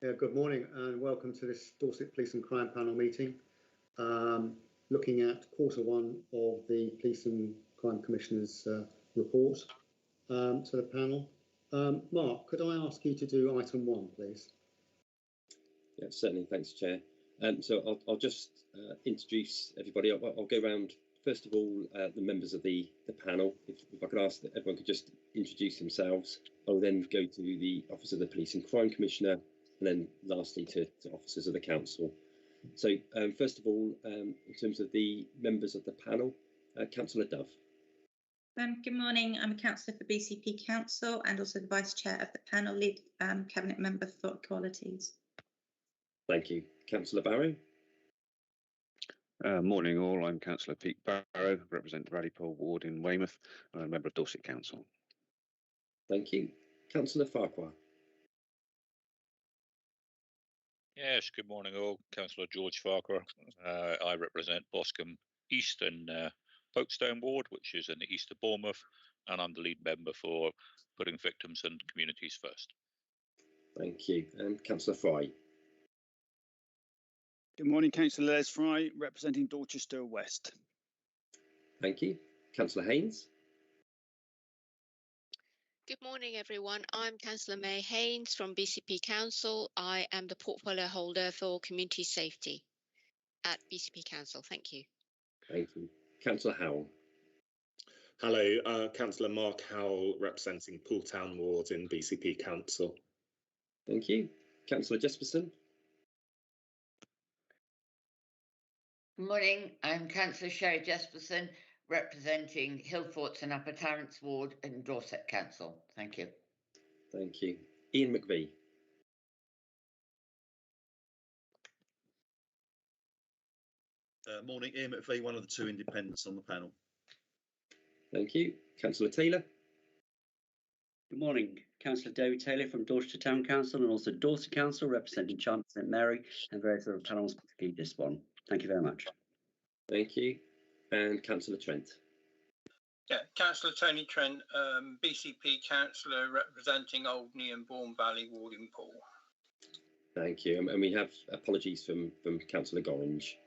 Good morning and welcome to this Dorset Police and Crime Panel meeting, looking at Q1 of the Police and Crime Commissioner's report to the panel. Mark, could I ask you to do item 1, please? Yeah, certainly. Thanks, Chair. So I'll just introduce everybody. I'll go around, first of all, the members of the panel. If I could ask that everyone could just introduce themselves. I'll then go to the Office of the Police and Crime Commissioner, and then lastly to officers of the council. So first of all, in terms of the members of the panel, Councillor Dove. Good morning. I'm a councillor for BCP Council and also the Vice Chair of the panel, lead Cabinet Member for Equalities. Thank you. Councillor Barrow. Morning all, I'm Councillor Pete Barrow, represent the Rallypole ward in Weymouth, and I'm a member of Dorset Council. Thank you. Councillor Farquhar. Yes, good morning all. Councillor George Farquhar. I represent Boscombe East and Folkestone ward, which is in the east of Bournemouth, and I'm the lead member for Putting Victims and Communities First. Thank you. And Councillor Fry. Good morning, Councillor Les Fry, representing Dorchester West. Thank you. Councillor Haynes. Good morning, everyone. I'm Councillor May Haynes from BCP Council. I am the portfolio holder for community safety at BCP Council. Thank you. Thank you. Councillor Howell. Hello, Councillor Mark Howell, representing Pooltown ward in BCP Council. Thank you. Councillor Jesperson. Good morning, I'm Councillor Sherry Jesperson, representing Hillforts and Upper Tarrants ward in Dorset Council. Thank you. Thank you. Ian McVie. Morning, Ian McVie, one of the 2 independents on the panel. Thank you. Councillor Taylor. Good morning, Councillor David Taylor from Dorchester Town Council and also Dorset Council, representing Charlotte St Mary and various other panels, particularly this one. Thank you very much. Thank you. And Councillor Trent. Yeah, Councillor Tony Trent, BCP Councillor representing Aldney and Bourne Valley ward in Poole. Thank you. And we have apologies from Councillor Gorringe.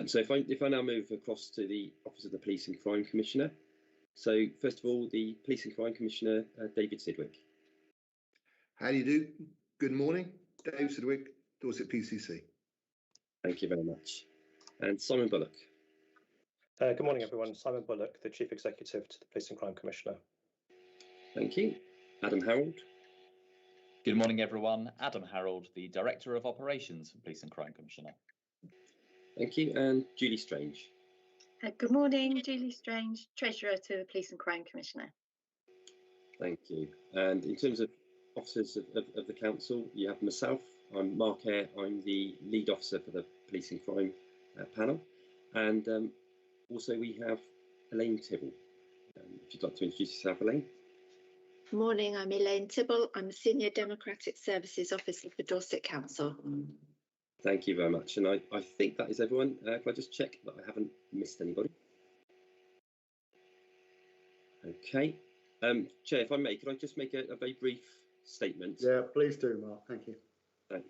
So if I now move across to the Office of the Police and Crime Commissioner. So first of all, the Police and Crime Commissioner, David Sidwick. How do you do? Good morning, Dave Sidwick, Dorset PCC. Thank you very much. And Simon Bullock. Good morning, everyone. Simon Bullock, the Chief Executive to the Police and Crime Commissioner. Thank you. Adam Harold. Good morning, everyone. Adam Harold, the Director of Operations for Police and Crime Commissioner. Thank you. And Julie Strange. Good morning, Julie Strange, Treasurer to the Police and Crime Commissioner. Thank you. And in terms of officers of the council, you have myself. I'm Mark Eyre. I'm the lead officer for the Police and Crime panel. And also we have Elaine Tibble. If you'd like to introduce yourself, Elaine. Morning, I'm Elaine Tibble. I'm the Senior Democratic Services Officer for Dorset Council. Thank you very much. And I think that is everyone. Can I just check that I haven't missed anybody? Okay. Chair, if I may, could I just make a very brief statement? Yeah, please do, Mark. Thank you.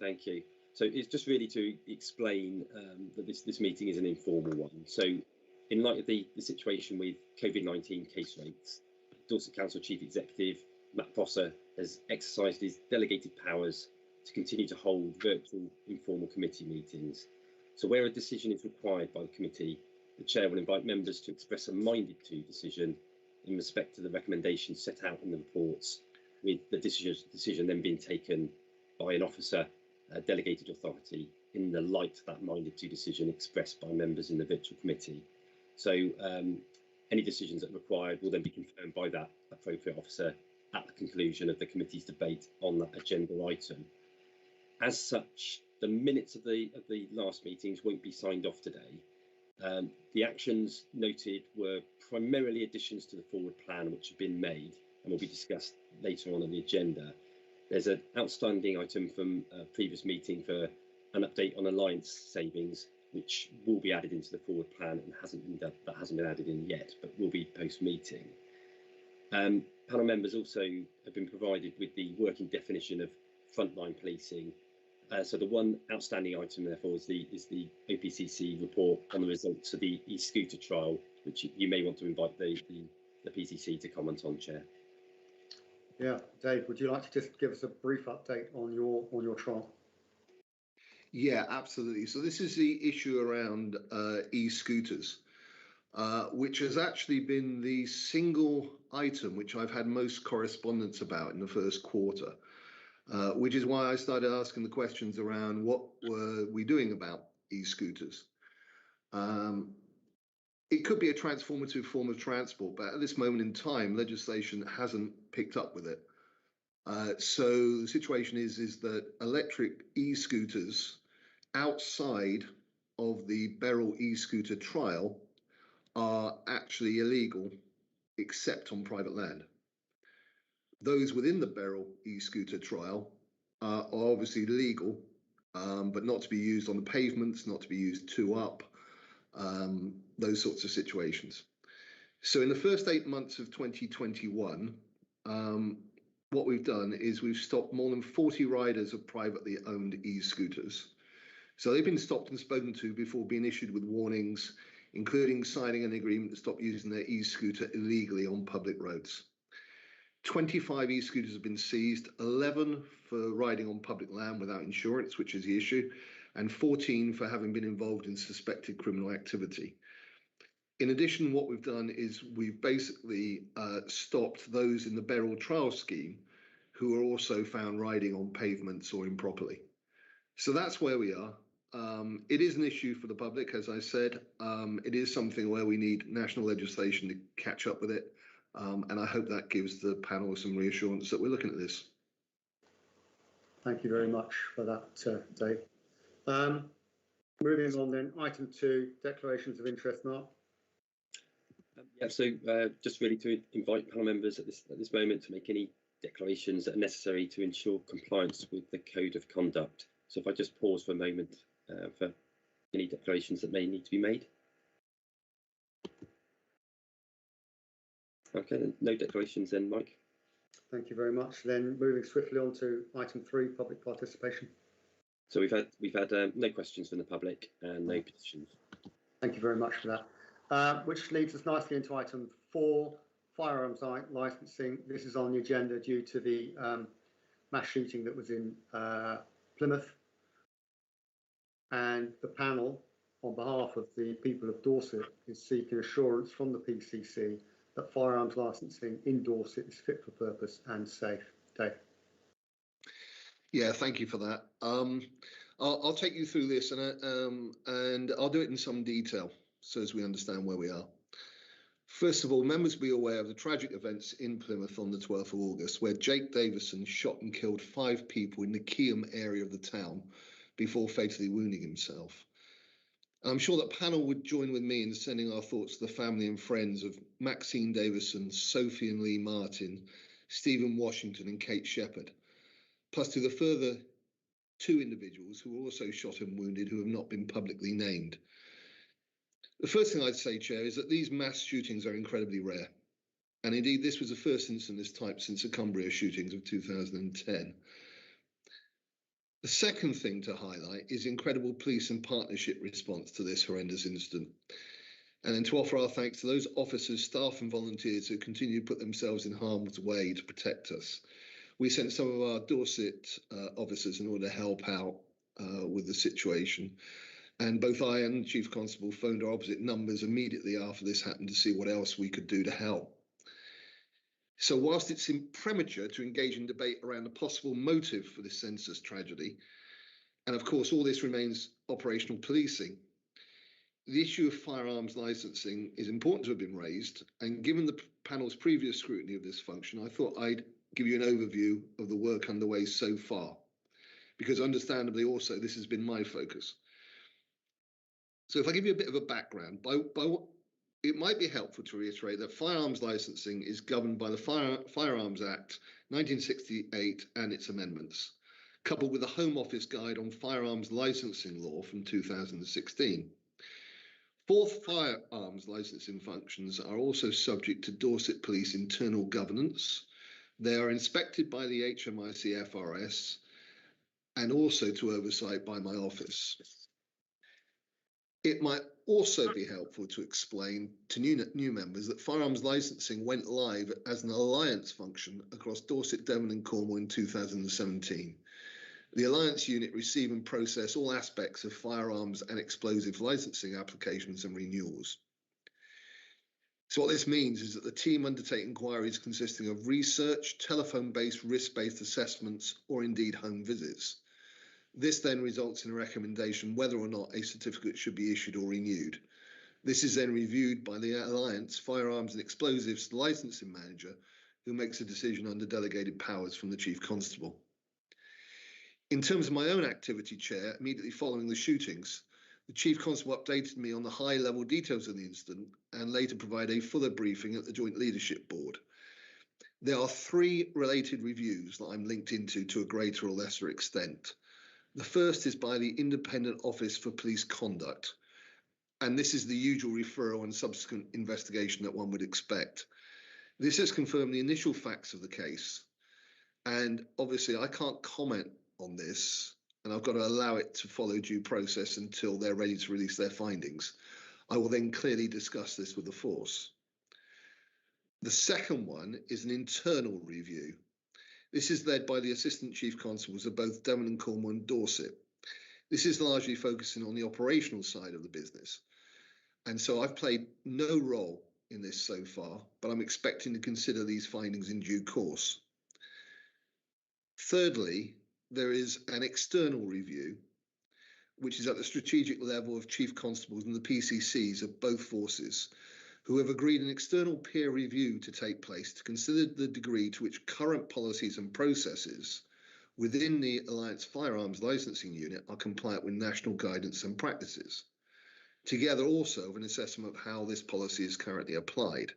Thank you. So it's just really to explain that this meeting is an informal one. So in light of the situation with COVID-19 case rates, Dorset Council Chief Executive Matt Prosser has exercised his delegated powers to continue to hold virtual informal committee meetings. So where a decision is required by the committee, the chair will invite members to express a minded to decision in respect to the recommendations set out in the reports, with the decision then being taken by an officer, a delegated authority, in the light of that minded to decision expressed by members in the virtual committee. So any decisions that are required will then be confirmed by that appropriate officer at the conclusion of the committee's debate on that agenda item. As such, the minutes of the last meetings won't be signed off today. The actions noted were primarily additions to the forward plan which have been made and will be discussed later on the agenda. There's an outstanding item from a previous meeting for an update on alliance savings, which will be added into the forward plan and hasn't been added in yet, but will be post-meeting. Panel members also have been provided with the working definition of frontline policing, So the one outstanding item, therefore, is the OPCC report on the results of the e-scooter trial, which you may want to invite the PCC to comment on, Chair. Yeah, Dave, would you like to just give us a brief update on your trial? Yeah, absolutely. So this is the issue around e-scooters, which has actually been the single item which I've had most correspondence about in the first quarter, which is why I started asking the questions around what were we doing about e-scooters. It could be a transformative form of transport, but at this moment in time, legislation hasn't picked up with it. So the situation is that electric e-scooters outside of the Beryl e-scooter trial are actually illegal, except on private land. Those within the Beryl e-scooter trial are obviously legal, but not to be used on the pavements, not to be used two up, those sorts of situations. So in the first 8 months of 2021, what we've done is we've stopped more than 40 riders of privately owned e-scooters. So they've been stopped and spoken to before being issued with warnings, including signing an agreement to stop using their e-scooter illegally on public roads. 25 e-scooters have been seized, 11 for riding on public land without insurance, which is the issue, and 14 for having been involved in suspected criminal activity. In addition, what we've done is we've basically stopped those in the Beryl trial scheme who are also found riding on pavements or improperly. So that's where we are. It is an issue for the public, as I said. It is something where we need national legislation to catch up with it. And I hope that gives the panel some reassurance that we're looking at this. Thank you very much for that, Dave. Moving on then, item 2, declarations of interest, Mark. Yeah, so just really to invite panel members at this moment to make any declarations that are necessary to ensure compliance with the Code of Conduct. So if I just pause for a moment for any declarations that may need to be made. Okay, then no declarations then, Mike. Thank you very much. Then moving swiftly on to item 3, public participation. So we've had no questions from the public and no petitions. Thank you very much for that. Which leads us nicely into item 4, firearms licensing. This is on the agenda due to the mass shooting that was in Plymouth. And the panel, on behalf of the people of Dorset, is seeking assurance from the PCC that firearms licensing in Dorset is fit for purpose and safe. Dave. Yeah, thank you for that. I'll take you through this and I'll do it in some detail so as we understand where we are. First of all, members be aware of the tragic events in Plymouth on the 12th of August, where Jake Davison shot and killed 5 people in the Keyham area of the town before fatally wounding himself. I'm sure that panel would join with me in sending our thoughts to the family and friends of Maxine Davison, Sophie and Lee Martin, Stephen Washington and Kate Shepherd, plus to the further 2 individuals who were also shot and wounded who have not been publicly named. The first thing I'd say, Chair, is that these mass shootings are incredibly rare. And indeed, this was the first incident of this type since the Cumbria shootings of 2010. The second thing to highlight is incredible police and partnership response to this horrendous incident. And then to offer our thanks to those officers, staff and volunteers who continue to put themselves in harm's way to protect us. We sent some of our Dorset officers in order to help out with the situation. And both I and Chief Constable phoned our opposite numbers immediately after this happened to see what else we could do to help. So whilst it's premature to engage in debate around the possible motive for this senseless tragedy, and of course all this remains operational policing, the issue of firearms licensing is important to have been raised, and given the panel's previous scrutiny of this function, I thought I'd give you an overview of the work underway so far, because understandably also this has been my focus. So if I give you a bit of a background, it might be helpful to reiterate that firearms licensing is governed by the Firearms Act 1968 and its amendments, coupled with the Home Office Guide on Firearms Licensing Law from 2016. 4 firearms licensing functions are also subject to Dorset Police internal governance. They are inspected by the HMIC FRS, and also to oversight by my office. It might also be helpful to explain to new members that Firearms Licensing went live as an alliance function across Dorset, Devon and Cornwall in 2017. The alliance unit receive and process all aspects of firearms and explosive licensing applications and renewals. So what this means is that the team undertake inquiries consisting of research, telephone-based, risk-based assessments, or indeed home visits. This then results in a recommendation whether or not a certificate should be issued or renewed. This is then reviewed by the Alliance Firearms and Explosives Licensing Manager, who makes a decision under delegated powers from the Chief Constable. In terms of my own activity, Chair, immediately following the shootings, the Chief Constable updated me on the high-level details of the incident and later provided a fuller briefing at the Joint Leadership Board. There are 3 related reviews that I'm linked into to a greater or lesser extent. The first is by the Independent Office for Police Conduct, and this is the usual referral and subsequent investigation that one would expect. This has confirmed the initial facts of the case, and obviously I can't comment on this, and I've got to allow it to follow due process until they're ready to release their findings. I will then clearly discuss this with the force. The second one is an internal review. This is led by the Assistant Chief Constables of both Devon and Cornwall and Dorset. This is largely focusing on the operational side of the business. And so I've played no role in this so far, but I'm expecting to consider these findings in due course. Thirdly, there is an external review, which is at the strategic level of Chief Constables and the PCCs of both forces, who have agreed an external peer review to take place to consider the degree to which current policies and processes within the Alliance Firearms Licensing Unit are compliant with national guidance and practices, together also of an assessment of how this policy is currently applied.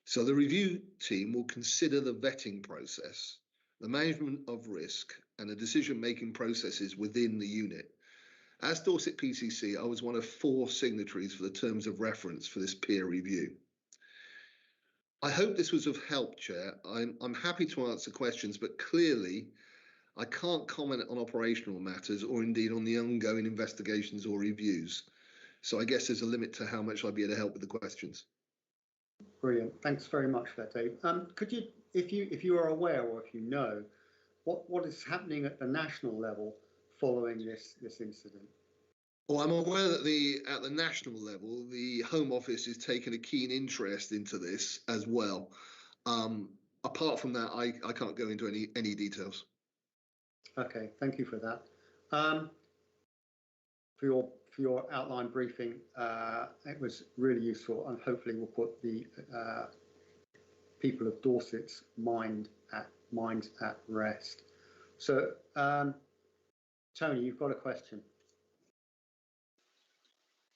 So the review team will consider the vetting process, the management of risk, and the decision-making processes within the unit. As Dorset PCC, I was one of 4 signatories for the terms of reference for this peer review. I hope this was of help, Chair. I'm happy to answer questions, but clearly I can't comment on operational matters or indeed on the ongoing investigations or reviews. So I guess there's a limit to how much I'll be able to help with the questions. Brilliant. Thanks very much for that, Dave. Could you, if you are aware or if you know, what is happening at the national level following this incident? Well, I'm aware that at the national level, the Home Office is taking a keen interest into this as well. Apart from that, I can't go into any details. Okay, thank you for that. For your outline briefing, it was really useful, and hopefully will put the people of Dorset's minds at rest. So, Tony, you've got a question.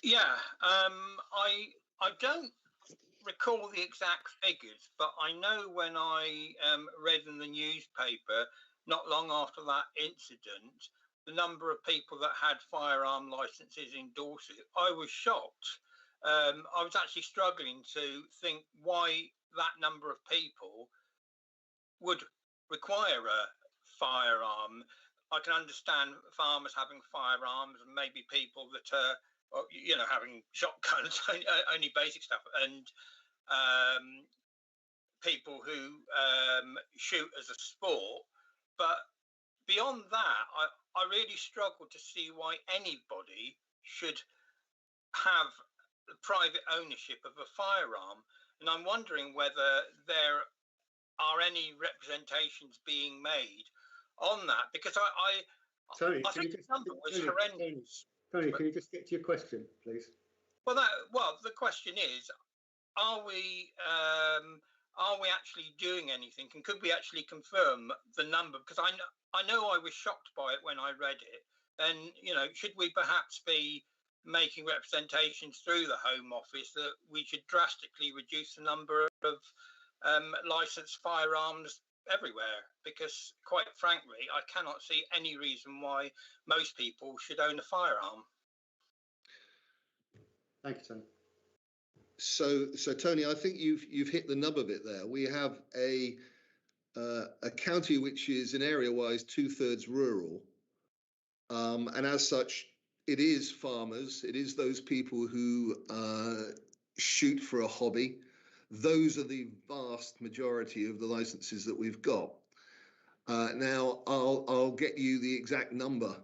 Yeah, I don't recall the exact figures, but I know when I read in the newspaper not long after that incident, the number of people that had firearm licenses in Dorset, I was shocked. I was actually struggling to think why that number of people would require a firearm. I can understand farmers having firearms and maybe people that are, you know, having shotguns, only basic stuff, and people who shoot as a sport. But beyond that, I really struggle to see why anybody should have private ownership of a firearm. And I'm wondering whether there are any representations being made on that, because I Tony, think the number was horrendous. Tony, can you just get to your question, please? Well, the question is, are we actually doing anything, and could we actually confirm the number? Because I know I was shocked by it when I read it, and you know, should we perhaps be making representations through the Home Office that we should drastically reduce the number of licensed firearms everywhere? Because quite frankly, I cannot see any reason why most people should own a firearm. Thank you, Tony. So Tony, I think you've hit the nub of it there. We have a a county which is in area-wise 2/3 rural, and as such, it is farmers, it is those people who shoot for a hobby. Those are the vast majority of the licenses that we've got. Now, I'll get you the exact number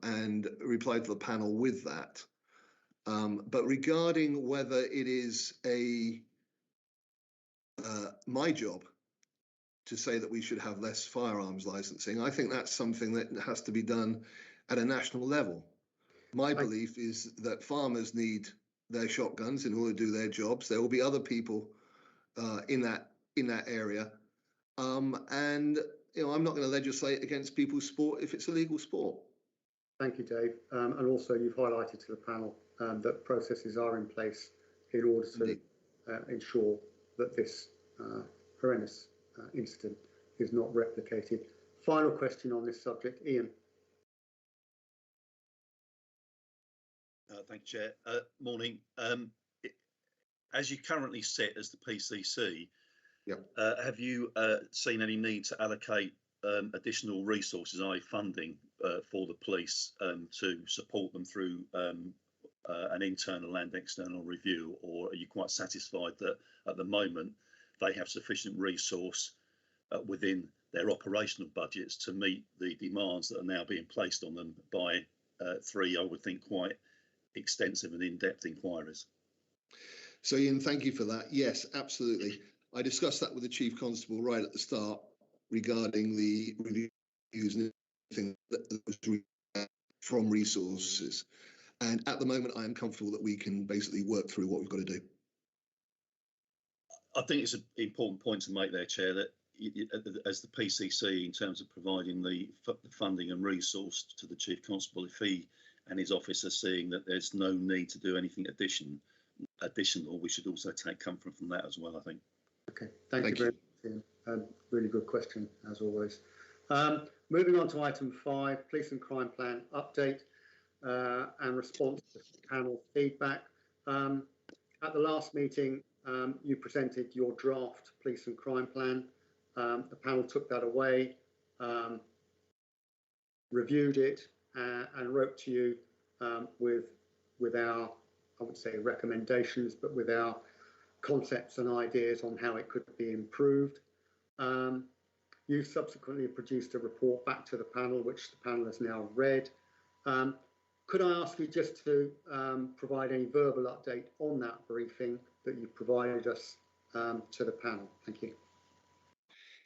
and reply to the panel with that. But regarding whether it is my job to say that we should have less firearms licensing, I think that's something that has to be done at a national level. My belief is that farmers need their shotguns in order to do their jobs. There will be other people in that area, and I'm not going to legislate against people's sport if it's a legal sport. Thank you, Dave. And also, you've highlighted to the panel that processes are in place in order to ensure that this horrendous incident is not replicated. Final question on this subject, Ian. Thank you, Chair. Morning. As you currently sit as the PCC, have you seen any need to allocate additional resources, i.e. funding, for the police to support them through an internal and external review, or are you quite satisfied that at the moment they have sufficient resource within their operational budgets to meet the demands that are now being placed on them by three, I would think, quite extensive and in-depth inquiries? So Ian, thank you for that. Yes, absolutely. I discussed that with the Chief Constable right at the start regarding the reviews and everything that was from resources. And at the moment, I am comfortable that we can basically work through what we've got to do. I think it's an important point to make there, Chair, that as the PCC, in terms of providing the funding and resource to the Chief Constable, if he and his office are seeing that there's no need to do anything additional, we should also take comfort from that as well, I think. Okay, thank you very much, Ian. Really good question, as always. Moving on to item 5, Police and Crime Plan update and response to panel feedback. At the last meeting, you presented your draft Police and Crime Plan. The panel took that away, reviewed it, and wrote to you with our, I would say, recommendations, but with our concepts and ideas on how it could be improved. You subsequently produced a report back to the panel, which the panel has now read. Could I ask you just to provide any verbal update on that briefing that you provided us to the panel? Thank you.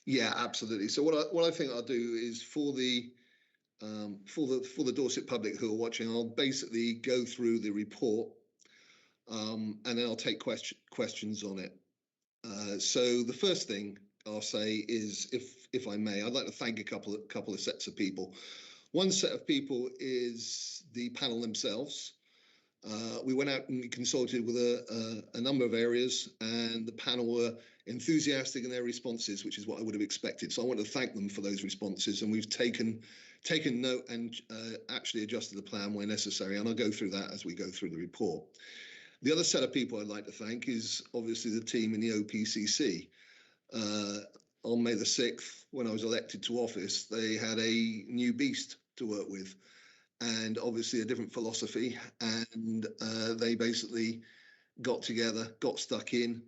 Yeah, absolutely. So what I think I'll do is for the Dorset public who are watching, I'll basically go through the report and then I'll take questions on it. So the first thing I'll say is, if I may, I'd like to thank a couple of sets of people. One set of people is the panel themselves. We went out and consulted with a number of areas, and the panel were enthusiastic in their responses, which is what I would have expected. So I want to thank them for those responses, and we've taken note and actually adjusted the plan where necessary, and I'll go through that as we go through the report. The other set of people I'd like to thank is obviously the team in the OPCC. On May the 6th, when I was elected to office, they had a new beast to work with, and obviously a different philosophy, and they basically got together, got stuck in,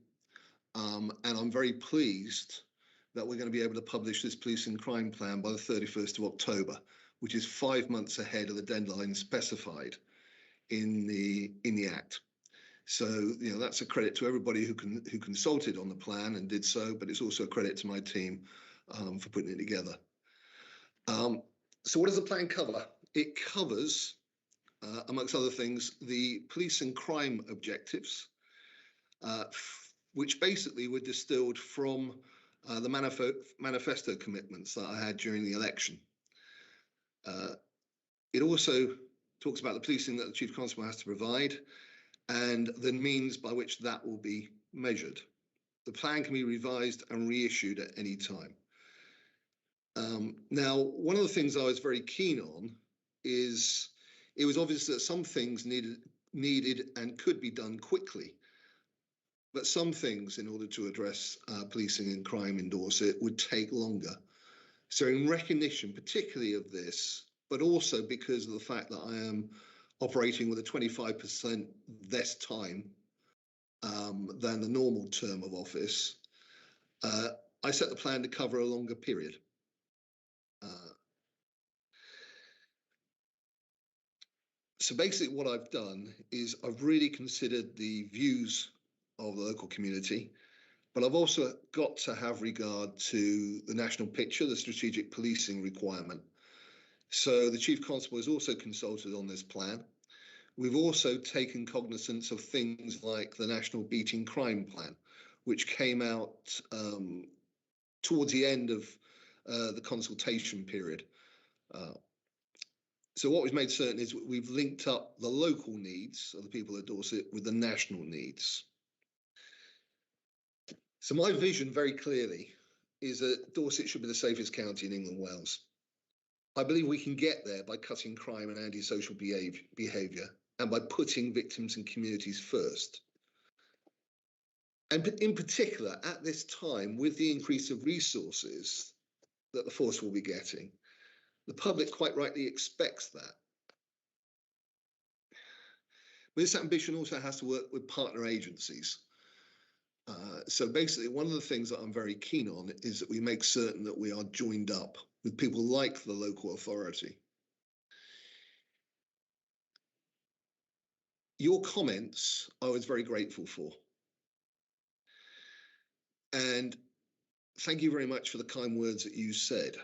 and I'm very pleased that we're going to be able to publish this police and crime plan by the 31st of October, which is 5 months ahead of the deadline specified in the Act. So, that's a credit to everybody who consulted on the plan and did so, but it's also a credit to my team for putting it together. So what does the plan cover? It covers, amongst other things, the police and crime objectives, which basically were distilled from the manifesto commitments that I had during the election. It also talks about the policing that the Chief Constable has to provide and the means by which that will be measured. The plan can be revised and reissued at any time. Now, one of the things I was very keen on is it was obvious that some things needed and could be done quickly. but some things, in order to address policing and crime in Dorset, would take longer. So in recognition, particularly of this, but also because of the fact that I am operating with a 25% less time than the normal term of office, I set the plan to cover a longer period. So basically what I've done is I've really considered the views of the local community, but I've also got to have regard to the national picture, the strategic policing requirement. So the Chief Constable is also consulted on this plan. We've also taken cognizance of things like the National Beating Crime Plan, which came out towards the end of the consultation period. So what we've made certain is we've linked up the local needs of the people of Dorset with the national needs. So my vision very clearly is that Dorset should be the safest county in England and Wales. I believe we can get there by cutting crime and antisocial behaviour and by putting victims and communities first. And in particular, at this time, with the increase of resources that the force will be getting, the public quite rightly expects that. But this ambition also has to work with partner agencies. So basically, one of the things that I'm very keen on is that we make certain that we are joined up with people like the local authority. Your comments I was very grateful for. And thank you very much for the kind words that you said.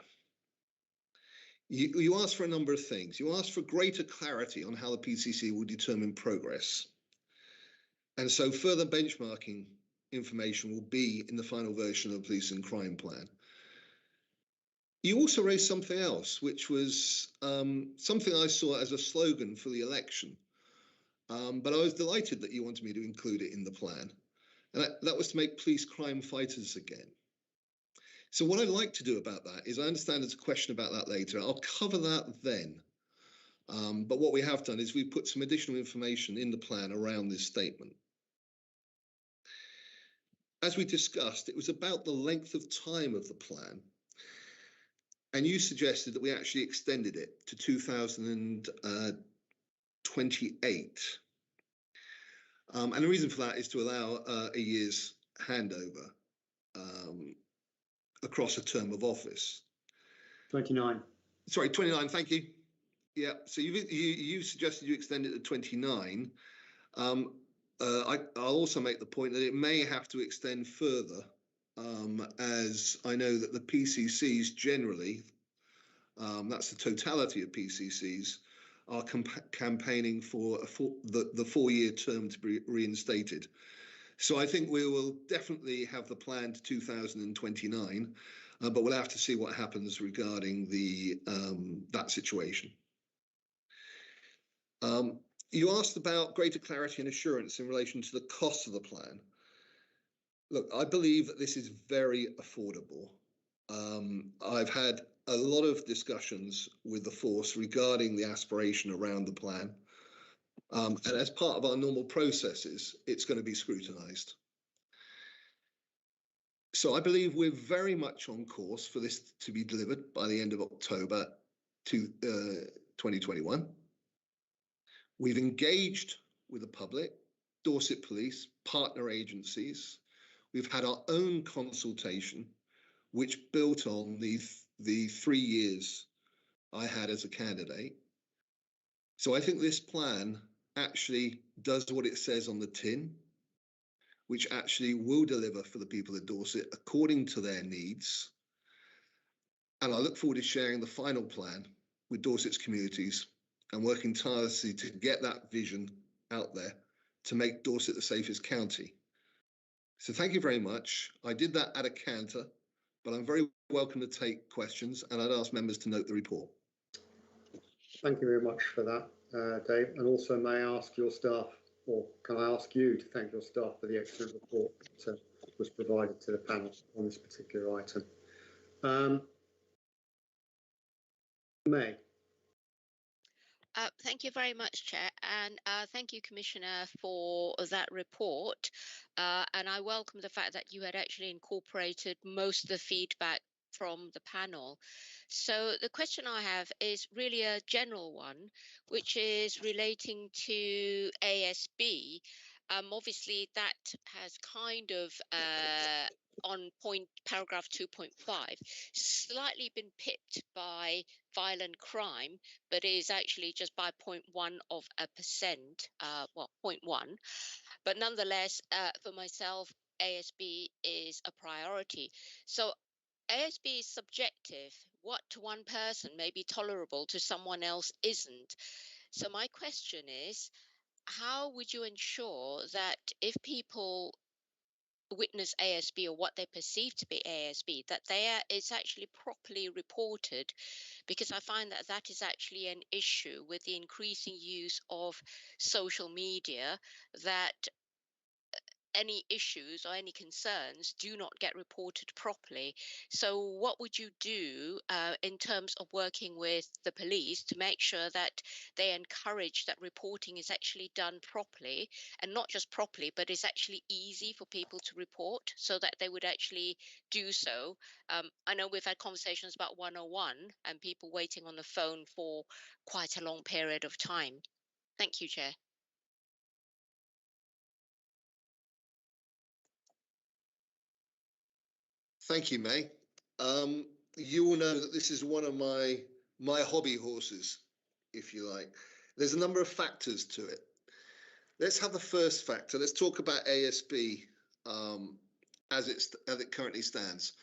You asked for a number of things. You asked for greater clarity on how the PCC will determine progress. And so further benchmarking information will be in the final version of the Police and Crime Plan. You also raised something else, which was something I saw as a slogan for the election. But I was delighted that you wanted me to include it in the plan. And that was to make police crime fighters again. So what I'd like to do about that is, I understand there's a question about that later. I'll cover that then. But what we have done is we've put some additional information in the plan around this statement. As we discussed, it was about the length of time of the plan. And you suggested that we actually extended it to 2028. And the reason for that is to allow a year's handover across a term of office. 29. Sorry, 29, thank you. Yeah, so you suggested you extend it to 29. I'll also make the point that it may have to extend further, as I know that the PCCs generally, that's the totality of PCCs, are campaigning for the 4-year term to be reinstated. So I think we will definitely have the plan to 2029, but we'll have to see what happens regarding that situation. You asked about greater clarity and assurance in relation to the cost of the plan. Look, I believe that this is very affordable. I've had a lot of discussions with the force regarding the aspiration around the plan. And as part of our normal processes, it's going to be scrutinised. So I believe we're very much on course for this to be delivered by the end of October 2021. We've engaged with the public, Dorset Police, partner agencies. We've had our own consultation, which built on the 3 years I had as a candidate. So I think this plan actually does what it says on the tin, which actually will deliver for the people of Dorset according to their needs. And I look forward to sharing the final plan with Dorset's communities and working tirelessly to get that vision out there to make Dorset the safest county. So thank you very much. I did that at a canter, but I'm very welcome to take questions, and I'd ask members to note the report. Thank you very much for that, Dave. And also, may I ask your staff, or can I ask you to thank your staff for the excellent report that was provided to the panel on this particular item. May. Thank you very much, Chair, and thank you, Commissioner, for that report. And I welcome the fact that you had actually incorporated most of the feedback from the panel. So the question I have is really a general one, which is relating to ASB. Obviously, that has kind of on paragraph 2.5 slightly been pipped by violent crime, but is actually just by 0.1%, well, 0.1. But nonetheless, for myself, ASB is a priority. So ASB is subjective. What to one person may be tolerable to someone else isn't. So my question is, how would you ensure that if people witness ASB or what they perceive to be ASB, that it's actually properly reported? Because I find that that is actually an issue with the increasing use of social media, that any issues or any concerns do not get reported properly. So what would you do in terms of working with the police to make sure that they encourage that reporting is actually done properly, and not just properly, but is actually easy for people to report so that they would actually do so? I know we've had conversations about 101 and people waiting on the phone for quite a long period of time. Thank you, Chair. Thank you, May. You will know that this is one of my hobby horses, if you like. There's a number of factors to it. Let's have the first factor. Let's talk about ASB as it currently stands.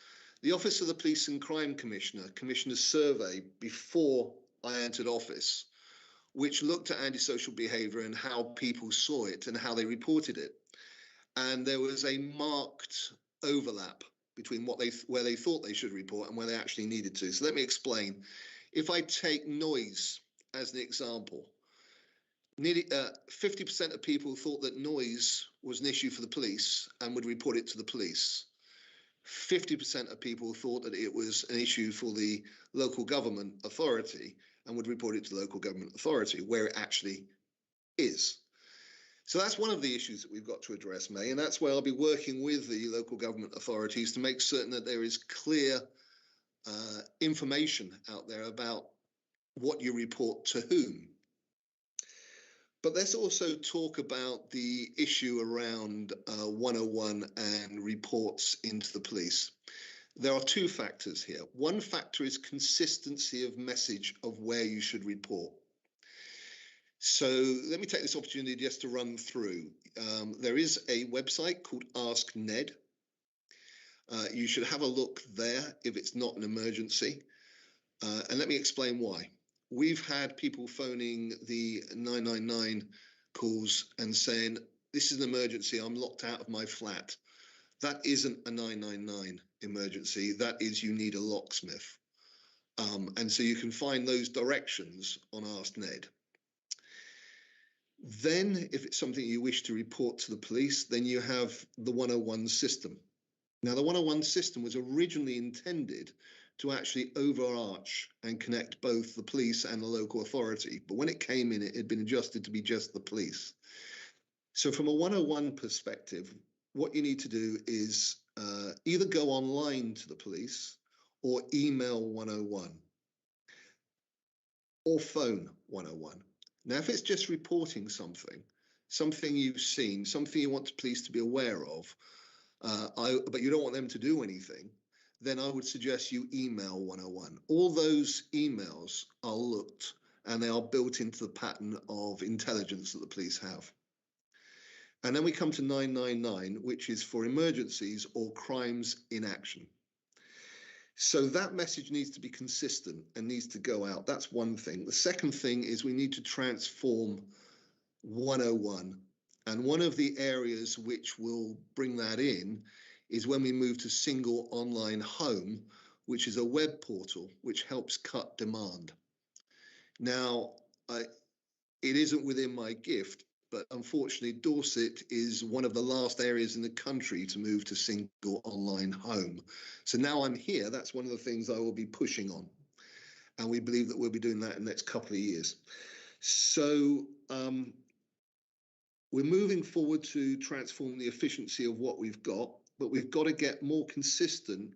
The Office of the Police and Crime Commissioner commissioned a survey before I entered office, which looked at antisocial behaviour and how people saw it and how they reported it. And there was a marked overlap between where they thought they should report and where they actually needed to. So let me explain. If I take noise as an example, nearly 50% of people thought that noise was an issue for the police and would report it to the police. 50% of people thought that it was an issue for the local government authority and would report it to the local government authority, where it actually is. So that's one of the issues that we've got to address, May, and that's where I'll be working with the local government authorities to make certain that there is clear information out there about what you report to whom. But let's also talk about the issue around 101 and reports into the police. There are two factors here. One factor is consistency of message of where you should report. So let me take this opportunity just to run through. There is a website called Ask Ned. You should have a look there if it's not an emergency. And let me explain why. We've had people phoning the 999 calls and saying, this is an emergency, I'm locked out of my flat. That isn't a 999 emergency, that is you need a locksmith. And so you can find those directions on Ask Ned. Then, if it's something you wish to report to the police, then you have the 101 system. Now, the 101 system was originally intended to actually overarch and connect both the police and the local authority. But when it came in, it had been adjusted to be just the police. So from a 101 perspective, what you need to do is either go online to the police or email 101 or phone 101. Now, if it's just reporting something you've seen, something you want the police to be aware of, but you don't want them to do anything, then I would suggest you email 101. All those emails are looked and they are built into the pattern of intelligence that the police have. And then we come to 999, which is for emergencies or crimes in action. So that message needs to be consistent and needs to go out. That's one thing. The second thing is we need to transform 101. And one of the areas which will bring that in is when we move to single online home, which is a web portal which helps cut demand. Now, it isn't within my gift, but unfortunately, Dorset is one of the last areas in the country to move to single online home. So now I'm here, that's one of the things I will be pushing on. And we believe that we'll be doing that in the next couple of years. So we're moving forward to transform the efficiency of what we've got, but we've got to get more consistent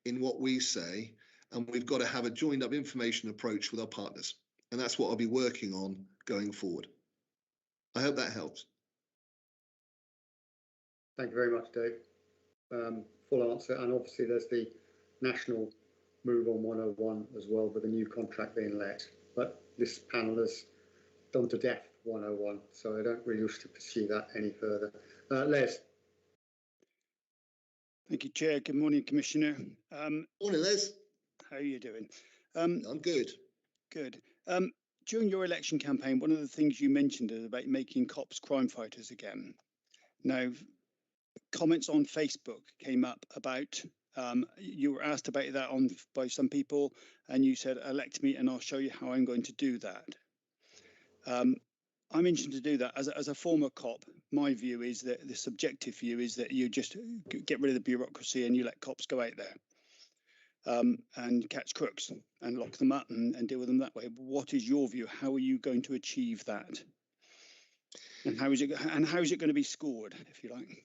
in what we say, and we've got to have a joined up information approach with our partners. And that's what I'll be working on going forward. I hope that helps. Thank you very much, Dave. Full answer. And obviously there's the national move on 101 as well, with a new contract being let. But this panel has done to death 101, so I don't really wish to pursue that any further. Les. Thank you, Chair. Good morning, Commissioner. Morning, Les. How are you doing? I'm good. Good. During your election campaign, one of the things you mentioned is about making cops crime fighters again. Now, comments on Facebook came up about, you were asked about that by some people, and you said, elect me and I'll show you how I'm going to do that. I'm interested to do that. As a former cop, my view is that the subjective view is that you just get rid of the bureaucracy and you let cops go out there and catch crooks and lock them up and deal with them that way. What is your view? How are you going to achieve that? And how is it going to be scored, if you like?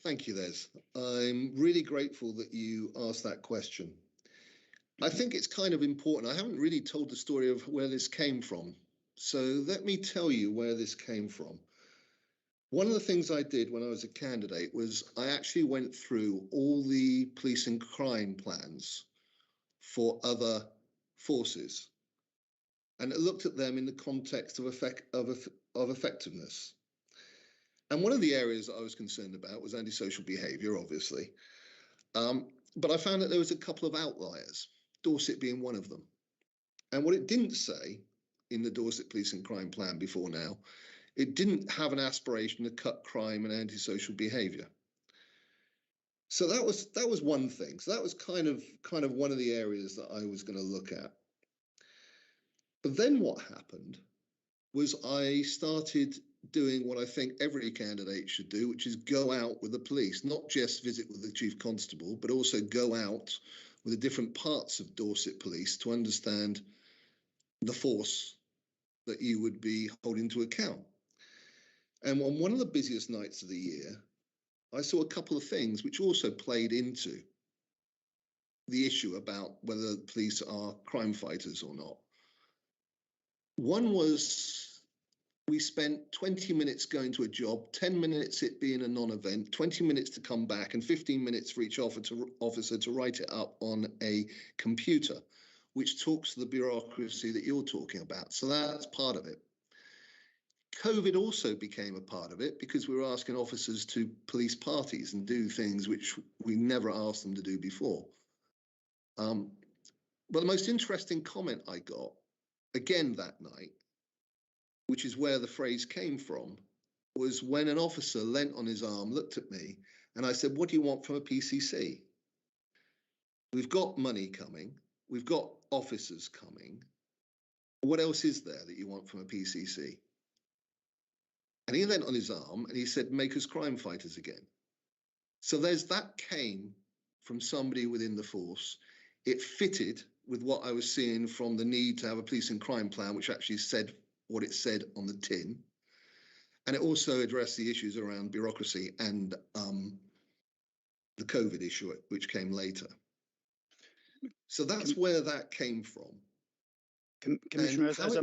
Thank you, Les. I'm really grateful that you asked that question. I think it's kind of important. I haven't really told the story of where this came from. So let me tell you where this came from. One of the things I did when I was a candidate was I actually went through all the police and crime plans for other forces and looked at them in the context of effectiveness. And one of the areas that I was concerned about was antisocial behaviour, obviously. But I found that there was a couple of outliers, Dorset being one of them. And what it didn't say in the Dorset Police and Crime Plan before now, it didn't have an aspiration to cut crime and antisocial behaviour. So that was one thing. So that was kind of one of the areas that I was going to look at. But then what happened was I started doing what I think every candidate should do, which is go out with the police, not just visit with the Chief Constable, but also go out with the different parts of Dorset Police to understand the force that you would be holding to account. And on one of the busiest nights of the year, I saw a couple of things which also played into the issue about whether the police are crime fighters or not. One was we spent 20 minutes going to a job, 10 minutes it being a non-event, 20 minutes to come back, and 15 minutes for each officer to write it up on a computer, which talks to the bureaucracy that you're talking about. So that's part of it. COVID also became a part of it because we were asking officers to police parties and do things which we never asked them to do before. But the most interesting comment I got, again that night, which is where the phrase came from, was when an officer leant on his arm, looked at me, and I said, what do you want from a PCC? We've got money coming. We've got officers coming. What else is there that you want from a PCC? And he leant on his arm and he said, make us crime fighters again. So that came from somebody within the force. It fitted with what I was seeing from the need to have a police and crime plan, which actually said what it said on the tin. And it also addressed the issues around bureaucracy and the COVID issue, which came later. So that's where that came from. Commissioner, as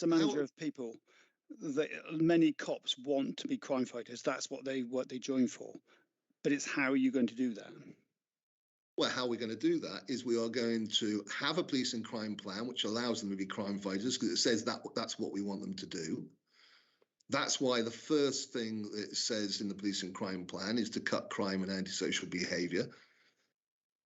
a manager of people, many cops want to be crime fighters. That's what they join for. But it's how are you going to do that? Well, how we're going to do that is we are going to have a police and crime plan which allows them to be crime fighters because it says that that's what we want them to do. That's why the first thing it says in the police and crime plan is to cut crime and antisocial behaviour.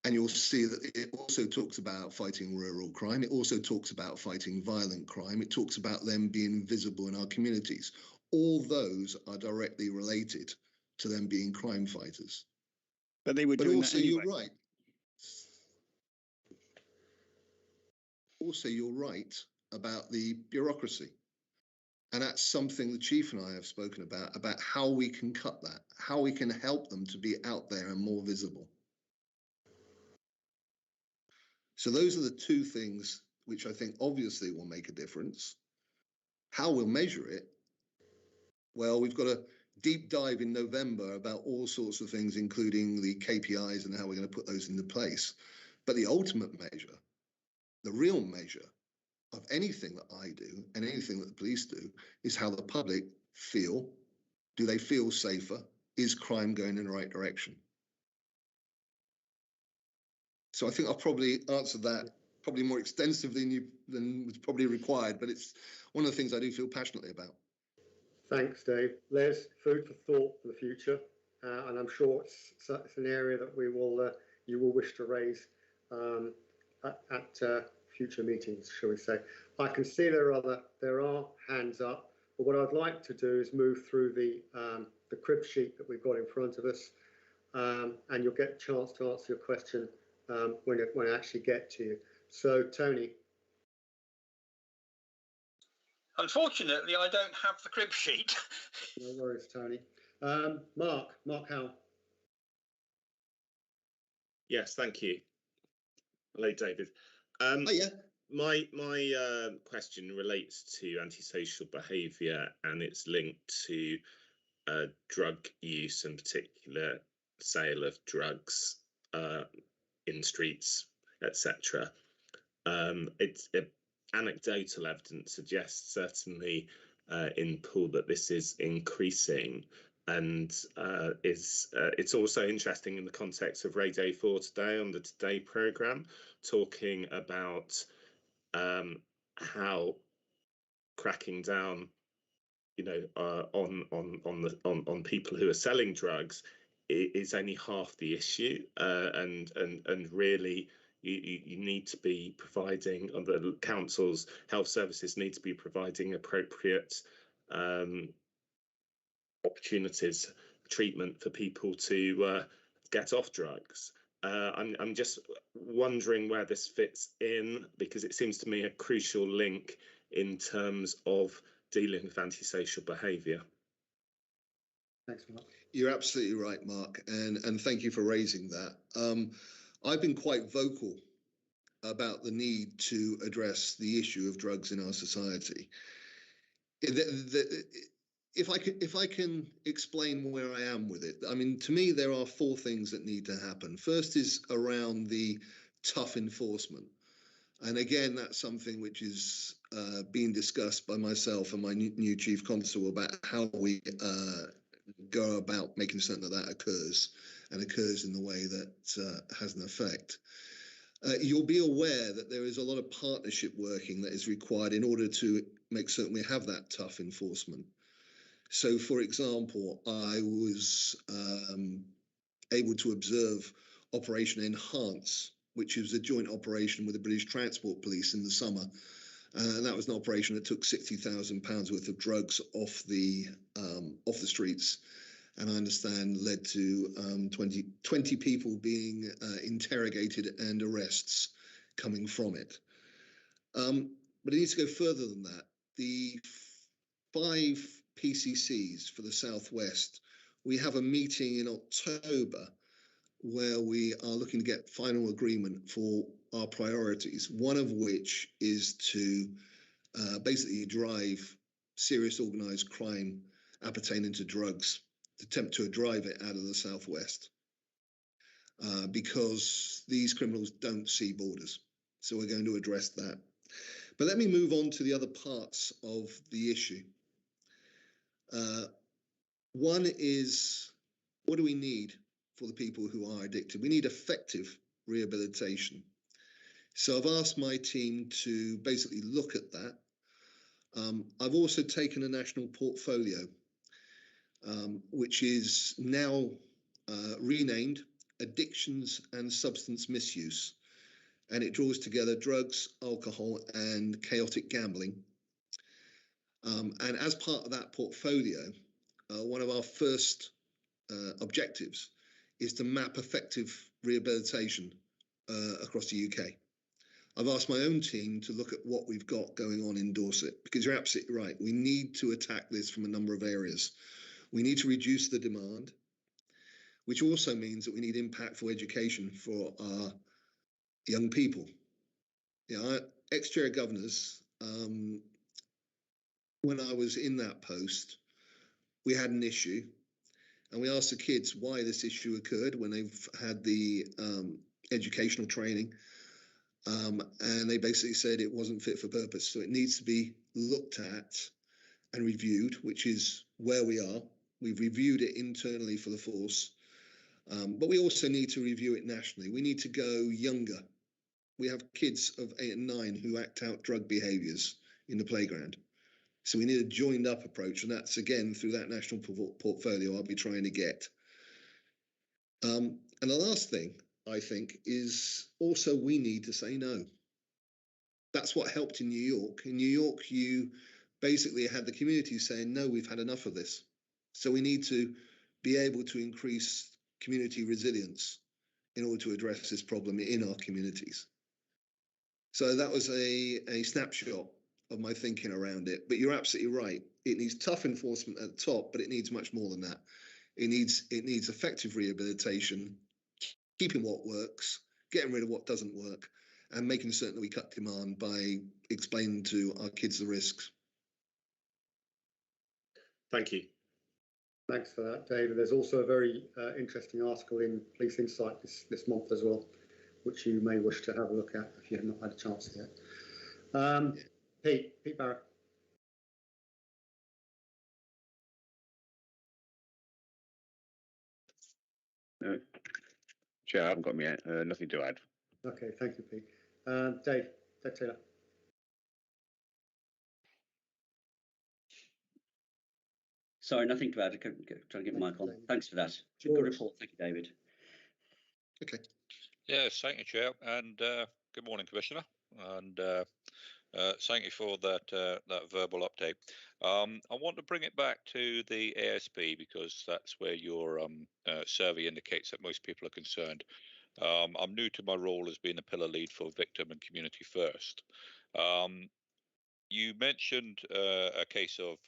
And you'll see that it also talks about fighting rural crime. It also talks about fighting violent crime. It talks about them being visible in our communities. All those are directly related to them being crime fighters. But they were doing also, that anyway. You're right. Also, you're right about the bureaucracy. And that's something the Chief and I have spoken about how we can cut that, how we can help them to be out there and more visible. So those are the two things which I think obviously will make a difference. How we'll measure it, well, we've got a deep dive in November about all sorts of things, including the KPIs and how we're going to put those into place. But the ultimate measure, the real measure of anything that I do and anything that the police do, is how the public feel. Do they feel safer? Is crime going in the right direction? So I think I'll probably answer that probably more extensively than was probably required, but it's one of the things I do feel passionately about. Thanks, Dave. Les, food for thought for the future, and I'm sure it's an area that you will wish to raise at future meetings, shall we say. I can see there are hands up, but what I'd like to do is move through the crib sheet that we've got in front of us, and you'll get a chance to answer your question when I actually get to you. So, Tony. Unfortunately, I don't have the crib sheet. No worries, Tony. Mark Howell. Yes, thank you. Hello, David. My question relates to antisocial behaviour and its link to drug use, in particular sale of drugs in streets, etc. Anecdotal evidence suggests certainly in Poole that this is increasing, and it's also interesting in the context of Radio 4 today on the Today programme, talking about how cracking down, on people who are selling drugs is only half the issue, and really you need to be providing, the council's health services need to be providing appropriate opportunities, treatment for people to get off drugs. I'm just wondering where this fits in, because it seems to me a crucial link in terms of dealing with antisocial behaviour. Thanks, Mark. You're absolutely right, Mark, and thank you for raising that. I've been quite vocal about the need to address the issue of drugs in our society. If I can explain where I am with it, I mean, to me, there are four things that need to happen. First is around the tough enforcement. And again, that's something which is being discussed by myself and my new Chief Constable about how we go about making certain that occurs and occurs in the way that has an effect. You'll be aware that there is a lot of partnership working that is required in order to make certain we have that tough enforcement. So, for example, I was able to observe Operation Enhance, which was a joint operation with the British Transport Police in the summer. And that was an operation that took £60,000 worth of drugs off the streets, and I understand led to 20 people being interrogated and arrests coming from it. But it needs to go further than that. The 5 PCCs for the Southwest, we have a meeting in October where we are looking to get final agreement for our priorities, one of which is to basically drive serious organised crime appertaining to drugs, attempt to drive it out of the Southwest, because these criminals don't see borders. So we're going to address that. But let me move on to the other parts of the issue. One is, what do we need for the people who are addicted? We need effective rehabilitation. So I've asked my team to basically look at that. I've also taken a national portfolio, which is now renamed Addictions and Substance Misuse. And it draws together drugs, alcohol, and chaotic gambling. And as part of that portfolio, one of our first objectives is to map effective rehabilitation across the UK. I've asked my own team to look at what we've got going on in Dorset, because you're absolutely right. We need to attack this from a number of areas. We need to reduce the demand, which also means that we need impactful education for our young people. Ex-chair of governors, when I was in that post, we had an issue, and we asked the kids why this issue occurred when they've had the educational training, and they basically said it wasn't fit for purpose. So it needs to be looked at and reviewed, which is where we are. We've reviewed it internally for the force, but we also need to review it nationally. We need to go younger. We have kids of 8 and 9 who act out drug behaviours in the playground. So we need a joined up approach, and that's again through that national portfolio I'll be trying to get. And the last thing I think is also we need to say no. That's what helped in New York. In New York, you basically had the community saying, no, we've had enough of this. So we need to be able to increase community resilience in order to address this problem in our communities. So that was a snapshot of my thinking around it. But you're absolutely right. It needs tough enforcement at the top, but it needs much more than that. It needs effective rehabilitation, keeping what works, getting rid of what doesn't work, and making certain that we cut demand by explaining to our kids the risks. Thank you. Thanks for that, David. There's also a very interesting article in Police Insight this month as well, which you may wish to have a look at if you have not had a chance yet. Pete Barrett. Chair, I haven't got nothing to add. Okay, thank you, Pete. Dave Taylor. Sorry, nothing to add. Trying to get Mike on. Thanks for that. Good report. Thank you, David. Okay. Yes, thank you, Chair, and good morning, Commissioner, and thank you for that verbal update. I want to bring it back to the ASP because that's where your survey indicates that most people are concerned. I'm new to my role as being a pillar lead for Victim and Community First. You mentioned a case of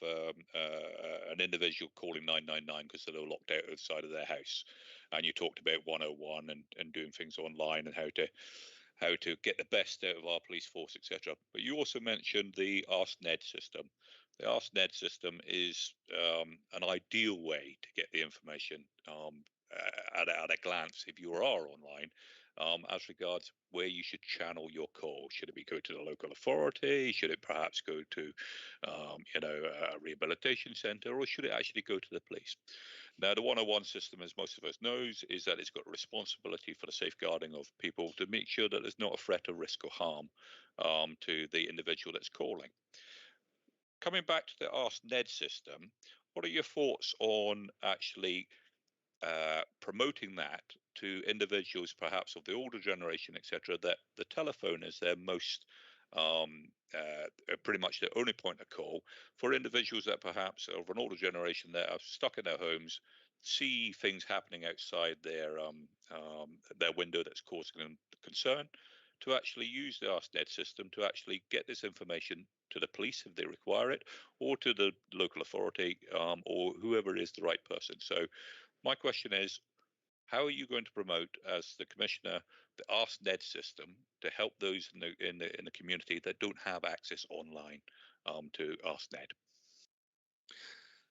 an individual calling 999 because they were locked out outside of their house, and you talked about 101 and doing things online and how to get the best out of our police force, etc. But you also mentioned the Ask Ned system. The Ask Ned system is an ideal way to get the information at a glance if you are online. As regards where you should channel your call. Should it be go to the local authority? Should it perhaps go to, a rehabilitation centre, or should it actually go to the police? Now, the 101 system, as most of us knows, is that it's got a responsibility for the safeguarding of people to make sure that there's not a threat of risk or harm to the individual that's calling. Coming back to the Ask Ned system, what are your thoughts on actually promoting that to individuals perhaps of the older generation, etc., that the telephone is their most pretty much their only point of call for individuals that perhaps of an older generation that are stuck in their homes, see things happening outside their window that's causing them concern, to actually use the Ask Ned system to actually get this information to the police if they require it, or to the local authority, or whoever is the right person. So my question is, how are you going to promote, as the Commissioner, the Ask Ned system to help those in the community that don't have access online to Ask Ned?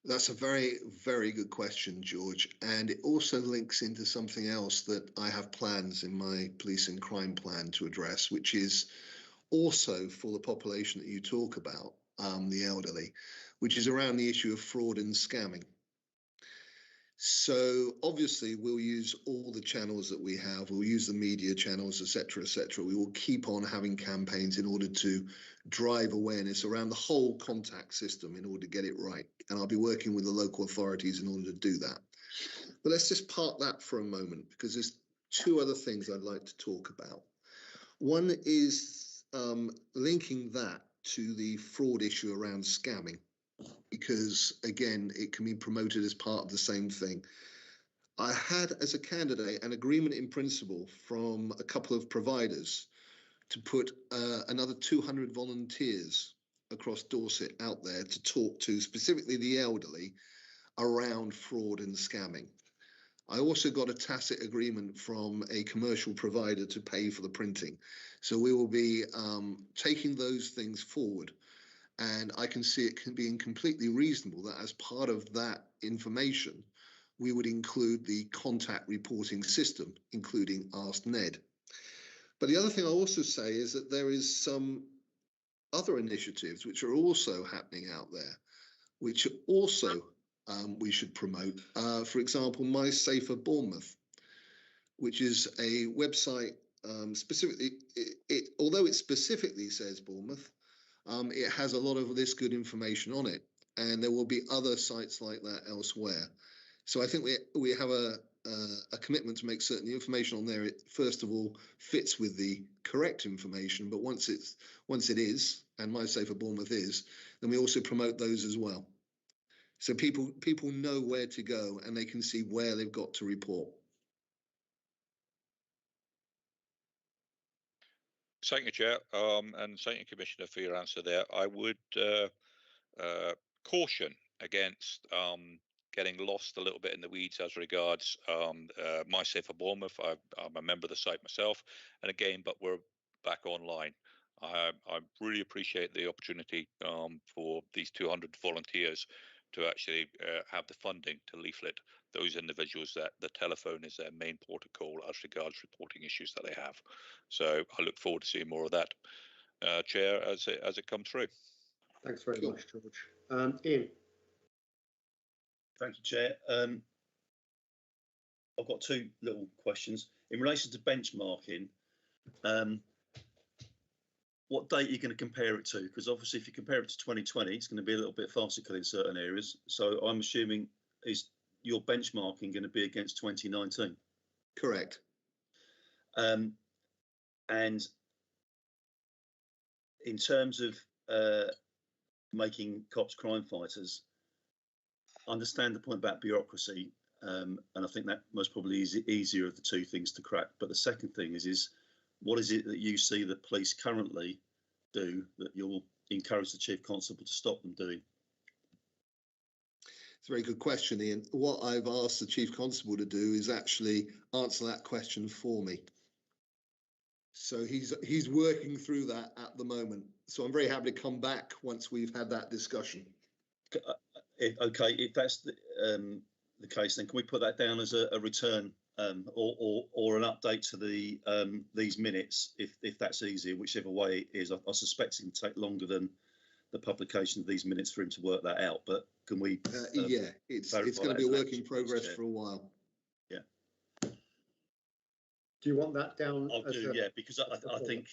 That's a very, very good question, George. And it also links into something else that I have plans in my police and crime plan to address, which is also for the population that you talk about, the elderly, which is around the issue of fraud and scamming. So obviously we'll use all the channels that we have. We'll use the media channels, etc., etc. We will keep on having campaigns in order to drive awareness around the whole contact system in order to get it right. And I'll be working with the local authorities in order to do that. But let's just park that for a moment, because there's two other things I'd like to talk about. One is linking that to the fraud issue around scamming, because again, it can be promoted as part of the same thing. I had as a candidate an agreement in principle from a couple of providers to put another 200 volunteers across Dorset out there to talk to specifically the elderly around fraud and scamming. I also got a tacit agreement from a commercial provider to pay for the printing. So we will be taking those things forward. And I can see it can be completely reasonable that as part of that information, we would include the contact reporting system, including Ask Ned. But the other thing I'll also say is that there is some other initiatives which are also happening out there, which also we should promote. For example, My Safer Bournemouth, which is a website specifically, although it specifically says Bournemouth, it has a lot of this good information on it, and there will be other sites like that elsewhere. So I think we have a commitment to make certain the information on there, it first of all fits with the correct information, but once it is, and My Safer Bournemouth is, then we also promote those as well. So people know where to go and they can see where they've got to report. Thank you, Chair, and thank you, Commissioner, for your answer there. I would caution against getting lost a little bit in the weeds as regards My Safer Bournemouth. I'm a member of the site myself, and again, but we're back online. I really appreciate the opportunity for these 200 volunteers to actually have the funding to leaflet those individuals that the telephone is their main port of call as regards reporting issues that they have. So I look forward to seeing more of that, Chair, as it comes through. Thanks very much, George. Ian. Thank you, Chair. I've got two little questions. In relation to benchmarking, what date are you going to compare it to? Because obviously if you compare it to 2020, it's going to be a little bit farcical in certain areas. So I'm assuming is your benchmarking going to be against 2019? Correct. And in terms of making cops crime fighters, I understand the point about bureaucracy, and I think that most probably is easier of the two things to crack. But the second thing is what is it that you see the police currently do that you'll encourage the Chief Constable to stop them doing? It's a very good question, Ian. What I've asked the Chief Constable to do is actually answer that question for me. So he's working through that at the moment. So I'm very happy to come back once we've had that discussion. Okay, if that's the case, then can we put that down as a return or an update to the these minutes, if that's easier, whichever way it is. I suspect it can take longer than the publication of these minutes for him to work that out. But can we? Yeah, it's going to be a work in progress for a while. Yeah. Do you want that down? I'll do, yeah, because I think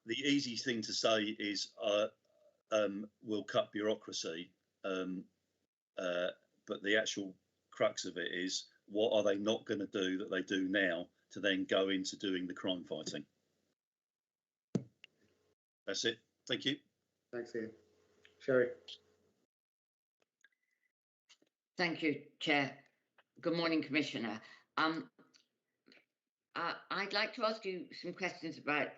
the easy thing to say is we'll cut bureaucracy, but the actual crux of it is what are they not going to do that they do now to then go into doing the crime fighting? That's it. Thank you. Thanks, Ian. Sherry. Thank you, Chair. Good morning, Commissioner. I'd like to ask you some questions about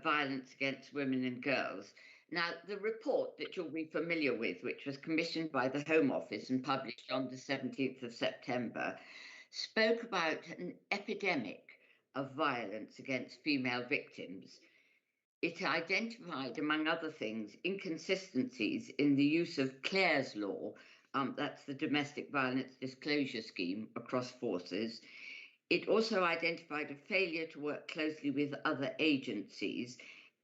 violence against women and girls. Now, the report that you'll be familiar with, which was commissioned by the Home Office and published on the 17th of September, spoke about an epidemic of violence against female victims. It identified, among other things, inconsistencies in the use of Clare's Law, that's the Domestic Violence Disclosure Scheme, across forces. It also identified a failure to work closely with other agencies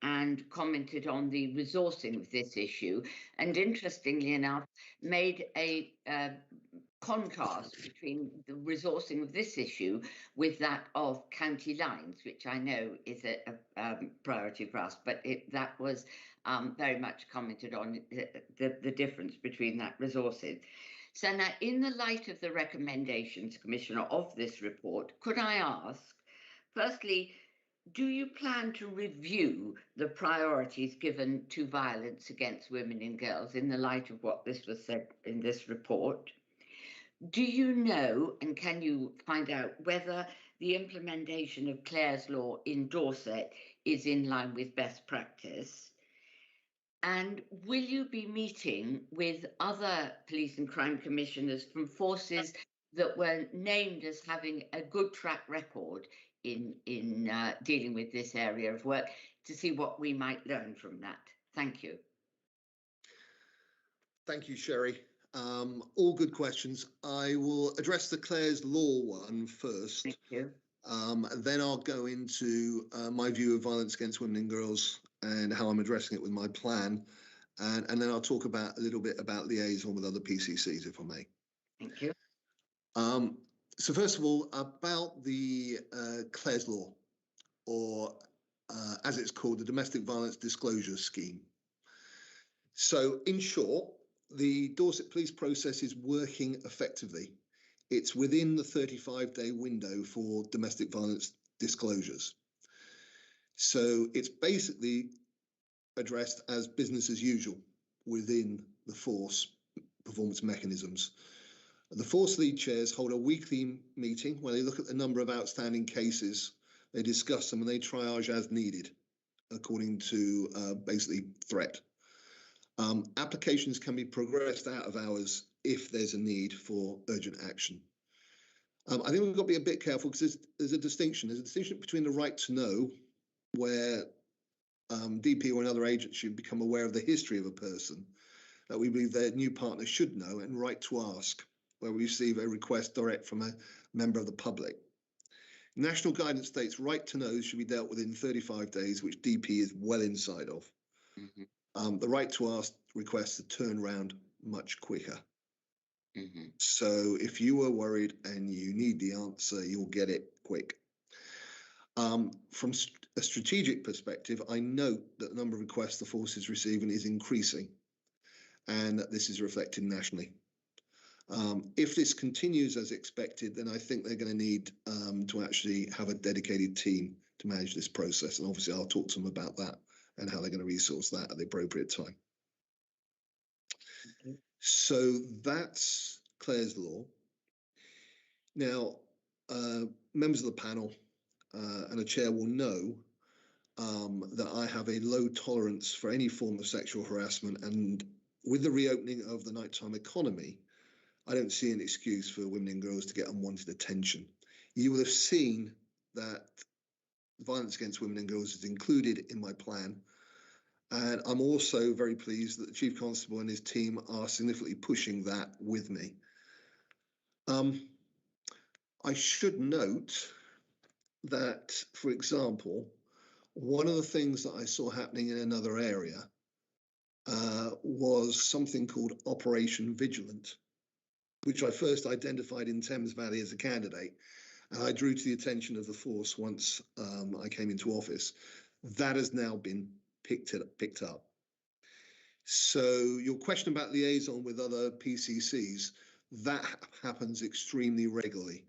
and commented on the resourcing of this issue, and interestingly enough, made a contrast between the resourcing of this issue with that of county lines, which I know is a priority for us, but that was very much commented on, the difference between that resources. So now, in the light of the recommendations, Commissioner, of this report, could I ask, firstly, do you plan to review the priorities given to violence against women and girls in the light of what this was said in this report? Do you know, and can you find out whether the implementation of Clare's Law in Dorset is in line with best practice? And will you be meeting with other police and crime commissioners from forces that were named as having a good track record in dealing with this area of work to see what we might learn from that? Thank you. Thank you, Sherry. All good questions. I will address the Clare's Law one first. Thank you. Then I'll go into my view of violence against women and girls and how I'm addressing it with my plan. And then I'll talk about a little bit about liaison with other PCCs, if I may. Thank you. So first of all, about the Clare's Law, or as it's called, the Domestic Violence Disclosure Scheme. So in short, the Dorset police process is working effectively. It's within the 35-day window for domestic violence disclosures. So it's basically addressed as business as usual within the force performance mechanisms. The force lead chairs hold a weekly meeting where they look at the number of outstanding cases, they discuss them, and they triage as needed according to basically threat. Applications can be progressed out of hours if there's a need for urgent action. I think we've got to be a bit careful because there's a distinction. There's a distinction between the right to know, where DP or another agent should become aware of the history of a person that we believe their new partner should know, and right to ask, where we receive a request direct from a member of the public. National guidance states right to know should be dealt with in 35 days, which DP is well inside of. Mm-hmm. The right to ask requests a turnaround much quicker. Mm-hmm. So if you are worried and you need the answer, you'll get it quick. From a strategic perspective, I note that the number of requests the force is receiving is increasing, and that this is reflected nationally. If this continues as expected, then I think they're going to need to actually have a dedicated team to manage this process. And obviously, I'll talk to them about that and how they're going to resource that at the appropriate time. Okay. So that's Clare's Law. Now, members of the panel and the chair will know that I have a low tolerance for any form of sexual harassment, and with the reopening of the nighttime economy, I don't see an excuse for women and girls to get unwanted attention. You will have seen that violence against women and girls is included in my plan, and I'm also very pleased that the Chief Constable and his team are significantly pushing that with me. I should note that, for example, one of the things that I saw happening in another area was something called Operation Vigilant, which I first identified in Thames Valley as a candidate, and I drew to the attention of the force once I came into office. That has now been picked up. So your question about liaison with other PCCs, that happens extremely regularly.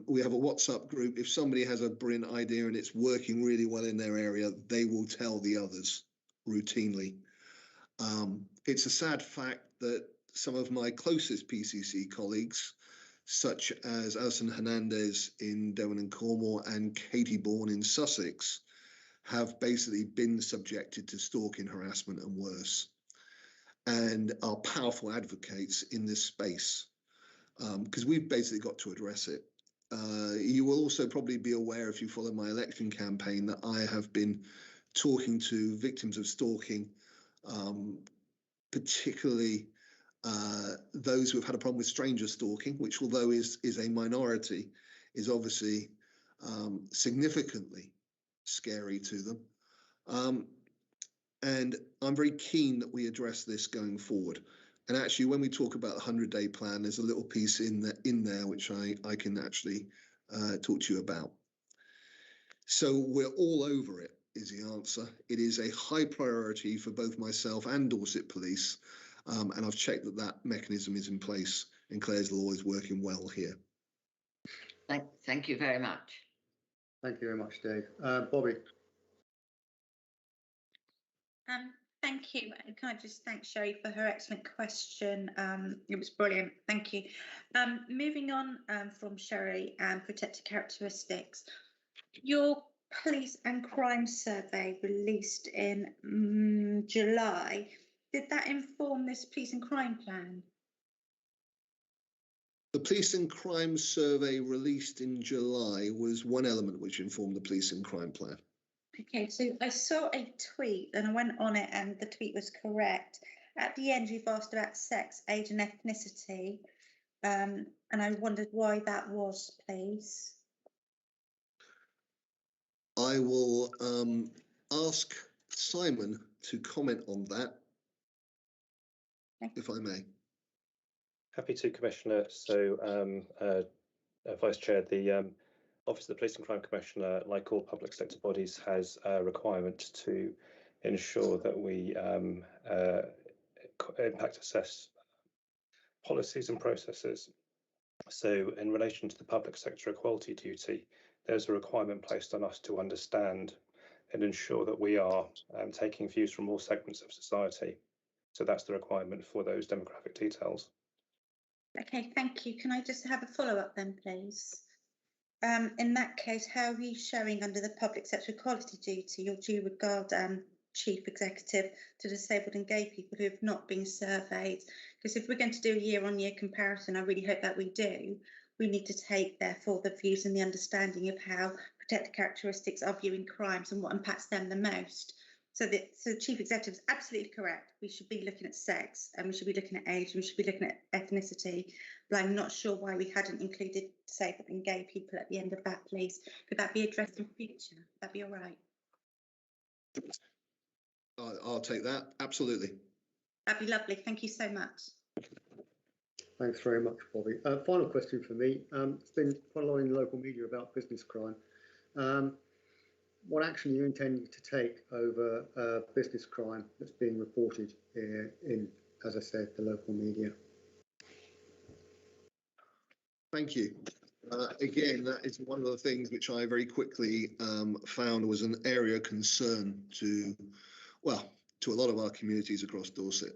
We have a WhatsApp group. If somebody has a brilliant idea and it's working really well in their area, they will tell the others routinely. It's a sad fact that some of my closest PCC colleagues, such as Alison Hernandez in Devon and Cornwall and Katie Bourne in Sussex, have basically been subjected to stalking, harassment and worse, and are powerful advocates in this space, because we've basically got to address it. You will also probably be aware, if you follow my election campaign, that I have been talking to victims of stalking, particularly those who have had a problem with stranger stalking, which, although is a minority, is obviously significantly scary to them. And I'm very keen that we address this going forward. And actually, when we talk about the 100-day plan, there's a little piece in there which I can actually talk to you about. So we're all over it, is the answer. It is a high priority for both myself and Dorset Police. And I've checked that that mechanism is in place, and Clare's Law is working well here. Thank you very much. Thank you very much, Dave. Bobby. Thank you. Can I just thank Sherry for her excellent question? It was brilliant. Thank you. Moving on from Sherry and protected characteristics. Your police and crime survey released in July. Did that inform this police and crime plan? The police and crime survey released in July was one element which informed the police and crime plan. Okay, so I saw a tweet and I went on it and the tweet was correct. At the end, you've asked about sex, age and ethnicity. And I wondered why that was, please. I will ask Simon to comment on that, if I may. Happy to, Commissioner. So, Vice Chair, the Office of the Police and Crime Commissioner, like all public sector bodies, has a requirement to ensure that we impact assess policies and processes. So in relation to the public sector equality duty, there's a requirement placed on us to understand and ensure that we are taking views from all segments of society. So that's the requirement for those demographic details. Okay, thank you. Can I just have a follow-up then, please? In that case, how are you showing under the public sector equality duty your due regard, Chief Executive, to disabled and gay people who have not been surveyed? Because if we're going to do a year-on-year comparison, I really hope that we do. We need to take, therefore, the views and the understanding of how protected characteristics are viewing crimes and what impacts them the most. So the Chief Executive is absolutely correct. We should be looking at sex and we should be looking at age and we should be looking at ethnicity. But I'm not sure why we hadn't included disabled and gay people at the end of that, please. Could that be addressed in future? Would that be all right? I'll take that, absolutely. That'd be lovely. Thank you so much. Thanks very much, Bobby. Final question for me. It's been quite a lot in the local media about business crime. What action are you intending to take over business crime that's being reported in, as I said, the local media? Thank you. Again, that is one of the things which I very quickly found was an area of concern to a lot of our communities across Dorset.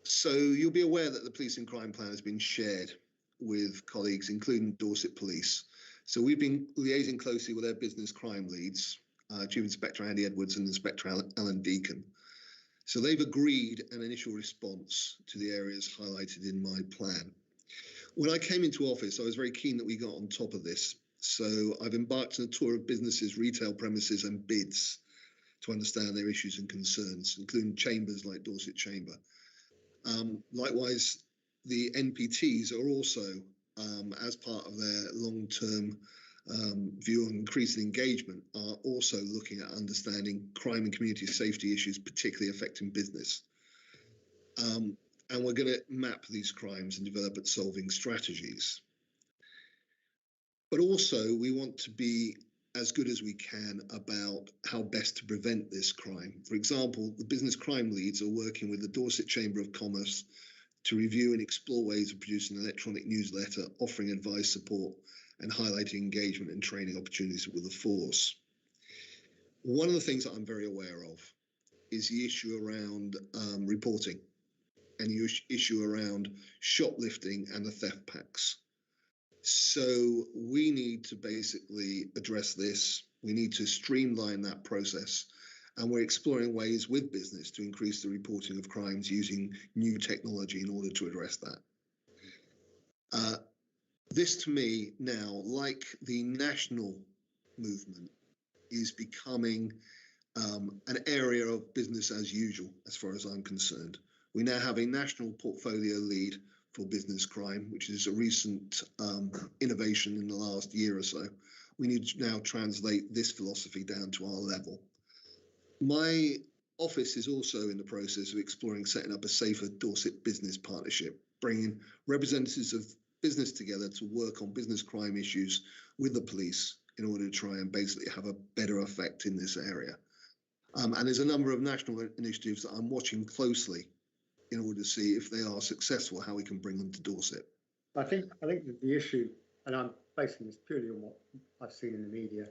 So you'll be aware that the police and crime plan has been shared with colleagues, including Dorset Police. So we've been liaising closely with their business crime leads, Chief Inspector Andy Edwards and Inspector Alan Deacon. So they've agreed an initial response to the areas highlighted in my plan. When I came into office, I was very keen that we got on top of this. So I've embarked on a tour of businesses, retail premises and bids to understand their issues and concerns, including chambers like Dorset Chamber. Likewise, the NPTs are also, as part of their long-term view on increasing engagement, are also looking at understanding crime and community safety issues, particularly affecting business. And we're going to map these crimes and develop at solving strategies. But also, we want to be as good as we can about how best to prevent this crime. For example, the business crime leads are working with the Dorset Chamber of Commerce to review and explore ways of producing an electronic newsletter, offering advice, support, and highlighting engagement and training opportunities with the force. One of the things that I'm very aware of is the issue around reporting and the issue around shoplifting and the theft packs. So we need to basically address this. We need to streamline that process. And we're exploring ways with business to increase the reporting of crimes using new technology in order to address that. This to me now, like the national movement, is becoming an area of business as usual, as far as I'm concerned. We now have a national portfolio lead for business crime, which is a recent innovation in the last year or so. We need to now translate this philosophy down to our level. My office is also in the process of exploring setting up a safer Dorset business partnership, bringing representatives of business together to work on business crime issues with the police in order to try and basically have a better effect in this area. And there's a number of national initiatives that I'm watching closely in order to see if they are successful, how we can bring them to Dorset. I think that the issue, and I'm basing this purely on what I've seen in the media,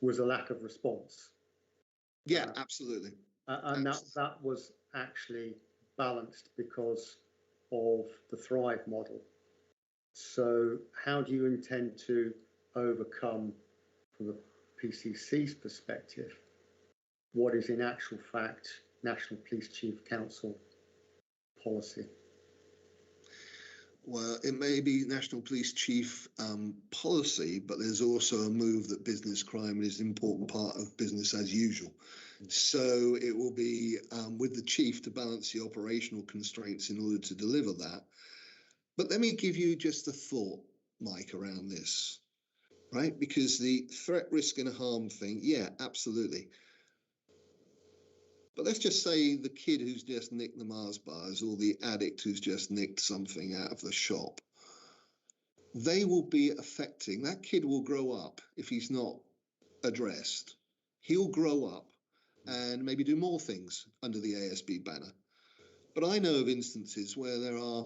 was a lack of response. Yeah, absolutely. And that was actually balanced because of the Thrive model. So how do you intend to overcome from the PCC's perspective, what is in actual fact National Police Chief Council policy? Well, it may be National Police Chief policy, but there's also a move that business crime is an important part of business as usual. So it will be with the chief to balance the operational constraints in order to deliver that. But let me give you just a thought, Mike, around this, right? Because the threat, risk and harm thing, yeah, absolutely. But let's just say the kid who's just nicked the Mars bars or the addict who's just nicked something out of the shop, they will be affecting, that kid will grow up if he's not addressed. He'll grow up and maybe do more things under the ASB banner. But I know of instances where there are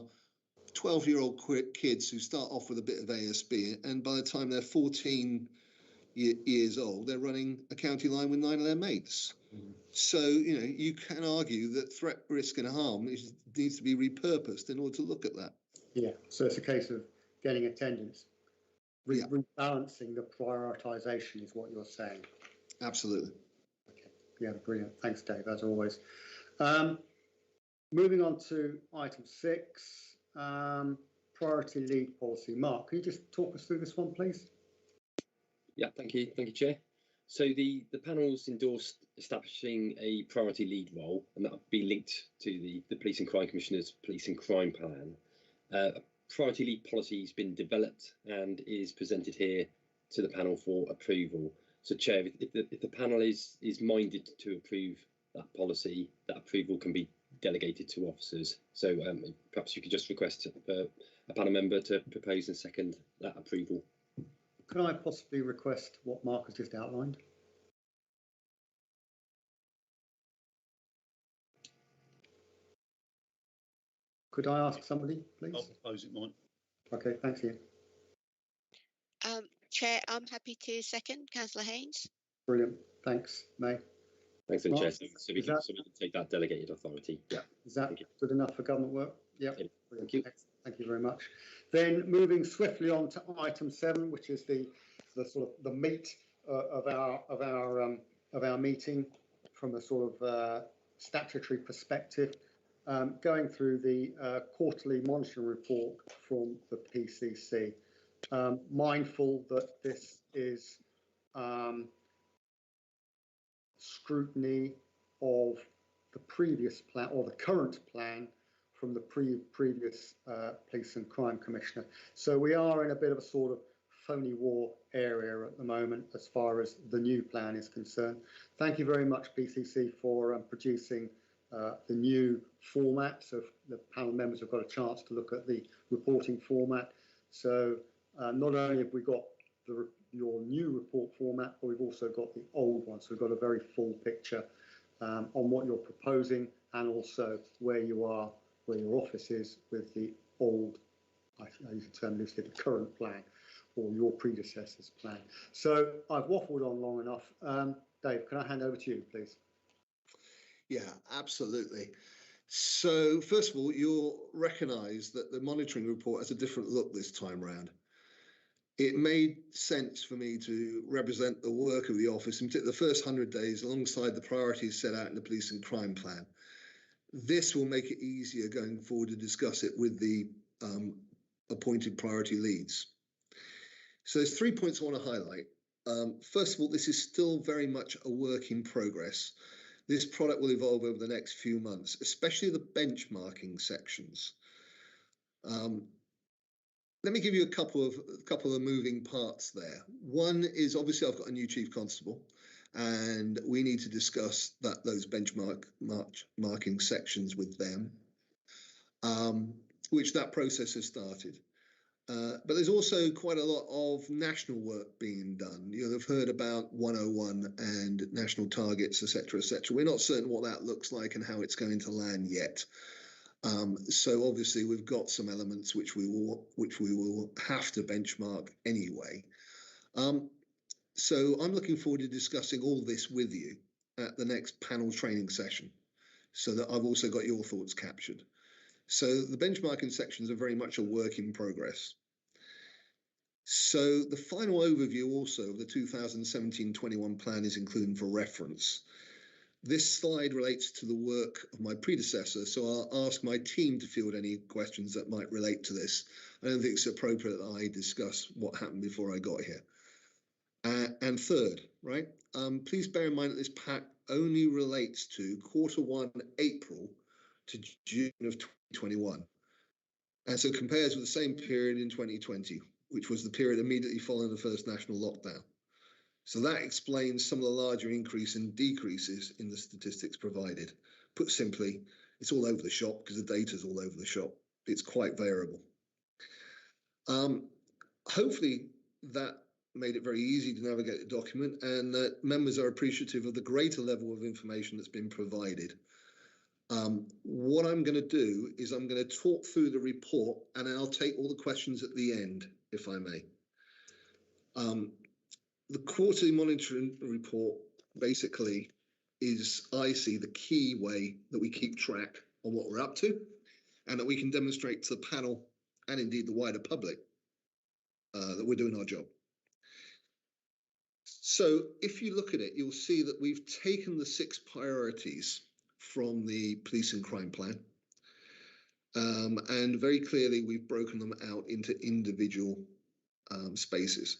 12-year-old kids who start off with a bit of ASB, and by the time they're 14 years old, they're running a county line with 9 of their mates. So, you know, you can argue that threat, risk and harm needs to be repurposed in order to look at that. Yeah, so it's a case of getting attendance. Rebalancing the prioritisation is what you're saying. Absolutely. Okay, yeah, brilliant. Thanks, Dave, as always. Moving on to item 6, priority lead policy. Mark, can you just talk us through this one, please? Yeah, thank you, Chair. So the panel's endorsed establishing a priority lead role, and that will be linked to the Police and Crime Commissioner's Police and Crime Plan. A priority lead policy has been developed and is presented here to the panel for approval. So, Chair, if the panel is minded to approve that policy, that approval can be delegated to officers. So perhaps you could just request a panel member to propose and second that approval. Could I possibly request what Mark has just outlined? Could I ask somebody, please? I'll propose it, Mike. Okay, thanks, Ian. Chair, I'm happy to second. Councillor Haynes. Brilliant. Thanks, May. Thanks, Chair. So we can take that delegated authority. Yeah. Is that good enough for government work? Yeah. Thank you. Thank you very much. Then moving swiftly on to item 7, which is the sort of the meat of our meeting from a sort of statutory perspective, going through the quarterly monitoring report from the PCC. Mindful that this is scrutiny of the previous plan or the current plan from the previous Police and Crime Commissioner. So we are in a bit of a sort of phony war area at the moment as far as the new plan is concerned. Thank you very much, PCC, for producing the new format. So the panel members have got a chance to look at the reporting format. So not only have we got your new report format, but we've also got the old one. So we've got a very full picture on what you're proposing and also where you are, where your office is with the old, I use the term loosely, the current plan or your predecessor's plan. So I've waffled on long enough. Dave, can I hand over to you, please? Yeah, absolutely. So first of all, you'll recognise that the monitoring report has a different look this time round. It made sense for me to represent the work of the office, in particular the first 100 days, alongside the priorities set out in the Police and Crime Plan. This will make it easier going forward to discuss it with the appointed priority leads. So there's 3 points I want to highlight. First of all, this is still very much a work in progress. This product will evolve over the next few months, especially the benchmarking sections. Let me give you a couple of moving parts there. One is obviously I've got a new Chief Constable, and we need to discuss those benchmarking sections with them, which that process has started. But there's also quite a lot of national work being done. You'll have heard about 101 and national targets, etc., etc. We're not certain what that looks like and how it's going to land yet. So obviously we've got some elements which we will have to benchmark anyway. So I'm looking forward to discussing all this with you at the next panel training session, so that I've also got your thoughts captured. So the benchmarking sections are very much a work in progress. So the final overview also of the 2017-21 plan is included for reference. This slide relates to the work of my predecessor, so I'll ask my team to field any questions that might relate to this. I don't think it's appropriate that I discuss what happened before I got here. And third, right, please bear in mind that this pack only relates to Q1 April to June of 2021. And so compares with the same period in 2020, which was the period immediately following the first national lockdown. So that explains some of the larger increase and decreases in the statistics provided. Put simply, it's all over the shop because the data is all over the shop. It's quite variable. Hopefully that made it very easy to navigate the document and that members are appreciative of the greater level of information that's been provided. What I'm going to do is I'm going to talk through the report and I'll take all the questions at the end, if I may. The quarterly monitoring report basically is, I see, the key way that we keep track on what we're up to and that we can demonstrate to the panel and indeed the wider public that we're doing our job. So if you look at it, you'll see that we've taken the 6 priorities from the police and crime plan. And very clearly, we've broken them out into individual spaces.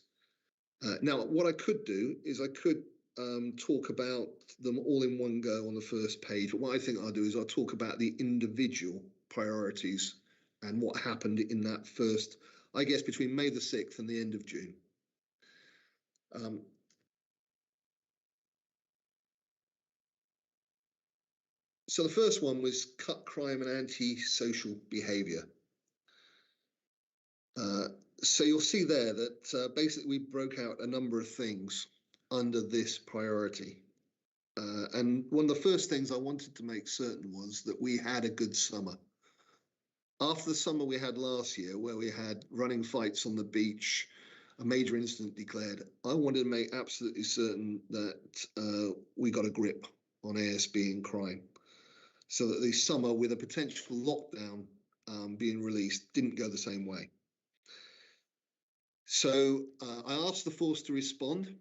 Now, what I could do is I could talk about them all in one go on the first page. But what I think I'll do is I'll talk about the individual priorities and what happened in that first, I guess, between May the 6th and the end of June. So the first one was cut crime and anti-social behaviour. So you'll see there that basically we broke out a number of things under this priority. And one of the first things I wanted to make certain was that we had a good summer. After the summer we had last year, where we had running fights on the beach, a major incident declared, I wanted to make absolutely certain that we got a grip on ASB and crime, so that the summer with a potential lockdown being released didn't go the same way. So I asked the force to respond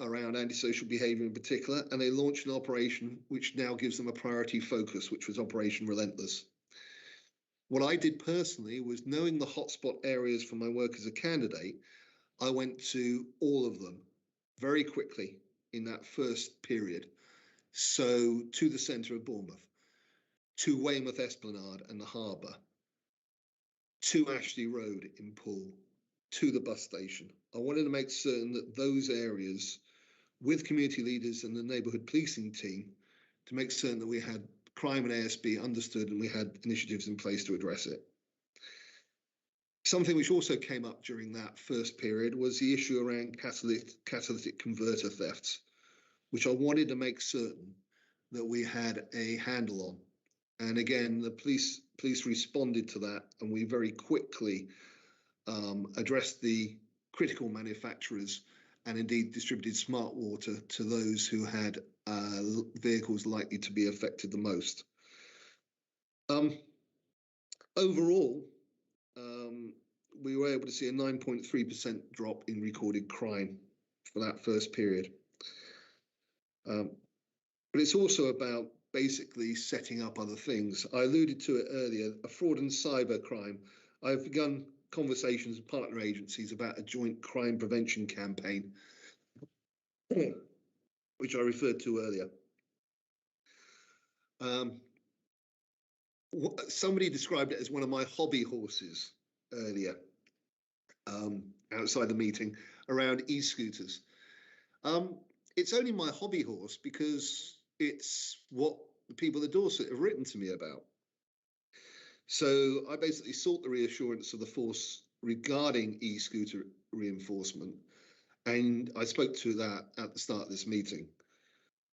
around antisocial behaviour in particular, and they launched an operation which now gives them a priority focus, which was Operation Relentless. What I did personally was, knowing the hotspot areas from my work as a candidate, I went to all of them very quickly in that first period. So to the centre of Bournemouth, to Weymouth Esplanade and the Harbour, to Ashley Road in Poole, to the bus station. I wanted to make certain that those areas, with community leaders and the neighbourhood policing team, to make certain that we had crime and ASB understood and we had initiatives in place to address it. Something which also came up during that first period was the issue around catalytic converter thefts, which I wanted to make certain that we had a handle on. And again, the police responded to that, and we very quickly addressed the critical manufacturers and indeed distributed smart water to those who had vehicles likely to be affected the most. Overall, we were able to see a 9.3% drop in recorded crime for that first period. But it's also about basically setting up other things. I alluded to it earlier, a fraud and cyber crime. I've begun conversations with partner agencies about a joint crime prevention campaign, which I referred to earlier. Somebody described it as one of my hobby horses earlier, outside the meeting, around e-scooters. It's only my hobby horse because it's what the people at Dorset have written to me about. So I basically sought the reassurance of the force regarding e-scooter reinforcement, and I spoke to that at the start of this meeting.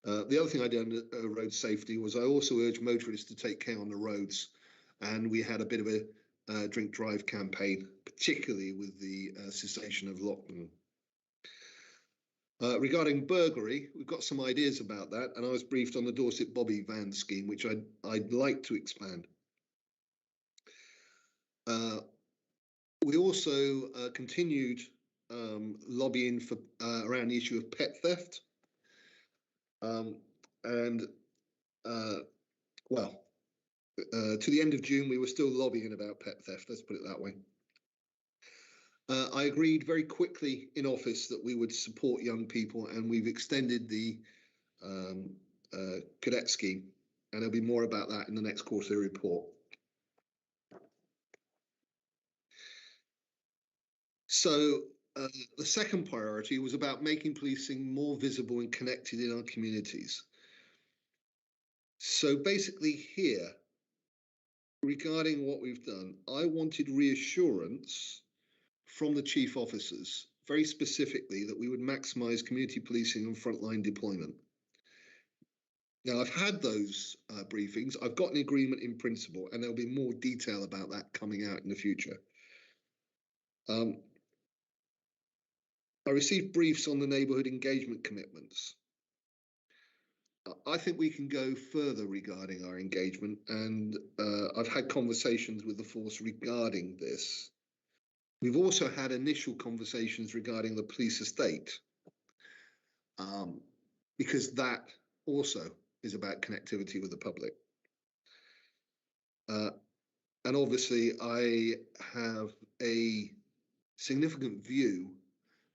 The other thing I did on road safety was I also urged motorists to take care on the roads, and we had a bit of a drink drive campaign, particularly with the cessation of lockdown. Regarding burglary, we've got some ideas about that, and I was briefed on the Dorset Bobby van scheme, which I'd like to expand. We also continued lobbying for around the issue of pet theft. To the end of June, we were still lobbying about pet theft, let's put it that way. I agreed very quickly in office that we would support young people, and we've extended the cadet scheme, and there'll be more about that in the next quarterly report. So the second priority was about making policing more visible and connected in our communities. So basically here, regarding what we've done, I wanted reassurance from the chief officers, very specifically, that we would maximise community policing and frontline deployment. Now, I've had those briefings. I've got an agreement in principle, and there'll be more detail about that coming out in the future. I received briefs on the neighbourhood engagement commitments. I think we can go further regarding our engagement, and I've had conversations with the force regarding this. We've also had initial conversations regarding the police estate, because that also is about connectivity with the public. And obviously, I have a significant view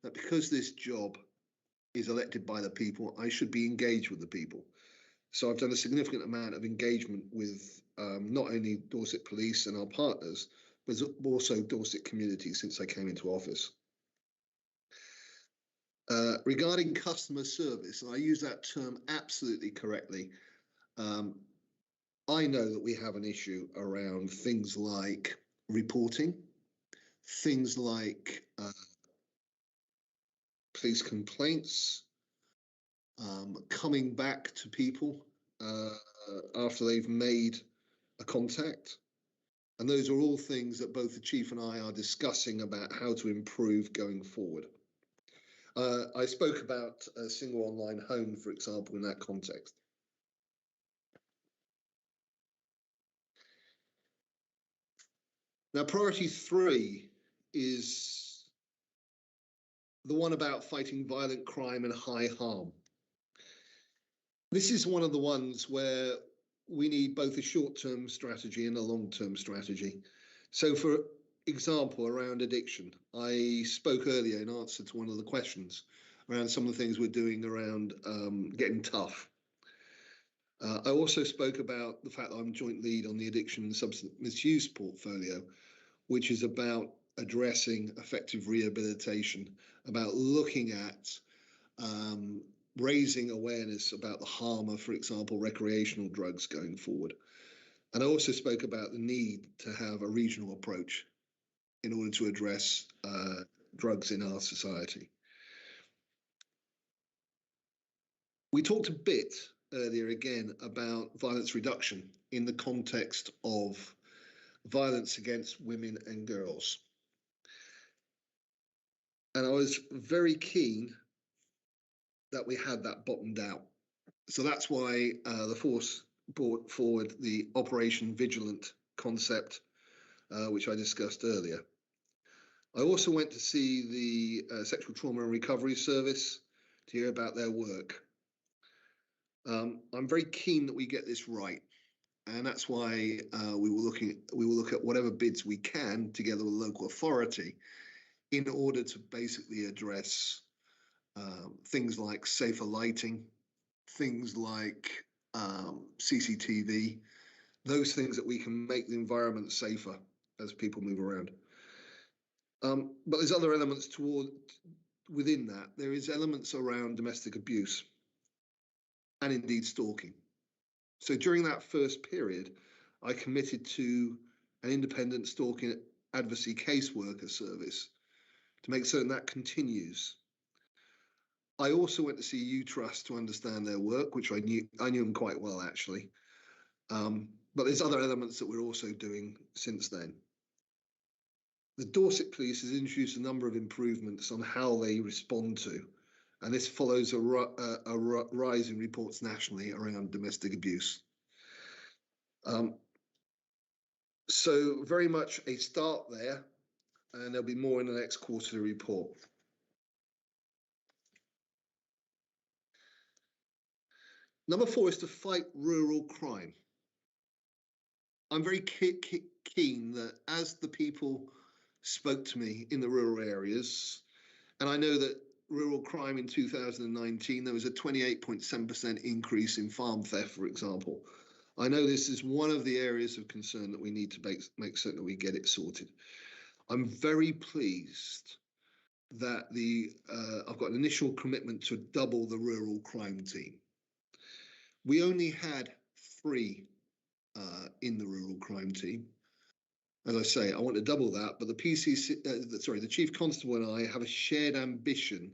that because this job is elected by the people, I should be engaged with the people. So I've done a significant amount of engagement with not only Dorset Police and our partners, but also Dorset community since I came into office. Regarding customer service, and I use that term absolutely correctly, I know that we have an issue around things like reporting, things like police complaints, coming back to people after they've made a contact. And those are all things that both the chief and I are discussing about how to improve going forward. I spoke about a single online home, for example, in that context. Now, priority 3 is the one about fighting violent crime and high harm. This is one of the ones where we need both a short-term strategy and a long-term strategy. So for example, around addiction, I spoke earlier in answer to one of the questions around some of the things we're doing around getting tough. I also spoke about the fact that I'm joint lead on the addiction and substance misuse portfolio, which is about addressing effective rehabilitation, about looking at raising awareness about the harm of, for example, recreational drugs going forward. And I also spoke about the need to have a regional approach in order to address drugs in our society. We talked a bit earlier again about violence reduction in the context of violence against women and girls. And I was very keen that we had that bottomed out. So that's why the force brought forward the Operation Vigilant concept, which I discussed earlier. I also went to see the Sexual Trauma and Recovery Service to hear about their work. I'm very keen that we get this right, and that's why we will look at whatever bids we can together with local authority in order to basically address things like safer lighting, things like CCTV, those things that we can make the environment safer as people move around. But there's other elements within that. There is elements around domestic abuse and indeed stalking. So during that first period, I committed to an independent stalking advocacy caseworker service to make certain that continues. I also went to see U-Trust to understand their work, which I knew them quite well, actually. But there's other elements that we're also doing since then. The Dorset Police has introduced a number of improvements on how they respond to, and this follows a rise in reports nationally around domestic abuse. So very much a start there, and there'll be more in the next quarterly report. Number 4 is to fight rural crime. I'm very keen that as the people spoke to me in the rural areas, and I know that rural crime in 2019, there was a 28.7% increase in farm theft, for example. I know this is one of the areas of concern that we need to make certain that we get it sorted. I'm very pleased that I've got an initial commitment to double the rural crime team. We only had 3 in the rural crime team. As I say, I want to double that, but the the Chief Constable and I have a shared ambition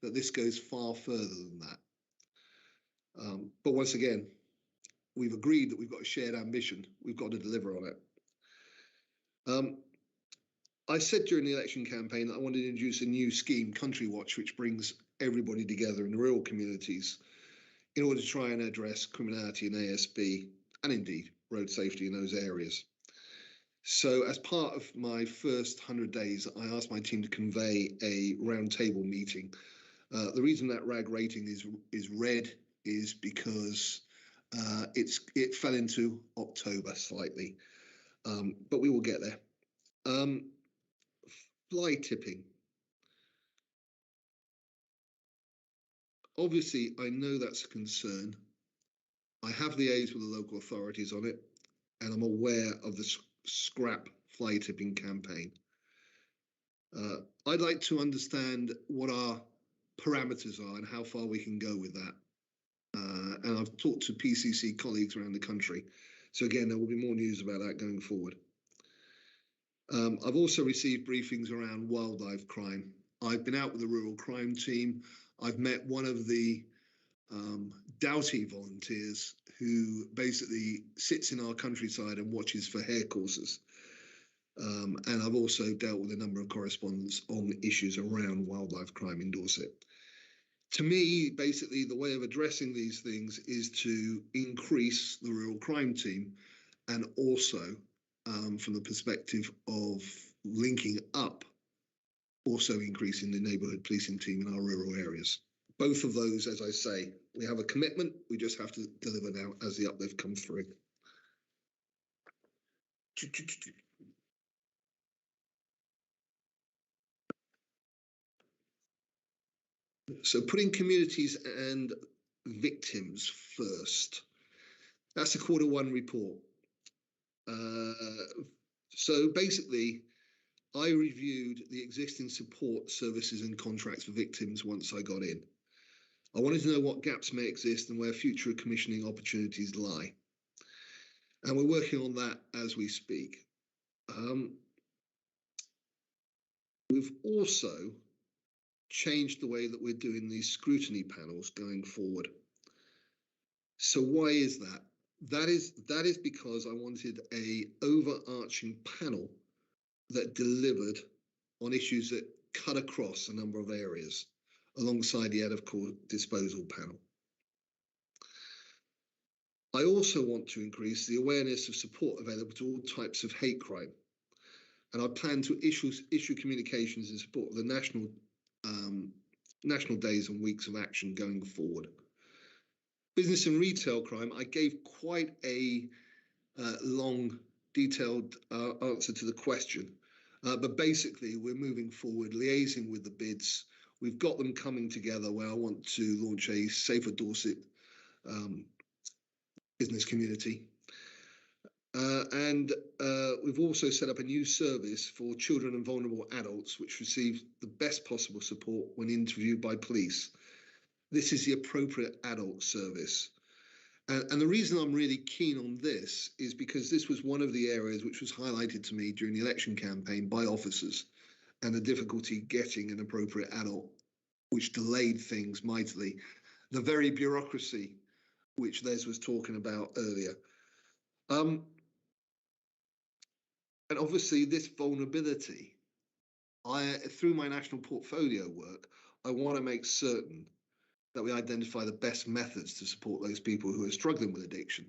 that this goes far further than that. But once again, we've agreed that we've got a shared ambition. We've got to deliver on it. I said during the election campaign that I wanted to introduce a new scheme, Country Watch, which brings everybody together in the rural communities in order to try and address criminality in ASB and indeed road safety in those areas. So as part of my first 100 days, I asked my team to convey a roundtable meeting. The reason that RAG rating is red is because it fell into October slightly, but we will get there. Fly tipping. Obviously, I know that's a concern. I have liaised with the local authorities on it, and I'm aware of the scrap fly tipping campaign. I'd like to understand what our parameters are and how far we can go with that. And I've talked to PCC colleagues around the country. So again, there will be more news about that going forward. I've also received briefings around wildlife crime. I've been out with the rural crime team. I've met one of the Doughty volunteers who basically sits in our countryside and watches for hare courses. And I've also dealt with a number of correspondents on issues around wildlife crime in Dorset. To me, basically, the way of addressing these things is to increase the rural crime team and also from the perspective of linking up, also increasing the neighbourhood policing team in our rural areas. Both of those, as I say, we have a commitment, we just have to deliver now as the uplift comes through. So putting communities and victims first. That's the Q1 report. So basically, I reviewed the existing support services and contracts for victims once I got in. I wanted to know what gaps may exist and where future commissioning opportunities lie. And we're working on that as we speak. We've also changed the way that we're doing these scrutiny panels going forward. So why is that? That is because I wanted a overarching panel that delivered on issues that cut across a number of areas alongside the out-of-court disposal panel. I also want to increase the awareness of support available to all types of hate crime. And I plan to issue communications in support of the national days and weeks of action going forward. Business and retail crime, I gave quite a long, detailed answer to the question. But basically, we're moving forward, liaising with the bids. We've got them coming together where I want to launch a Safer Dorset business community. And we've also set up a new service for children and vulnerable adults, which receive the best possible support when interviewed by police. This is the appropriate adult service. And the reason I'm really keen on this is because this was one of the areas which was highlighted to me during the election campaign by officers and the difficulty getting an appropriate adult, which delayed things mightily. The very bureaucracy which Les was talking about earlier. And obviously this vulnerability, through my national portfolio work, I want to make certain that we identify the best methods to support those people who are struggling with addiction.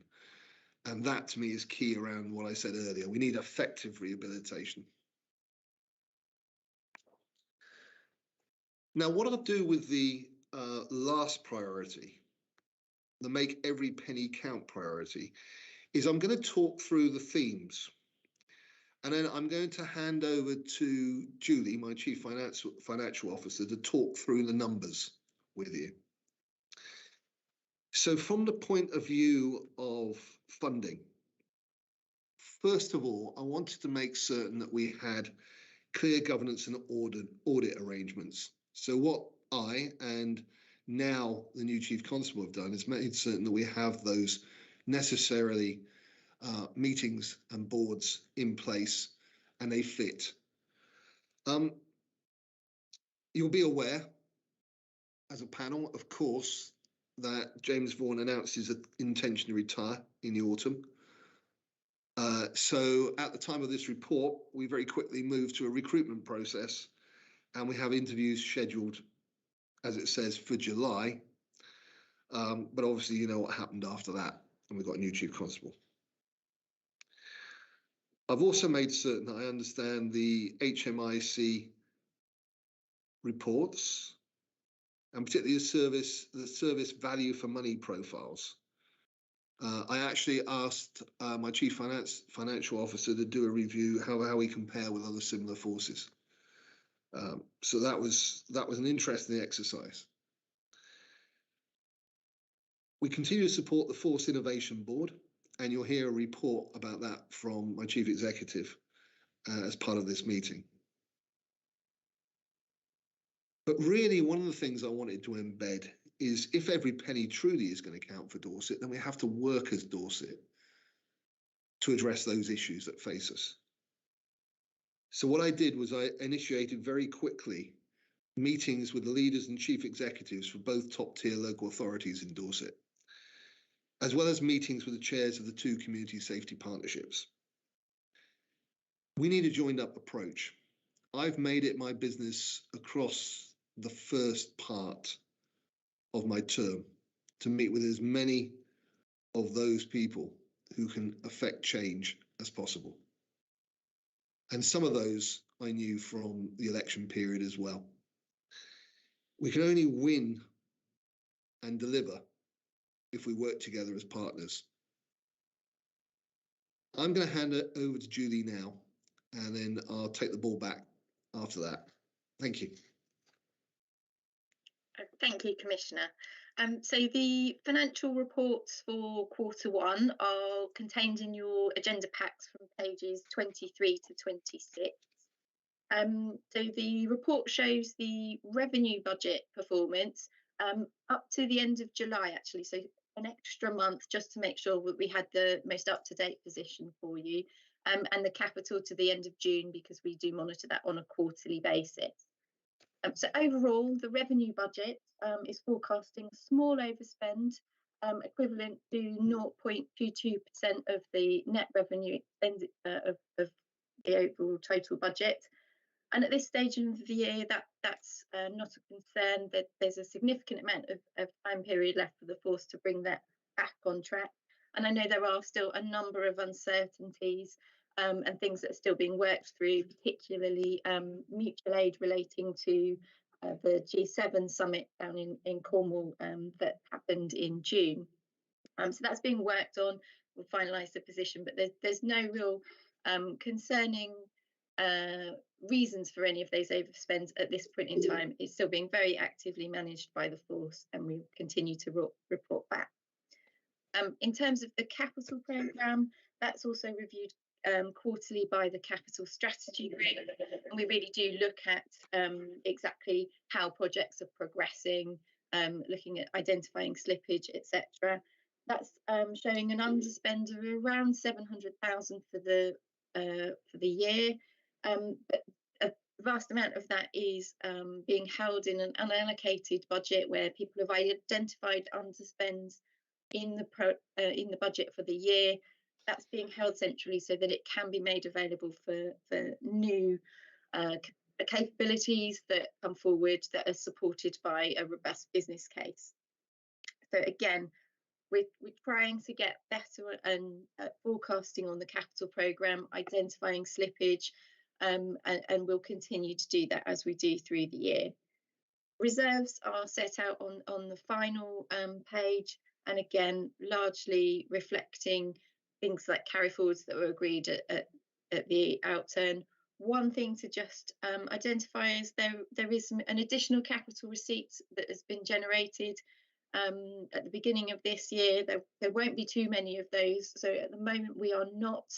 And that to me is key around what I said earlier. We need effective rehabilitation. Now, what I'll do with the last priority the Make Every Penny Count priority, is I'm going to talk through the themes. And then I'm going to hand over to Julie, my Chief Financial Officer, to talk through the numbers with you. So from the point of view of funding, first of all, I wanted to make certain that we had clear governance and audit arrangements. So what I and now the new Chief Constable have done is made certain that we have those necessarily meetings and boards in place and they fit. You'll be aware as a panel, of course, that James Vaughan announced his intention to retire in the autumn. So at the time of this report, we very quickly moved to a recruitment process and we have interviews scheduled, as it says, for July. But obviously, you know what happened after that, and we've got a new Chief Constable. I've also made certain that I understand the HMIC reports, and particularly the service value for money profiles. I actually asked my Chief Financial Officer to do a review how we compare with other similar forces. So that was an interesting exercise. We continue to support the Force Innovation Board, and you'll hear a report about that from my Chief Executive as part of this meeting. But really, one of the things I wanted to embed is if every penny truly is going to count for Dorset, then we have to work as Dorset to address those issues that face us. So what I did was I initiated very quickly meetings with the leaders and chief executives for both top-tier local authorities in Dorset, as well as meetings with the chairs of the 2 community safety partnerships. We need a joined-up approach. I've made it my business across the first part of my term to meet with as many of those people who can affect change as possible. And some of those I knew from the election period as well. We can only win and deliver if we work together as partners. I'm going to hand it over to Julie now, and then I'll take the ball back after that. Thank you. Thank you, Commissioner. So the financial reports for Q1 are contained in your agenda packs from pages 23 to 26. So the report shows the revenue budget performance up to the end of July, actually, so an extra month just to make sure that we had the most up-to-date position for you, and the capital to the end of June, because we do monitor that on a quarterly basis. So overall, the revenue budget is forecasting a small overspend, equivalent to 0.22% of the net revenue of the overall total budget. And at this stage of the year, that's not a concern. That there's a significant amount of time period left for the force to bring that back on track. And I know there are still a number of uncertainties and things that are still being worked through, particularly mutual aid relating to the G7 summit down in Cornwall that happened in June. So that's being worked on. We'll finalise the position, but there's no real concerning reasons for any of those overspends at this point in time. It's still being very actively managed by the force, and we continue to report back. In terms of the capital programme, that's also reviewed quarterly by the capital strategy group, and we really do look at exactly how projects are progressing, looking at identifying slippage, etc. That's showing an underspend of around 700,000 for the year, but a vast amount of that is being held in an unallocated budget where people have identified underspends in the budget for the year. That's being held centrally so that it can be made available for new capabilities that come forward that are supported by a robust business case. So again, we're trying to get better at forecasting on the capital programme, identifying slippage, and we'll continue to do that as we do through the year. Reserves are set out on the final page. and again, largely reflecting things like carry forwards that were agreed at the outturn. One thing to just identify is there is an additional capital receipt that has been generated at the beginning of this year. There won't be too many of those, so at the moment we are not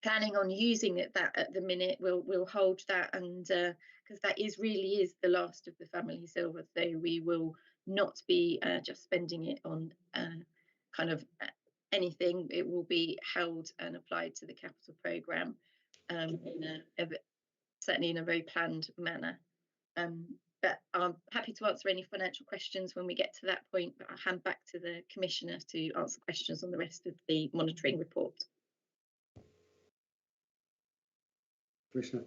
planning on using that at the minute. We'll hold that, and because that really is the last of the family silver, so we will not be just spending it on kind of anything. It will be held and applied to the capital programme certainly in a very planned manner. But I'm happy to answer any financial questions when we get to that point, but I'll hand back to the Commissioner to answer questions on the rest of the monitoring report. Commissioner.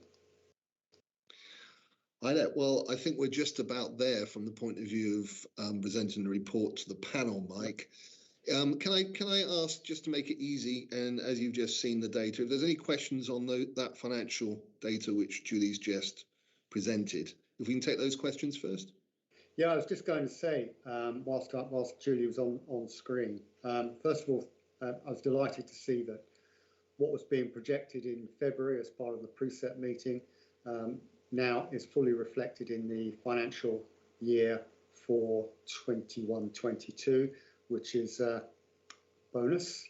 Well, I think we're just about there from the point of view of presenting the report to the panel, Mike. Can I ask, just to make it easy, and as you've just seen the data, if there's any questions on that financial data which Julie's just presented, if we can take those questions first? Yeah, I was just going to say, whilst Julie was on screen, first of all, I was delighted to see that what was being projected in February as part of the precept meeting now is fully reflected in the financial year for 21-22, which is a bonus.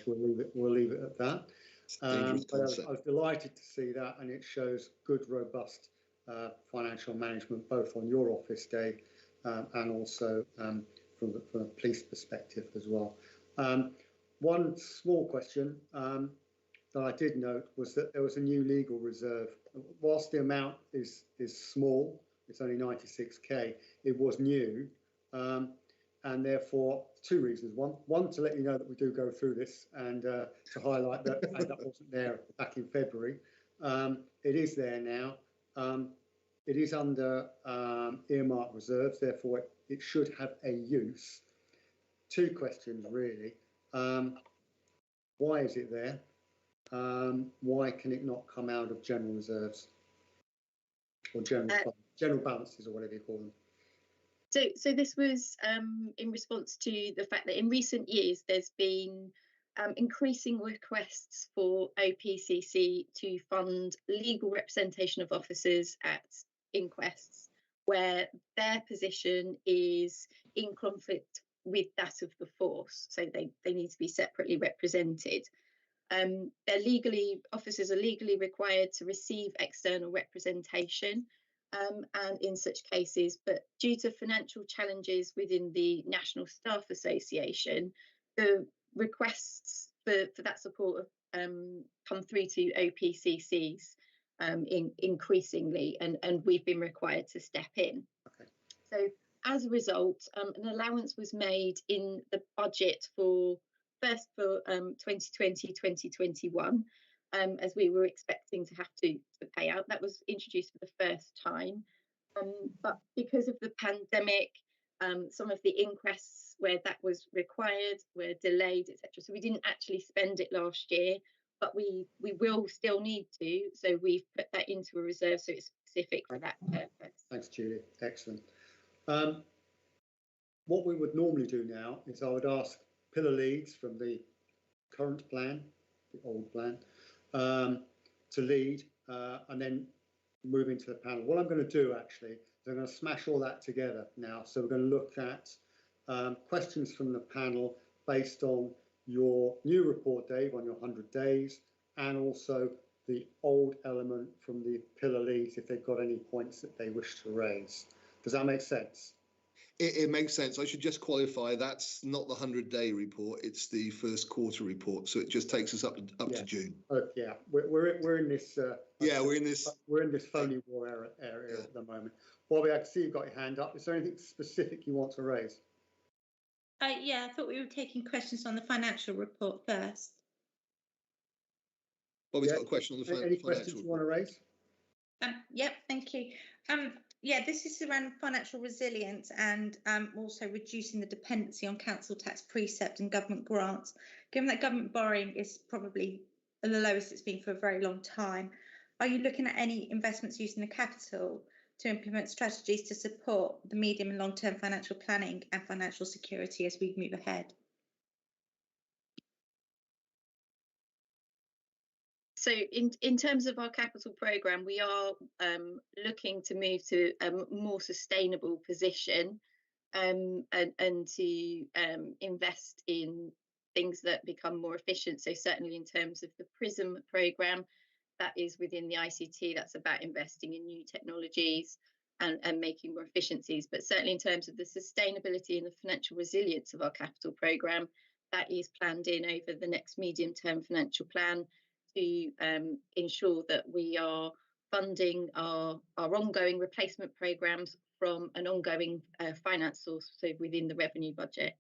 We'll leave it at that. But I was delighted to see that, and it shows good, robust financial management, both on your office day and also from a police perspective as well. One small question that I did note was that there was a new legal reserve. Whilst the amount is small, it's only 96k, it was new. And therefore, two reasons. One, to let you know that we do go through this, and to highlight that that wasn't there back in February. It is there now. It is under earmark reserves, therefore it should have a use. Two questions, really. Why is it there? Why can it not come out of general reserves or general balances, or whatever you call them? So this was in response to the fact that in recent years there's been increasing requests for OPCC to fund legal representation of officers at inquests where their position is in conflict with that of the force, so they need to be separately represented. Officers are legally required to receive external representation. And in such cases, but due to financial challenges within the National Staff Association, the requests for that support come through to OPCCs increasingly, and we've been required to step in. Okay. So as a result, an allowance was made in the budget for 2020-2021. As we were expecting to have to pay out. That was introduced for the first time. But because of the pandemic, some of the inquests where that was required were delayed, etc. So we didn't actually spend it last year, but we will still need to. So we've put that into a reserve, so it's specific for that purpose. Thanks, Julie. Excellent. What we would normally do now is I would ask pillar leads from the current plan, the old plan, to lead and then move into the panel. What I'm going to do actually is I'm going to smash all that together now. So we're going to look at questions from the panel based on your new report, Dave, on your 100 days, and also the old element from the pillar leads if they've got any points that they wish to raise. Does that make sense? It makes sense. I should just qualify, that's not the 100-day report, it's the first quarter report, so it just takes us up to June. Yeah, we're in this we're in this phony war area at the moment. Bobby, I can see you've got your hand up. Is there anything specific you want to raise? Yeah, I thought we were taking questions on the financial report first. Bobby's got a question on the financial report. Any questions you want to raise? Yep, thank you. Yeah, this is around financial resilience and also reducing the dependency on council tax precept and government grants. Given that government borrowing is probably the lowest it's been for a very long time, are you looking at any investments using the capital to implement strategies to support the medium and long-term financial planning and financial security as we move ahead? So in terms of our capital programme, we are looking to move to a more sustainable position and to invest in things that become more efficient. So certainly in terms of the PRISM programme, that is within the ICT, that's about investing in new technologies and making more efficiencies. But certainly in terms of the sustainability and the financial resilience of our capital programme, that is planned in over the next medium-term financial plan to ensure that we are funding our ongoing replacement programmes from an ongoing finance source, so within the revenue budget.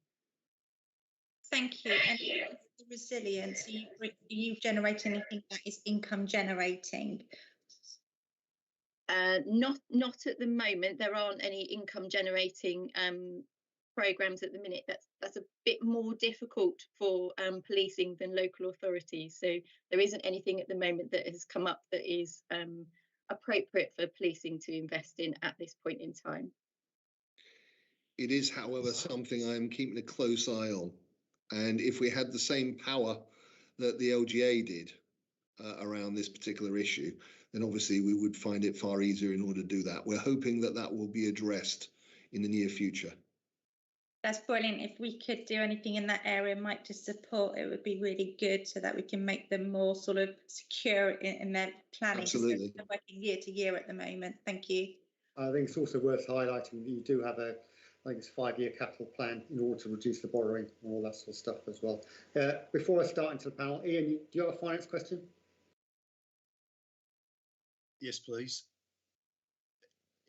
Thank you. And the resilience, are you generating anything that is income generating? Not at the moment. There aren't any income generating programmes at the minute. That's a bit more difficult for policing than local authorities. So there isn't anything at the moment that has come up that is appropriate for policing to invest in at this point in time. It is, however, something I'm keeping a close eye on. And if we had the same power that the LGA did around this particular issue, then obviously we would find it far easier in order to do that. We're hoping that that will be addressed in the near future. That's brilliant. If we could do anything in that area, Mike, to support, it would be really good so that we can make them more sort of secure in their planning. Absolutely. They're working year to year at the moment. Thank you. I think it's also worth highlighting that you do have a, I think it's a 5-year capital plan in order to reduce the borrowing and all that sort of stuff as well. Before I start into the panel, Ian, do you have a finance question? Yes, please.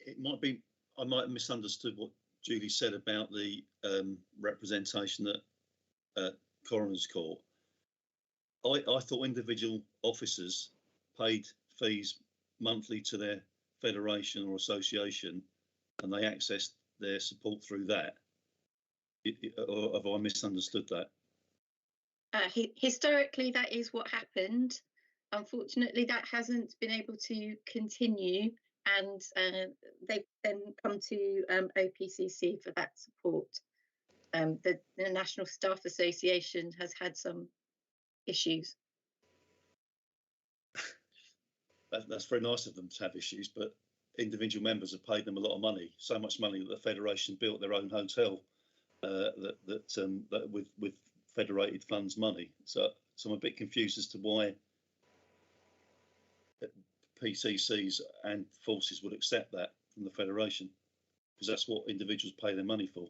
It might be, I might have misunderstood what Julie said about the representation at Coroner's Court. I thought individual officers paid fees monthly to their federation or association and they accessed their support through that. Or have I misunderstood that? Historically, that is what happened. Unfortunately, that hasn't been able to continue, and they've then come to OPCC for that support. The National Staff Association has had some issues. That's very nice of them to have issues, but individual members have paid them a lot of money, so much money that the federation built their own hotel that with federated funds money. So I'm a bit confused as to why PCCs and forces would accept that from the federation, because that's what individuals pay their money for,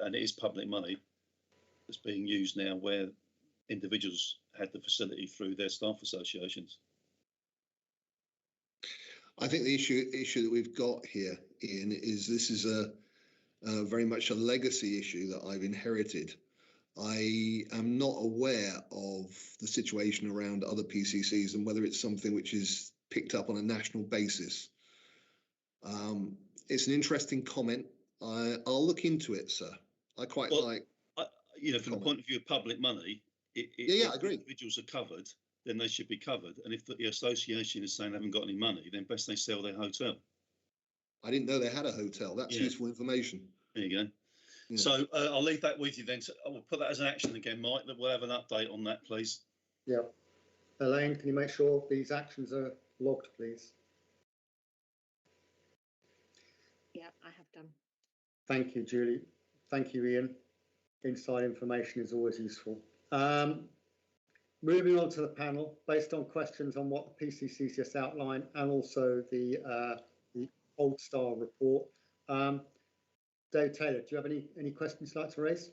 and it is public money that's being used now where individuals had the facility through their staff associations. I think the issue that we've got here, Ian, is this is a very much a legacy issue that I've inherited. I am not aware of the situation around other PCCs and whether it's something which is picked up on a national basis. It's an interesting comment. I'll look into it, sir. I quite like. From the point of view of public money, I agree. If individuals are covered, then they should be covered. And if the association is saying they haven't got any money, then best they sell their hotel. I didn't know they had a hotel. That's useful information. There you go. Yeah. So I'll leave that with you then. I will put that as an action again, Mike. That we'll have an update on that, please. Yeah. Elaine, can you make sure these actions are logged, please? Yeah, I have done. Thank you, Julie. Thank you, Ian. Inside information is always useful. Moving on to the panel, based on questions on what the PCC's just outlined and also the Old Star report. Dave Taylor, do you have any questions you'd like to raise?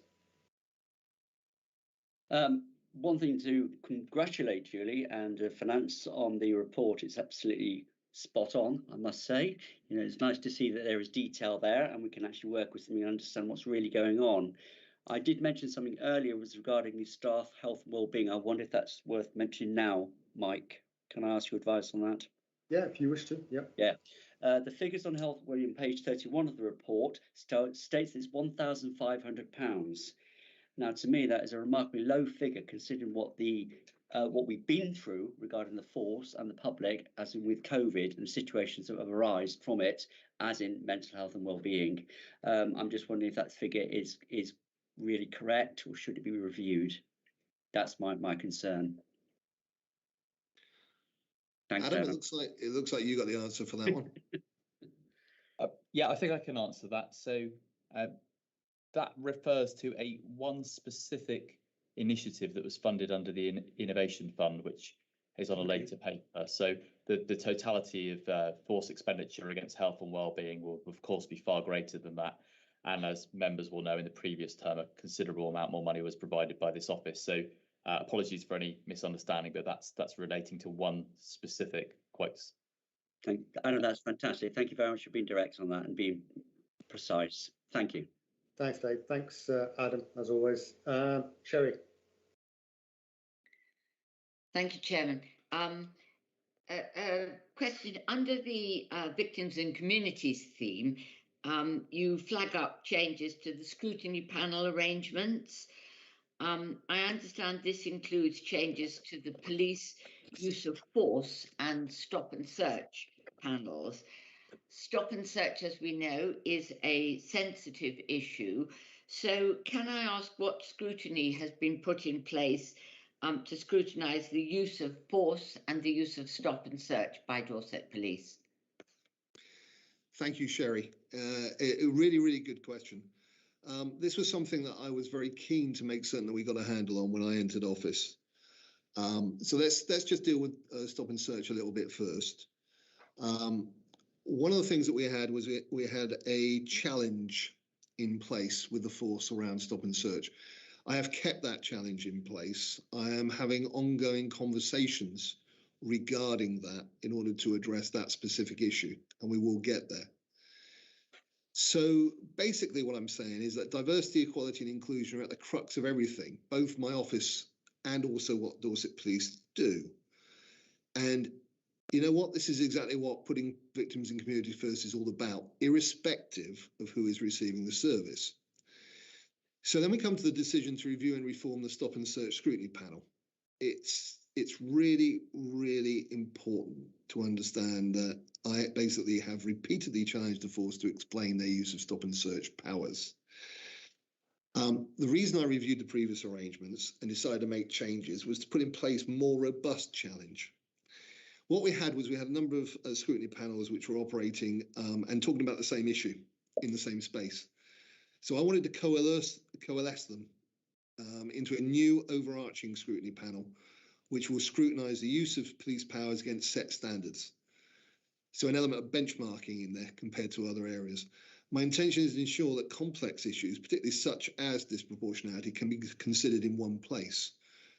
One thing to congratulate Julie and Finance on the report. It's absolutely spot on, I must say. It's nice to see that there is detail there and we can actually work with something and understand what's really going on. I did mention something earlier was regarding the staff health and wellbeing. I wonder if that's worth mentioning now, Mike. Can I ask your advice on that? Yeah, if you wish to. Yeah. The figures on health and wellbeing, page 31 of the report, states it's £1,500. Now, to me, that is a remarkably low figure considering what the what we've been through regarding the force and the public, as in with COVID and situations that have arisen from it, as in mental health and well-being. I'm just wondering if that figure is really correct, or should it be reviewed? That's my concern. Thanks, Adam, Adam. it looks like you got the answer for that one. Yeah, I think I can answer that. So that refers to one specific initiative that was funded under the Innovation Fund, which is on a later paper. So the totality of force expenditure against health and well-being will, of course, be far greater than that. And as members will know, in the previous term, a considerable amount more money was provided by this office. So apologies for any misunderstanding, but that's relating to one specific quotes. I know that's fantastic. Thank you very much for being direct on that and being precise. Thank you. Thanks, Dave. Thanks, Adam, as always. Sherry. Thank you, Chairman. Question, under the Victims and Communities theme, you flag up changes to the scrutiny panel arrangements. I understand this includes changes to the police use of force and stop and search panels. Stop and search, as we know, is a sensitive issue. So can I ask what scrutiny has been put in place to scrutinise the use of force and the use of stop and search by Dorset Police? Thank you, Sherry. A really, really good question. This was something that I was very keen to make certain that we got a handle on when I entered office. So let's just deal with stop and search a little bit first. One of the things that we had was we had a challenge in place with the force around stop and search. I have kept that challenge in place. I am having ongoing conversations regarding that in order to address that specific issue, and we will get there. So basically what I'm saying is that diversity, equality and inclusion are at the crux of everything, both my office and also what Dorset Police do. And you know what? This is exactly what putting victims and community first is all about, irrespective of who is receiving the service. So then we come to the decision to review and reform the stop and search scrutiny panel. It's really, really important to understand that I basically have repeatedly challenged the force to explain their use of stop and search powers. The reason I reviewed the previous arrangements and decided to make changes was to put in place more robust challenge. What we had a number of scrutiny panels which were operating and talking about the same issue in the same space. So I wanted to coalesce them into a new overarching scrutiny panel, which will scrutinise the use of police powers against set standards. So an element of benchmarking in there compared to other areas. My intention is to ensure that complex issues, particularly such as disproportionality, can be considered in one place.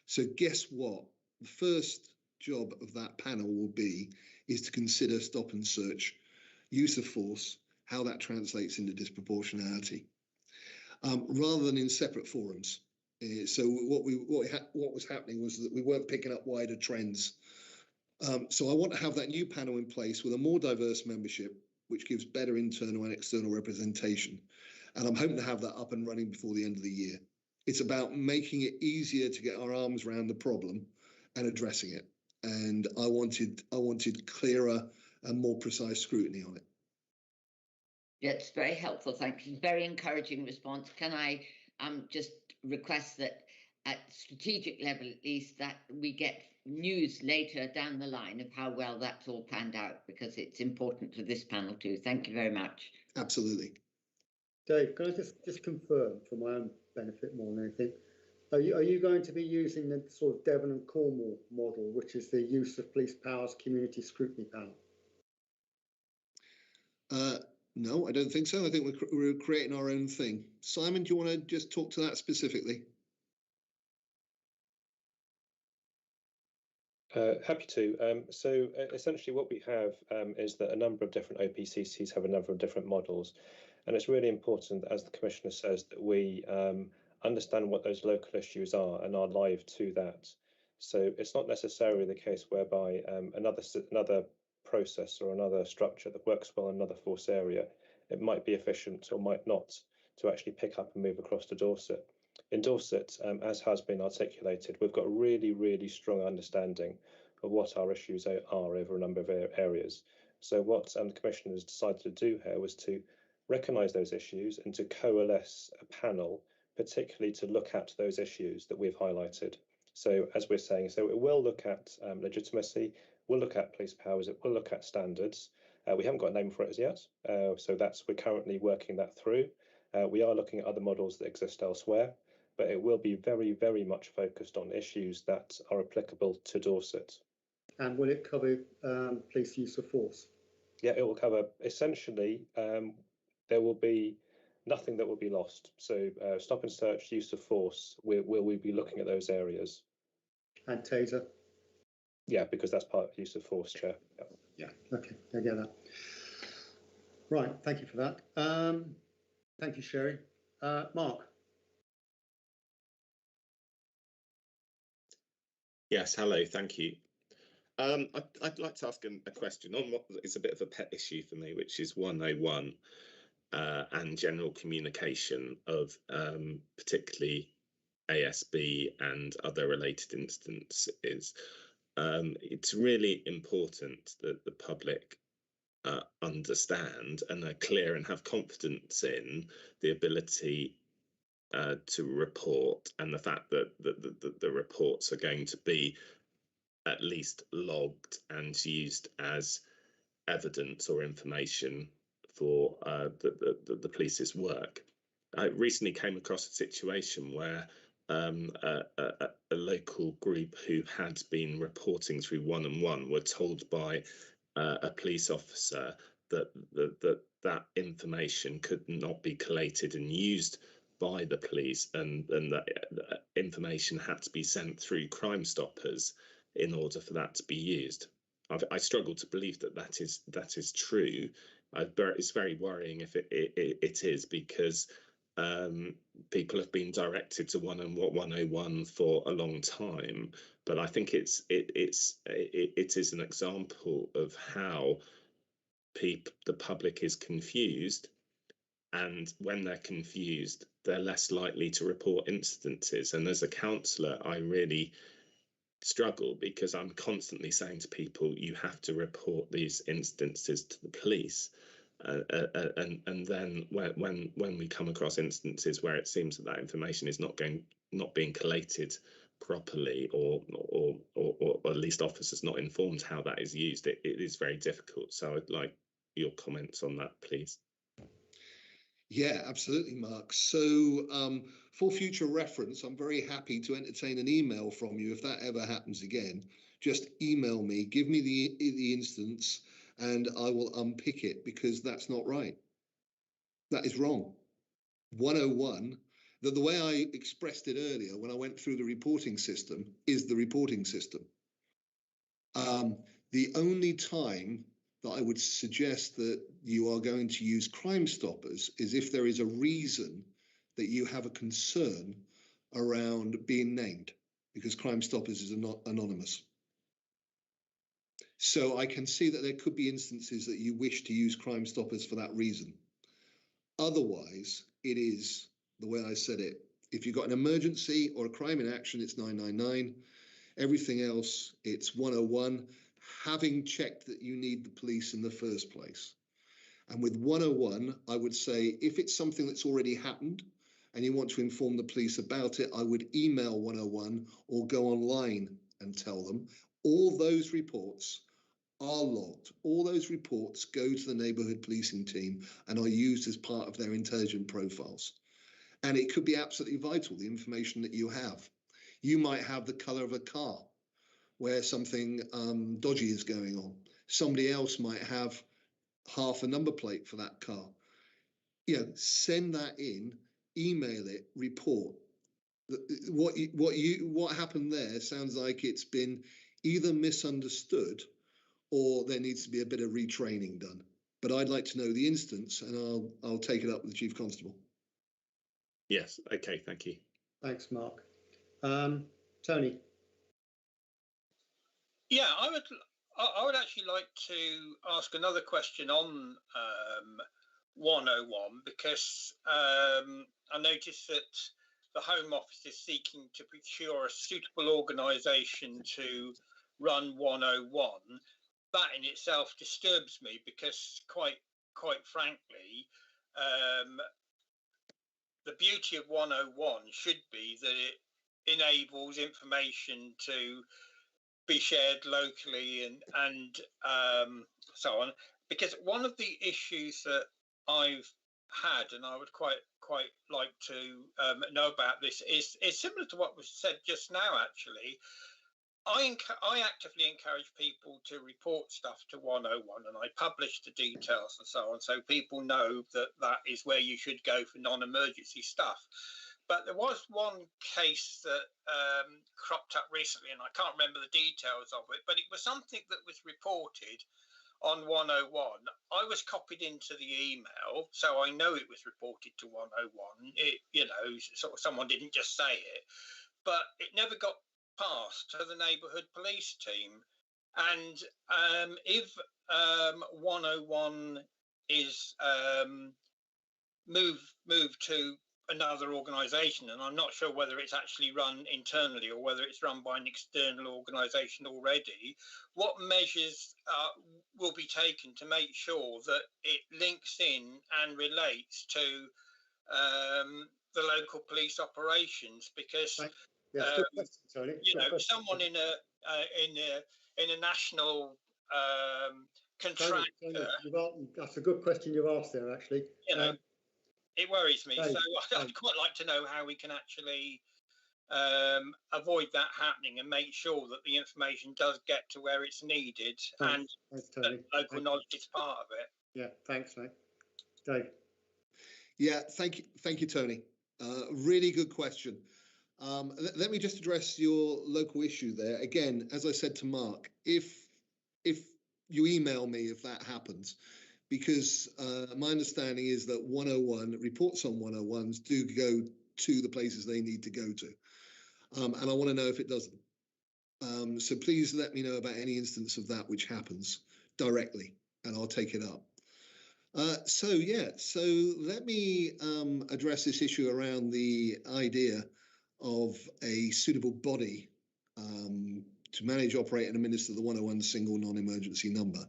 So guess what? The first job of that panel is to consider stop and search, use of force, how that translates into disproportionality, rather than in separate forums. So what was happening was that we weren't picking up wider trends. So I want to have that new panel in place with a more diverse membership, which gives better internal and external representation. And I'm hoping to have that up and running before the end of the year. It's about making it easier to get our arms around the problem and addressing it. And I wanted clearer and more precise scrutiny on it. Yeah, it's very helpful. Thank you. Very encouraging response. Can I just request that at strategic level, at least, that we get news later down the line of how well that's all panned out, because it's important to this panel too. Thank you very much. Absolutely. Dave, can I just confirm for my own benefit more than anything? Are you going to be using the sort of Devon and Cornwall model, which is the use of police powers community scrutiny panel? No, I don't think so. I think we're creating our own thing. Simon, do you want to just talk to that specifically? Happy to. So essentially what we have is that a number of different OPCCs have a number of different models. And it's really important, as the Commissioner says, that we understand what those local issues are and are live to that. So it's not necessarily the case whereby another process or another structure that works well in another force area, it might be efficient or might not to actually pick up and move across to Dorset. In Dorset, as has been articulated, we've got a really strong understanding of what our issues are over a number of areas. So what the Commissioner has decided to do here was to recognise those issues and to coalesce a panel, particularly to look at those issues that we've highlighted. So as we're saying, so it will look at legitimacy, we'll look at police powers, it will look at standards. We haven't got a name for it as yet, so we're currently working that through. We are looking at other models that exist elsewhere, but it will be very much focused on issues that are applicable to Dorset. And will it cover police use of force? Yeah, it will cover, essentially, there will be nothing that will be lost. So stop and search, use of force, will we be looking at those areas? And taser? Yeah, because that's part of use of force, Chair. Yeah, okay, I get that. Right, thank you for that. Thank you, Sherry. Mark? Yes, hello, thank you. I'd like to ask a question on what is a bit of a pet issue for me, which is 101 and general communication of particularly ASB and other related instances. It's really important that the public understand and are clear and have confidence in the ability to report, and the fact that the reports are going to be at least logged and used as evidence or information for the police's work. I recently came across a situation where a local group who had been reporting through 1&1 were told by a police officer that information could not be collated and used by the police, and that information had to be sent through Crime Stoppers in order for that to be used. I struggle to believe that is true. It's very worrying if it is, because people have been directed to 101 for a long time. But I think it is an example of how the public is confused, and when they're confused, they're less likely to report incidences. And as a councillor, I really struggle, because I'm constantly saying to people, you have to report these instances to the police, and then when we come across instances where it seems that information is not being collated properly, or at least officers not informed how that is used, it is very difficult. So I'd like your comments on that, please. Yeah, absolutely, Mark. So for future reference, I'm very happy to entertain an email from you if that ever happens again. Just email me, give me the instance, and I will unpick it, because that's not right. That is wrong. 101, the way I expressed it earlier when I went through the reporting system, is the reporting system. The only time that I would suggest that you are going to use Crime Stoppers is if there is a reason that you have a concern around being named, because Crime Stoppers is not anonymous. So I can see that there could be instances that you wish to use Crime Stoppers for that reason. Otherwise, it is the way I said it. If you've got an emergency or a crime in action, it's 999. Everything else, it's 101. Having checked that you need the police in the first place. And with 101, I would say if it's something that's already happened and you want to inform the police about it, I would email 101 or go online and tell them. All those reports are logged. All those reports go to the neighbourhood policing team and are used as part of their intelligent profiles. And it could be absolutely vital, the information that you have. You might have the colour of a car where something dodgy is going on. Somebody else might have half a number plate for that car. Send that in, email it, report. What happened there sounds like it's been either misunderstood or there needs to be a bit of retraining done. But I'd like to know the instance, and I'll take it up with the Chief Constable. Yes, okay, thank you. Thanks, Mark. Tony. Yeah, I would actually like to ask another question on 101, because I noticed that the Home Office is seeking to procure a suitable organisation to run 101. That in itself disturbs me because, quite frankly, the beauty of 101 should be that it enables information to be shared locally and so on. Because one of the issues that I've had, and I would quite like to know about this, is similar to what was said just now. Actually, I actively encourage people to report stuff to 101, and I publish the details and so on, so people know that that is where you should go for non-emergency stuff. But there was one case that cropped up recently, and I can't remember the details of it, but it was something that was reported on 101. I was copied into the email, so I know it was reported to 101. It, sort of someone didn't just say it, but it never got passed to the neighbourhood police team. And if 101 is moved to another organisation, and I'm not sure whether it's actually run internally or whether it's run by an external organisation already, what measures will be taken to make sure that it links in and relates to the local police operations? Because Tony. Someone in a national contractor. Tony, that's a good question you've asked there, actually. It worries me. So I'd quite like to know how we can actually avoid that happening and make sure that the information does get to where it's needed, and local knowledge is part of it. Yeah, thanks, mate. Dave. Yeah, thank you, Tony. Really good question. Let me just address your local issue there. Again, as I said to Mark, if you email me if that happens, because my understanding is that 101 reports on 101s do go to the places they need to go to, and I want to know if it doesn't. So please let me know about any instance of that which happens directly, and I'll take it up. So let me address this issue around the idea of a suitable body to manage, operate, and administer the 101 single non-emergency number.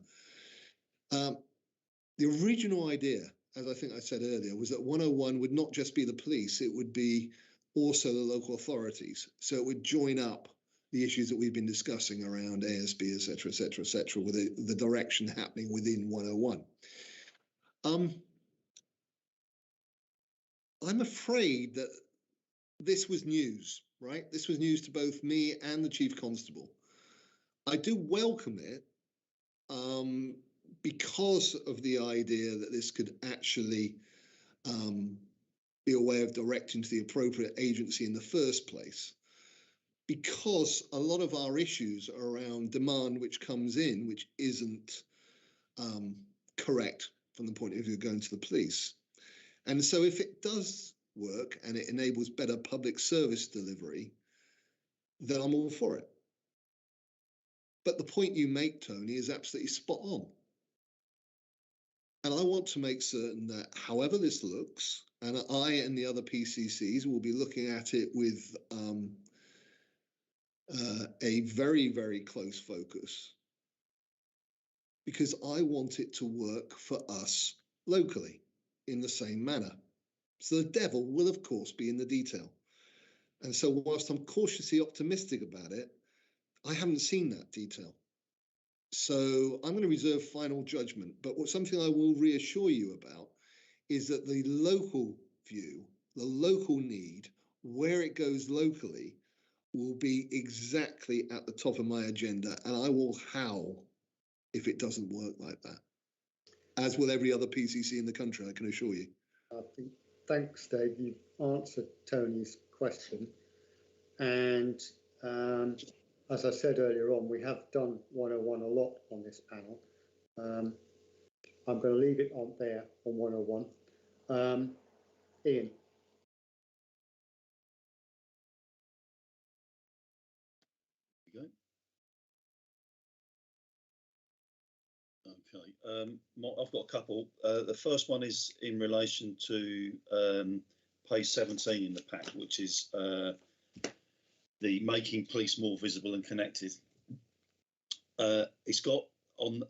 The original idea, as I think I said earlier, was that 101 would not just be the police, it would be also the local authorities. So it would join up the issues that we've been discussing around ASB, et cetera, with the direction happening within 101. I'm afraid that this was news, right? This was news to both me and the Chief Constable. I do welcome it because of the idea that this could actually be a way of directing to the appropriate agency in the first place. Because a lot of our issues are around demand which comes in, which isn't correct from the point of view of going to the police. And so if it does work and it enables better public service delivery, then I'm all for it. But the point you make, Tony, is absolutely spot on. And I want to make certain that however this looks, and I and the other PCCs will be looking at it with a very, very close focus, because I want it to work for us locally in the same manner. So the devil will, of course, be in the detail. And so whilst I'm cautiously optimistic about it, I haven't seen that detail. So I'm going to reserve final judgment. But something I will reassure you about is that the local view, the local need, where it goes locally, will be exactly at the top of my agenda. And I will howl if it doesn't work like that, as will every other PCC in the country, I can assure you. Thanks, Dave. You've answered Tony's question. And as I said earlier on, we have done 101 a lot on this panel. I'm going to leave it on there on 101. Ian. Okay, I've got a couple. The first one is in relation to page 17 in the pack, which is the making police more visible and connected. It's got on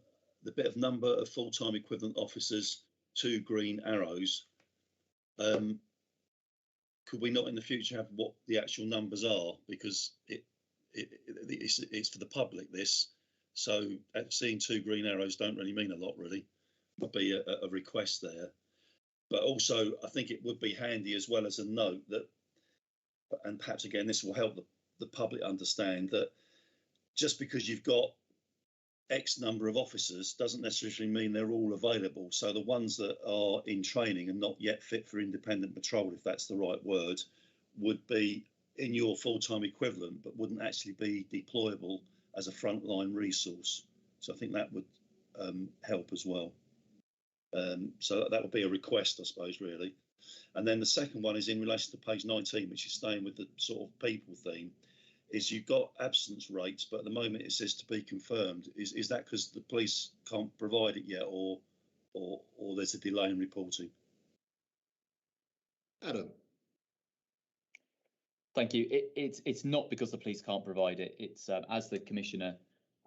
the bit of number of full-time equivalent officers 2 green arrows. Could we not in the future have what the actual numbers are, because it's for the public, this, so seeing 2 green arrows don't really mean a lot, really. Would be a request there. But also I think it would be handy as well as a note that, and perhaps again this will help the public understand, that just because you've got X number of officers doesn't necessarily mean they're all available. So the ones that are in training and not yet fit for independent patrol, if that's the right word, would be in your full-time equivalent, but wouldn't actually be deployable as a frontline resource. So I think that would help as well. So that would be a request, I suppose, really. And then the second one is in relation to page 19, which is staying with the sort of people theme. Is you've got absence rates, but at the moment it says to be confirmed. Is that because the police can't provide it yet, or there's a delay in reporting? Adam. Thank you. It's not because the police can't provide it. It's as the Commissioner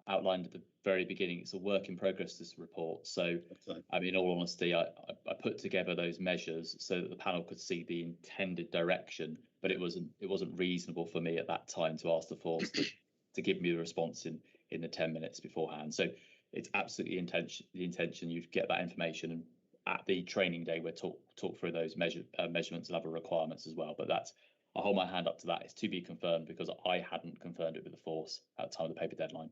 outlined at the very beginning, it's a work in progress, this report. So, okay. I mean, in all honesty, I put together those measures so that the panel could see the intended direction, but it wasn't reasonable for me at that time to ask the force to give me the response in the 10 minutes beforehand. So it's absolutely the intention you get that information, and at the training day we'll talk through those measurements and other requirements as well. But that's, I'll hold my hand up to that. It's to be confirmed because I hadn't confirmed it with the force at the time of the paper deadline.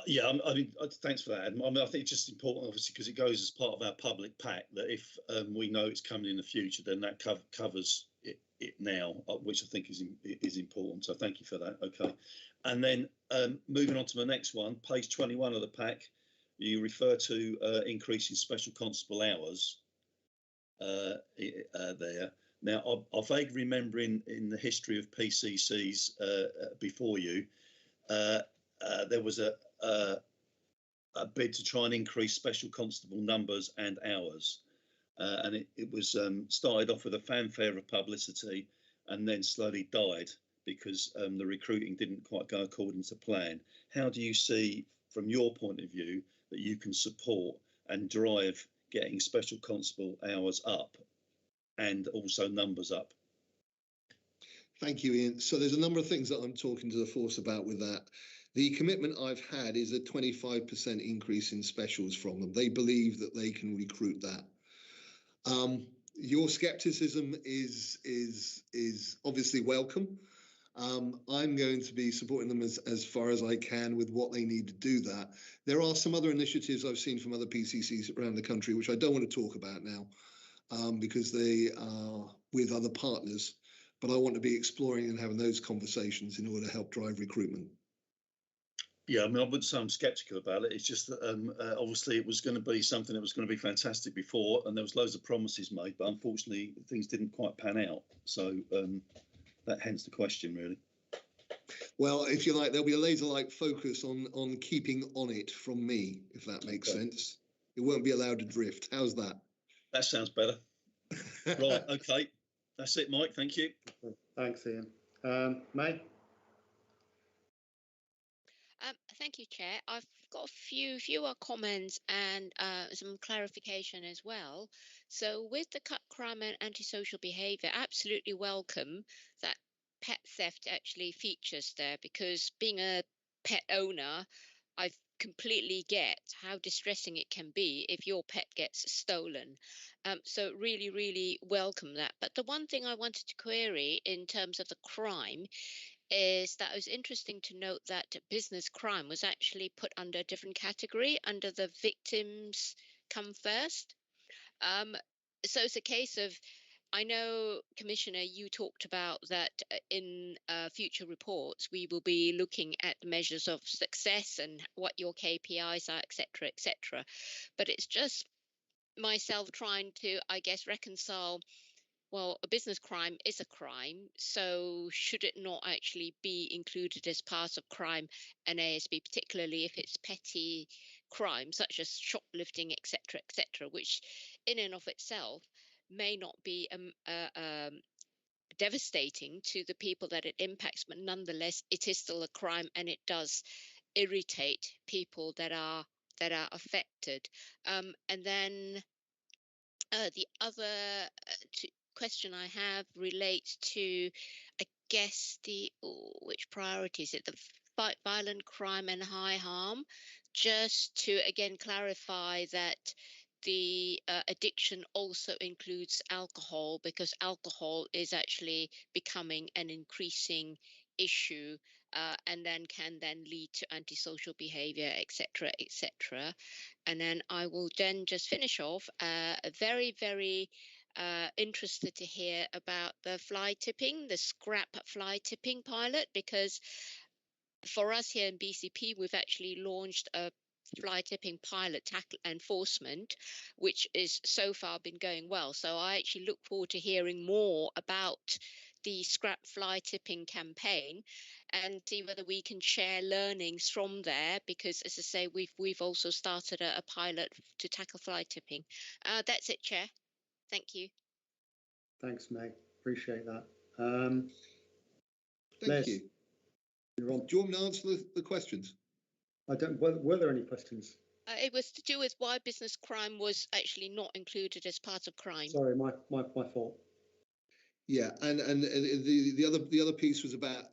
Yeah, I mean, thanks for that, Adam. I mean, I think it's just important, obviously, because it goes as part of our public pack, that if we know it's coming in the future, then that covers it now, which I think is important. So thank you for that. Okay. And then moving on to the next one, page 21 of the pack, you refer to increasing special constable hours there. Now, I vaguely remember in the history of PCCs before you, there was a bid to try and increase special constable numbers and hours, and it was started off with a fanfare of publicity and then slowly died because the recruiting didn't quite go according to plan. How do you see, from your point of view, that you can support and drive getting special constable hours up and also numbers up? Thank you, Ian. So there's a number of things that I'm talking to the force about with that. The commitment I've had is a 25% increase in specials from them. They believe that they can recruit that. Your skepticism is obviously welcome. I'm going to be supporting them as far as I can with what they need to do that. There are some other initiatives I've seen from other PCCs around the country, which I don't want to talk about now because they are with other partners, but I want to be exploring and having those conversations in order to help drive recruitment. Yeah, I mean, I wouldn't say I'm sceptical about it. It's just that obviously it was going to be something that was going to be fantastic before, and there was loads of promises made, but unfortunately things didn't quite pan out. So that hence the question, really. Well, if you like, there'll be a laser-like focus on keeping on it from me, if that makes sense. It won't be allowed to drift. How's that? That sounds better. Right, okay. That's it, Mike. Thank you. Thanks, Ian. May? Thank you, Chair. I've got a fewer comments and some clarification as well. So with the cut crime and antisocial behaviour, absolutely welcome that pet theft actually features there, because being a pet owner, I completely get how distressing it can be if your pet gets stolen. So really, really welcome that. But the one thing I wanted to query in terms of the crime is that it was interesting to note that business crime was actually put under a different category, under the victims come first. So it's a case of, I know, Commissioner, you talked about that in future reports, we will be looking at the measures of success and what your KPIs are, etc., etc. But it's just myself trying to, I guess, reconcile, well, a business crime is a crime, so should it not actually be included as part of crime and ASB, particularly if it's petty crime such as shoplifting, etc., etc., which in and of itself may not be devastating to the people that it impacts, but nonetheless, it is still a crime, and it does irritate people that are affected. And then the other question I have relates to, I guess, which priority is it? The fight violent crime and high harm. Just to again clarify that the addiction also includes alcohol, because alcohol is actually becoming an increasing issue, and then can then lead to antisocial behavior, etc., etc. And then I will then just finish off very, very interested to hear about the fly tipping, the scrap fly tipping pilot, because for us here in BCP, we've actually launched a fly tipping pilot tackle enforcement, which is so far been going well. So I actually look forward to hearing more about the scrap fly tipping campaign and see whether we can share learnings from there, because as I say, we've also started a pilot to tackle fly tipping. That's it, Chair. Thank you. Thanks, Meg. Appreciate that. Thank Les, you. You're on. Do you want me to answer the questions? I don't. Were there any questions? It was to do with why business crime was actually not included as part of crime. Sorry, my fault. Yeah, and the other piece was about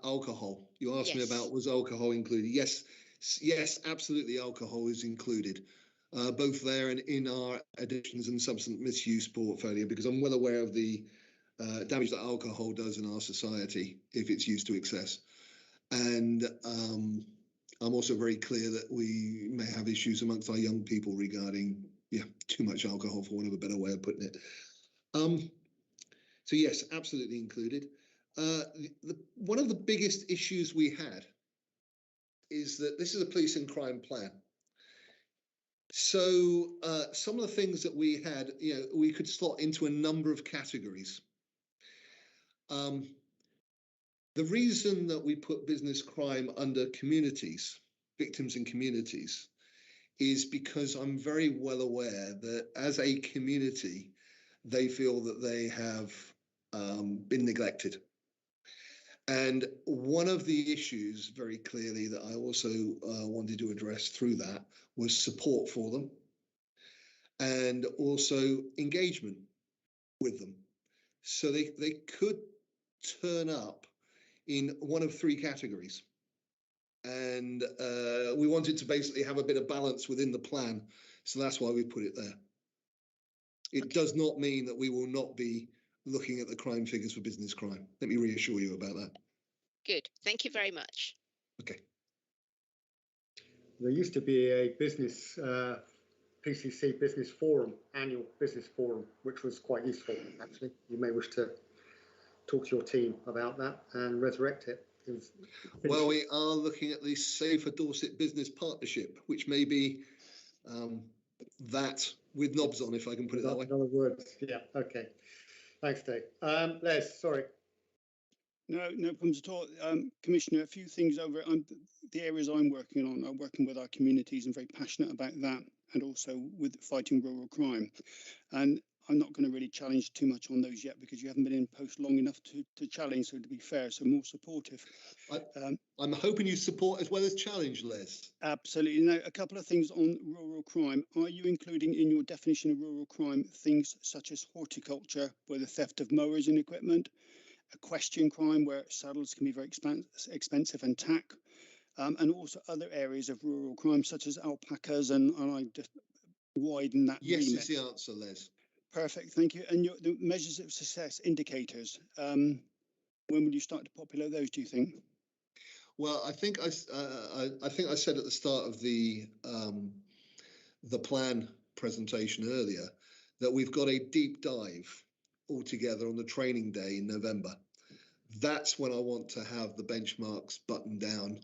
alcohol. You asked me about, was alcohol included? Yes, absolutely. Alcohol is included, both there and in our addictions and substance misuse portfolio, because I'm well aware of the damage that alcohol does in our society if it's used to excess. And I'm also very clear that we may have issues amongst our young people regarding, too much alcohol, for want of a better way of putting it. So yes, absolutely included. One of the biggest issues we had is that this is a police and crime plan. So some of the things that we had, we could slot into a number of categories. The reason that we put business crime under communities, victims and communities, is because I'm very well aware that as a community, they feel that they have been neglected. And one of the issues very clearly that I also wanted to address through that was support for them and also engagement with them. So they could turn up in one of three categories. And we wanted to basically have a bit of balance within the plan. So that's why we put it there. It does not mean that we will not be looking at the crime figures for business crime. Let me reassure you about that. Good. Thank you very much. Okay. There used to be a business PCC business forum, annual business forum, which was quite useful, actually. You may wish to talk to your team about that and resurrect it. Well, we are looking at the Safer Dorset Business Partnership, which may be that with knobs on, if I can put it that way. In other words, yeah, okay. Thanks, Dave. Les, sorry. No problems at all. Commissioner, a few things over the areas I'm working on. I'm working with our communities and very passionate about that, and also with fighting rural crime. And I'm not going to really challenge too much on those yet, because you haven't been in post long enough to challenge, so to be fair, so more supportive. I'm hoping you support as well as challenge, Les. Absolutely. Now, a couple of things on rural crime. Are you including in your definition of rural crime things such as horticulture, where the theft of mowers and equipment, equestrian crime, where saddles can be very expensive and tack, and also other areas of rural crime such as alpacas, and I just widen that remit? Yes is the answer, Les. Perfect, thank you. And the measures of success indicators, when will you start to populate those, do you think? Well, I think I said at the start of the plan presentation earlier that we've got a deep dive altogether on the training day in November. That's when I want to have the benchmarks buttoned down,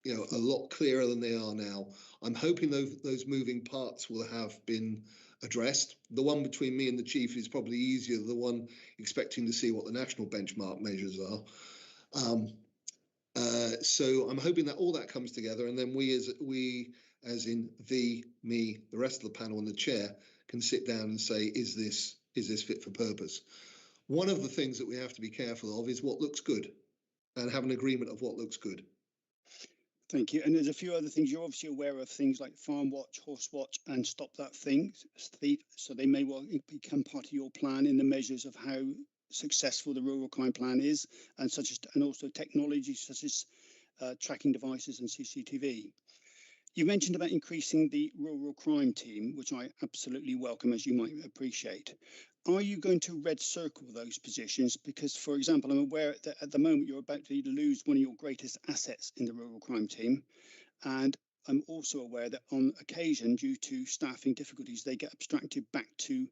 a lot clearer than they are now. I'm hoping those moving parts will have been addressed. The one between me and the chief is probably easier. The one expecting to see what the national benchmark measures are. So I'm hoping that all that comes together, and then we as in me, the rest of the panel and the chair can sit down and say, is this fit for purpose? One of the things that we have to be careful of is what looks good, and have an agreement of what looks good. Thank you. And there's a few other things. You're obviously aware of things like Farm Watch, Horse Watch, and Stop That Thing. So they may well become part of your plan in the measures of how successful the rural crime plan is, and also technology such as tracking devices and CCTV. You mentioned about increasing the rural crime team, which I absolutely welcome, as you might appreciate. Are you going to red circle those positions? Because, for example, I'm aware that at the moment you're about to lose one of your greatest assets in the rural crime team. And I'm also aware that on occasion, due to staffing difficulties, they get abstracted back to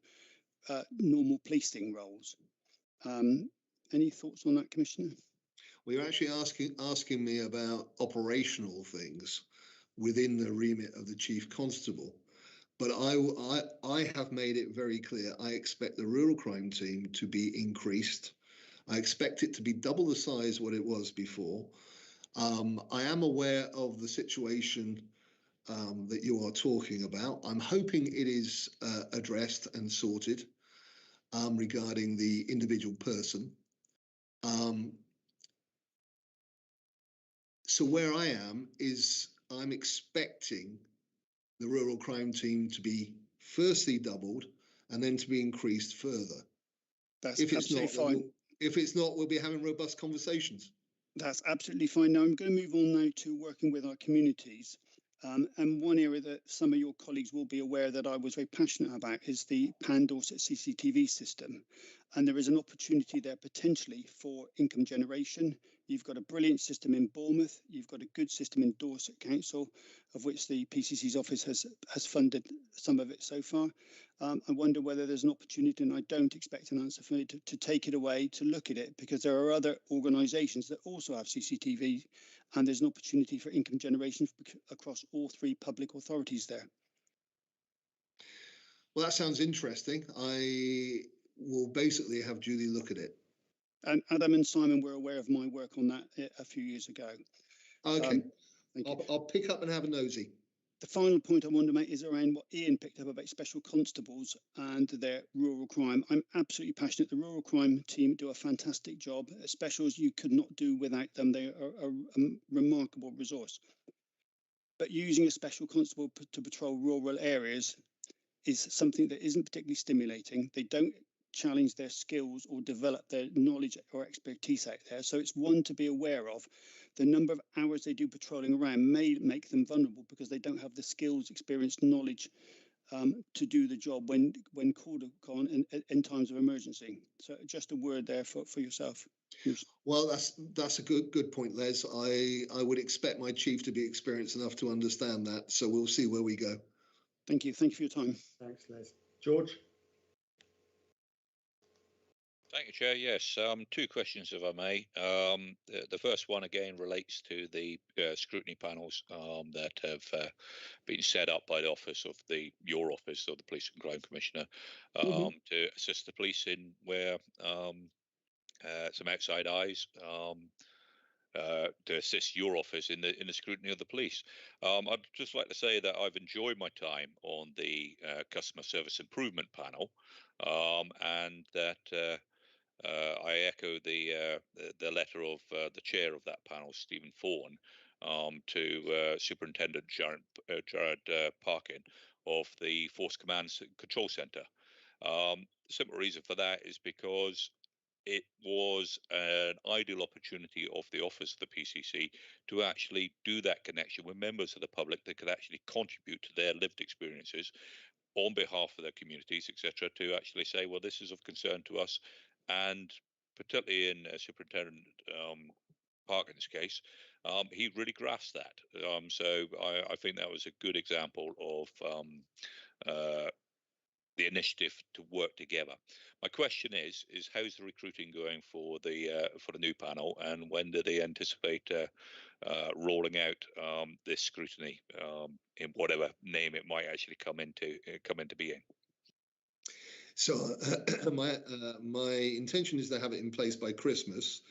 normal policing roles. Any thoughts on that, Commissioner? Well, you're actually asking me about operational things within the remit of the Chief Constable. But I have made it very clear, I expect the rural crime team to be increased. I expect it to be double the size what it was before. I am aware of the situation that you are talking about. I'm hoping it is addressed and sorted regarding the individual person. So where I am is I'm expecting the rural crime team to be firstly doubled and then to be increased further. That's absolutely fine. If it's not, we'll be having robust conversations. That's absolutely fine. Now I'm going to move on now to working with our communities. And one area that some of your colleagues will be aware that I was very passionate about is the Pan Dorset CCTV system. And there is an opportunity there potentially for income generation. You've got a brilliant system in Bournemouth. You've got a good system in Dorset Council, of which the PCC's office has funded some of it so far. I wonder whether there's an opportunity, and I don't expect an answer from you, to take it away, to look at it, because there are other organisations that also have CCTV, and there's an opportunity for income generation across all three public authorities there. Well, that sounds interesting. I will basically have Julie look at it. And Adam and Simon were aware of my work on that a few years ago. Okay, I'll pick up and have a nosy. The final point I want to make is around what Ian picked up about special constables and their rural crime. I'm absolutely passionate. The rural crime team do a fantastic job. Specials you could not do without them. They are a remarkable resource. But using a special constable to patrol rural areas is something that isn't particularly stimulating. They don't challenge their skills or develop their knowledge or expertise out there. So it's one to be aware of. The number of hours they do patrolling around may make them vulnerable because they don't have the skills, experience, knowledge to do the job when called upon in times of emergency. So just a word there for yourself. Well, that's a good point, Les. I would expect my chief to be experienced enough to understand that. So we'll see where we go. Thank you. Thank you for your time. Thanks, Les. George? Thank you, Chair. Yes, two questions, if I may. The first one, again, relates to the scrutiny panels that have been set up by the office of your office of the Police and Crime Commissioner to assist the police in where some outside eyes to assist your office in the scrutiny of the police. I'd just like to say that I've enjoyed my time on the customer service improvement panel, and that I echo the letter of the chair of that panel, Stephen Fawn, to Superintendent Jared Parkin of the Force Command Control Centre. The simple reason for that is because it was an ideal opportunity of the office of the PCC to actually do that connection with members of the public that could actually contribute to their lived experiences on behalf of their communities, etc., to actually say, well, this is of concern to us. And particularly in Superintendent Parkin's case, he really grasped that. So I think that was a good example of the initiative to work together. My question is how's the recruiting going for the new panel, and when do they anticipate rolling out this scrutiny in whatever name it might actually come into being? So my intention is to have it in place by Christmas.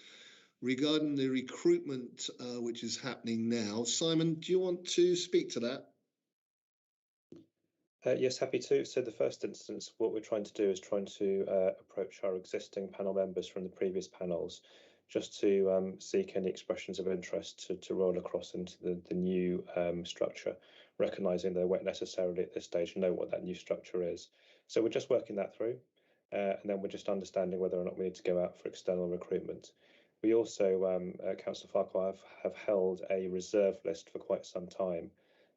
Regarding the recruitment, which is happening now, Simon, do you want to speak to that? Yes, happy to. So the first instance, what we're trying to do is trying to approach our existing panel members from the previous panels, just to seek any expressions of interest to roll across into the new structure, recognising they won't necessarily at this stage know what that new structure is. So we're just working that through, and then we're just understanding whether or not we need to go out for external recruitment. We also, Councillor Farquhar, have held a reserve list for quite some time.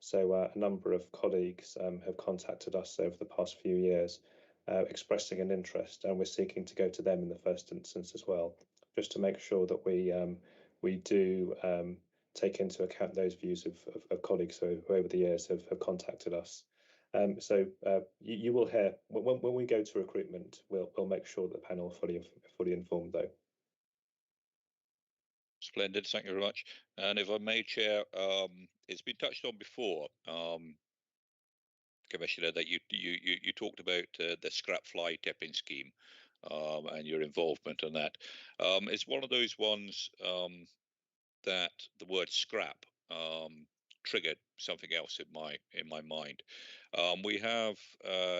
So a number of colleagues have contacted us over the past few years, expressing an interest, and we're seeking to go to them in the first instance as well, just to make sure that we do take into account those views of colleagues who over the years have contacted us. So you will hear when we go to recruitment, we'll make sure that the panel are fully informed though. Splendid, thank you very much. And if I may, Chair, it's been touched on before, Commissioner, that you talked about the scrap fly tipping scheme and your involvement in that. It's one of those ones that the word scrap triggered something else in my mind. We have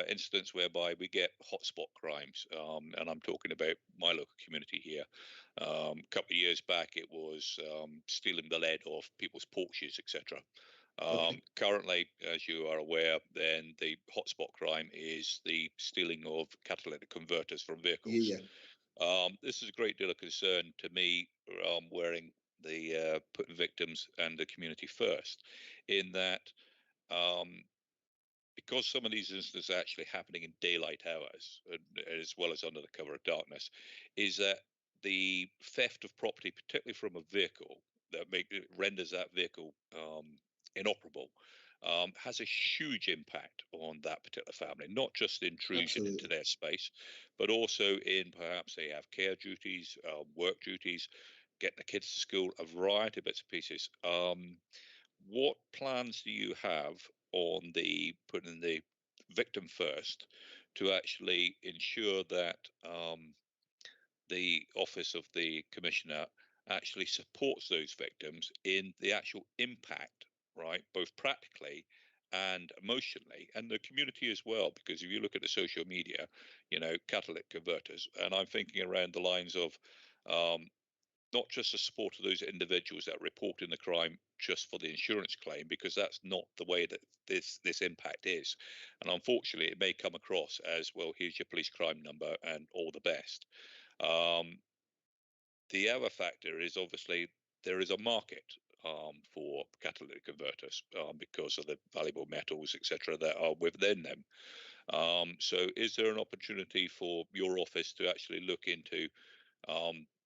incidents whereby we get hotspot crimes, and I'm talking about my local community here. A couple of years back, it was stealing the lead off people's porches, etc. Currently, as you are aware, then the hotspot crime is the stealing of catalytic converters from vehicles. Yeah. This is a great deal of concern to me, wearing the putting victims and the community first, in that because some of these incidents are actually happening in daylight hours as well as under the cover of darkness, is that the theft of property, particularly from a vehicle, that renders that vehicle inoperable, has a huge impact on that particular family, not just intrusion into their space, but also in perhaps they have care duties, work duties, getting the kids to school, a variety of bits and pieces. What plans do you have on the putting the victim first to actually ensure that the office of the commissioner actually supports those victims in the actual impact, right, both practically and emotionally, and the community as well? Because if you look at the social media, you know, catalytic converters, and I'm thinking around the lines of not just the support of those individuals that are reporting the crime just for the insurance claim, because that's not the way that this impact is. And unfortunately, it may come across as, well, here's your police crime number and all the best. The other factor is obviously there is a market for catalytic converters because of the valuable metals, etc., that are within them. So is there an opportunity for your office to actually look into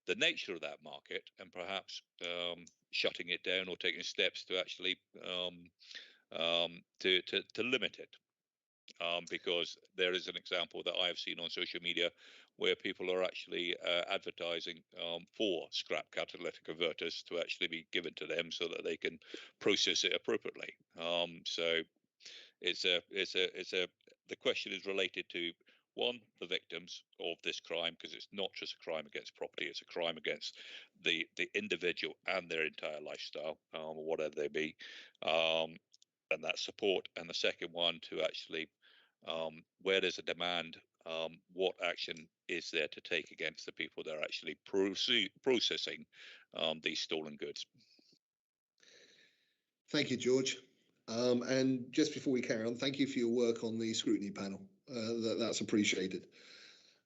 the nature of that market and perhaps shutting it down or taking steps to actually to limit it? Because there is an example that I have seen on social media where people are actually advertising for scrap catalytic converters to actually be given to them so that they can process it appropriately. So the question is related to, one, the victims of this crime, because it's not just a crime against property, it's a crime against the individual and their entire lifestyle, whatever they be, and that support. And the second one, to actually, where there's a demand, what action is there to take against the people that are actually processing these stolen goods? Thank you, George. And just before we carry on, thank you for your work on the scrutiny panel. That's appreciated.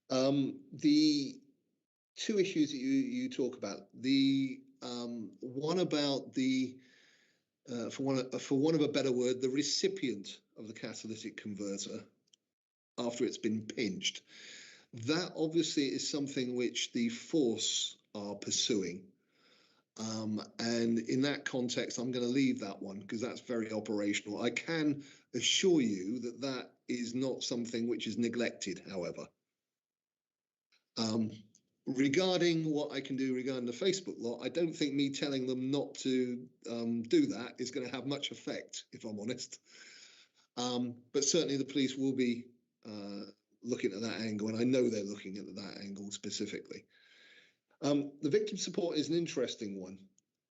The two issues that you talk about, the one about the, for want of a better word, the recipient of the catalytic converter after it's been pinched, that obviously is something which the force are pursuing. And in that context, I'm going to leave that one because that's very operational. I can assure you that that is not something which is neglected, however. Regarding what I can do regarding the Facebook lot, I don't think me telling them not to do that is going to have much effect, if I'm honest. But certainly the police will be looking at that angle, and I know they're looking at that angle specifically. The victim support is an interesting one,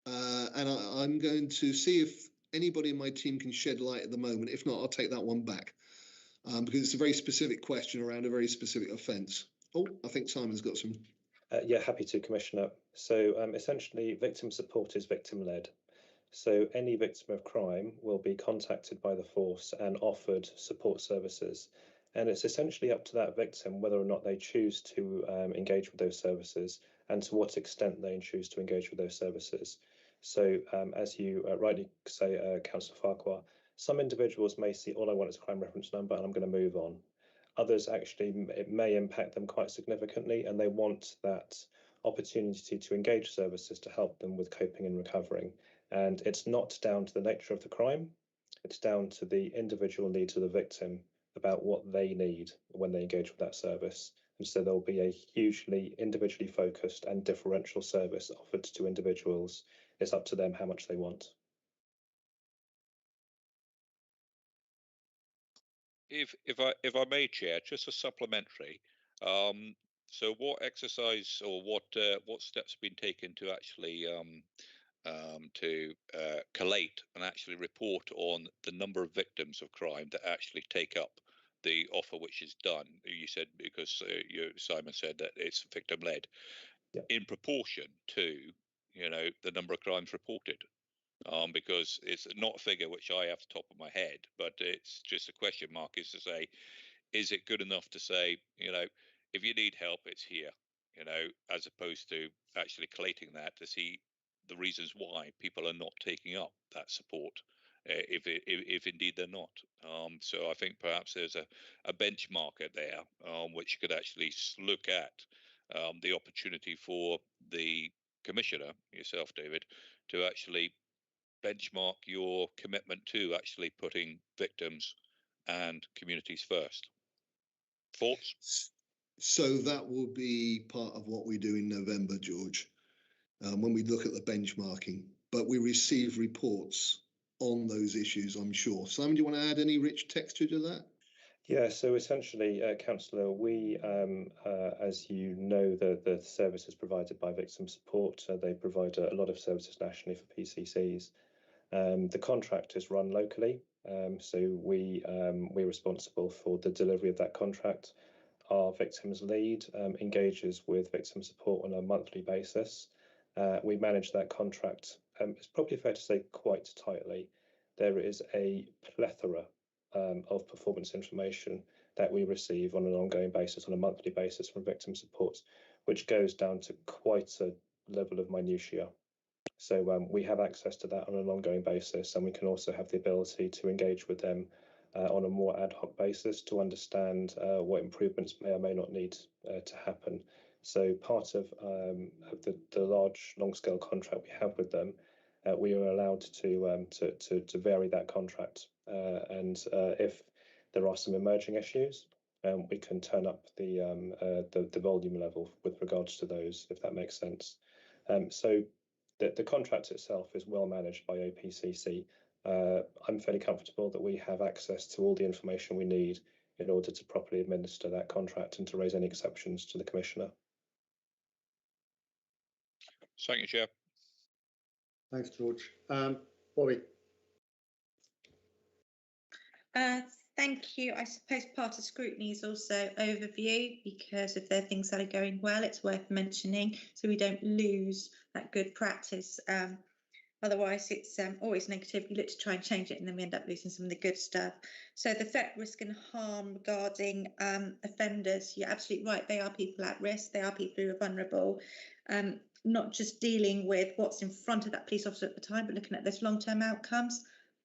and I'm going to see if anybody in my team can shed light at the moment. If not, I'll take that one back. because it's a very specific question around a very specific offence. Oh, I think Simon's got some. Yeah, happy to, Commissioner. So essentially, victim support is victim-led. So any victim of crime will be contacted by the force and offered support services. And it's essentially up to that victim whether or not they choose to engage with those services and to what extent they choose to engage with those services. So as you rightly say, Councillor Farquhar, some individuals may see, all I want is a crime reference number and I'm going to move on. Others actually, it may impact them quite significantly and they want that opportunity to engage services to help them with coping and recovering. And it's not down to the nature of the crime, it's down to the individual needs of the victim about what they need when they engage with that service. And so there'll be a hugely individually focused and differential service offered to individuals. It's up to them how much they want. If I may, Chair, just a supplementary. So what exercise or what steps have been taken to actually collate and actually report on the number of victims of crime that actually take up the offer which is done? You said, because Simon said that it's victim led, in proportion to the number of crimes reported. Because it's not a figure which I have top of my head, but it's just a question mark, is to say, is it good enough to say, if you need help, it's here, as opposed to actually collating that to see the reasons why people are not taking up that support, if indeed they're not. So I think perhaps there's a benchmark there, which could actually look at the opportunity for the Commissioner, yourself, David, to actually benchmark your commitment to actually putting victims and communities first. Thoughts? So that will be part of what we do in November, George, when we look at the benchmarking. But we receive reports on those issues, I'm sure. Simon, do you want to add any rich texture to that? Yeah, so essentially, Councillor, we, as you know, the services provided by Victim Support, they provide a lot of services nationally for PCCs. The contract is run locally, so we're responsible for the delivery of that contract. Our victims lead engages with victim support on a monthly basis. We manage that contract, it's probably fair to say, quite tightly. There is a plethora of performance information that we receive on an ongoing basis, on a monthly basis from victim support, which goes down to quite a level of minutiae. So we have access to that on an ongoing basis, and we can also have the ability to engage with them on a more ad hoc basis to understand what improvements may or may not need to happen. So part of the large, long-scale contract we have with them, we are allowed to vary that contract, and if there are some emerging issues, we can turn up the volume level with regards to those, if that makes sense. So the contract itself is well managed by OPCC. I'm fairly comfortable that we have access to all the information we need in order to properly administer that contract and to raise any exceptions to the Commissioner. Thank you, Chair. Thanks, George. Bobby. Thank you. I suppose part of scrutiny is also overview, because if there are things that are going well, it's worth mentioning so we don't lose that good practice. Otherwise, it's always negative. You look to try and change it and then we end up losing some of the good stuff. So the threat, risk and harm regarding offenders, you're absolutely right. They are people at risk. They are people who are vulnerable. Not just dealing with what's in front of that police officer at the time, but looking at those long-term outcomes.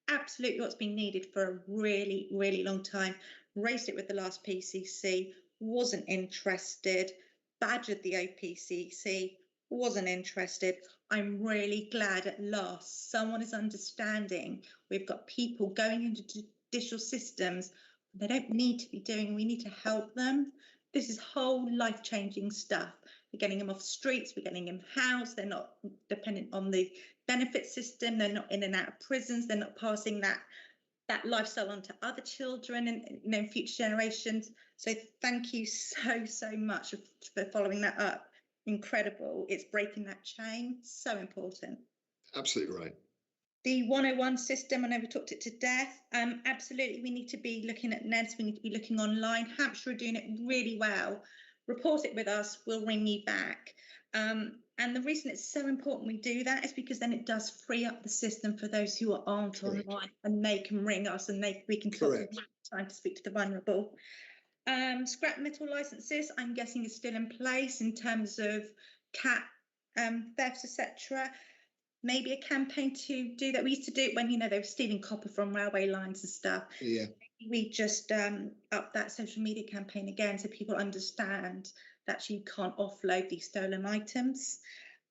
Absolutely what's been needed for a really, really long time. Raised it with the last PCC, wasn't interested, badgered the OPCC, wasn't interested. I'm really glad at last someone is understanding. We've got people going into judicial systems they don't need to be doing. We need to help them. This is whole life-changing stuff. We're getting them off streets, we're getting them housed, they're not dependent on the benefit system, they're not in and out of prisons, they're not passing that lifestyle on to other children and future generations. So thank you so much for following that up. Incredible. It's breaking that chain. So important. Absolutely right. The 101 system, I know we talked it to death. Absolutely, we need to be looking at NEDs, we need to be looking online. Hampshire are doing it really well. Report it with us, we'll ring you back. And the reason it's so important we do that is because then it does free up the system for those who aren't Correct. online, and they can ring us and we can talk to them time to speak to the vulnerable. Scrap metal licenses, I'm guessing, is still in place in terms of cat thefts, etc. Maybe a campaign to do that. We used to do it when, you know, they were stealing copper from railway lines and stuff. Yeah. We just up that social media campaign again so people understand that you can't offload these stolen items.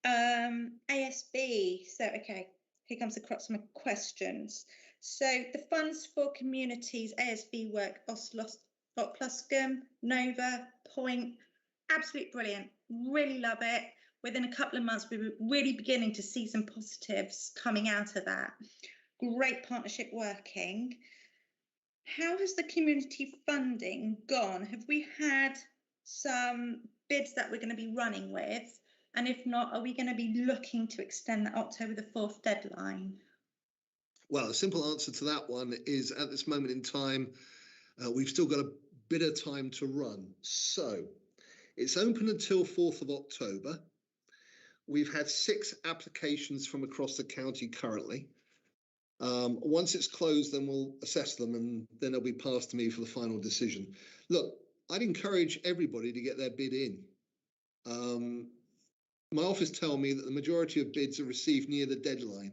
ASB. So, okay, here comes the crux of my questions. So the funds for communities, ASB work, Pluscombe, Nova, Point, absolutely brilliant. Really love it. Within a couple of months, we were really beginning to see some positives coming out of that. Great partnership working. How has the community funding gone? Have we had some bids that we're going to be running with? And if not, are we going to be looking to extend that October the 4th deadline? Well, a simple answer to that one is at this moment in time, we've still got a bit of time to run. So it's open until 4th of October. We've had 6 applications from across the county currently. Once it's closed, then we'll assess them and then they'll be passed to me for the final decision. Look, I'd encourage everybody to get their bid in. My office tell me that the majority of bids are received near the deadline.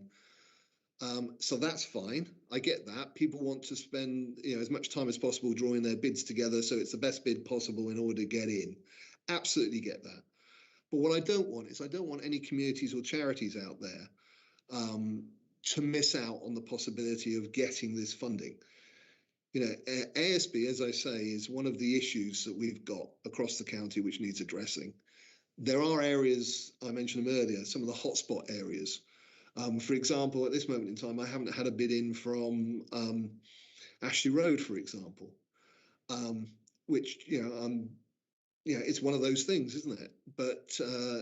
So that's fine. I get that. People want to spend, you know, as much time as possible drawing their bids together so it's the best bid possible in order to get in. Absolutely get that. But what I don't want is I don't want any communities or charities out there to miss out on the possibility of getting this funding. You know, ASB, as I say, is one of the issues that we've got across the county which needs addressing. There are areas, I mentioned them earlier, some of the hotspot areas. For example, at this moment in time, I haven't had a bid in from Ashley Road, for example, which, you know, it's one of those things, isn't it? But,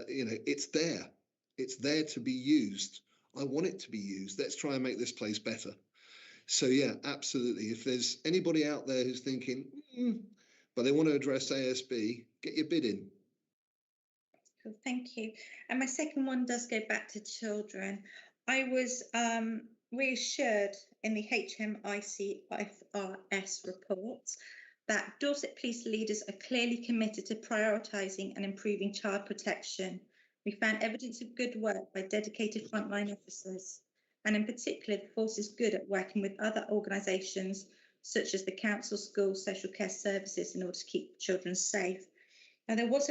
you know, it's there. It's there to be used. I want it to be used. Let's try and make this place better. So, yeah, absolutely. If there's anybody out there who's thinking, but they want to address ASB, get your bid in. Cool, thank you. And my second one does go back to children. I was reassured in the HMICFRS report that Dorset police leaders are clearly committed to prioritising and improving child protection. We found evidence of good work by dedicated frontline officers, and in particular, the force is good at working with other organisations such as the council, schools, social care services in order to keep children safe. Now, there was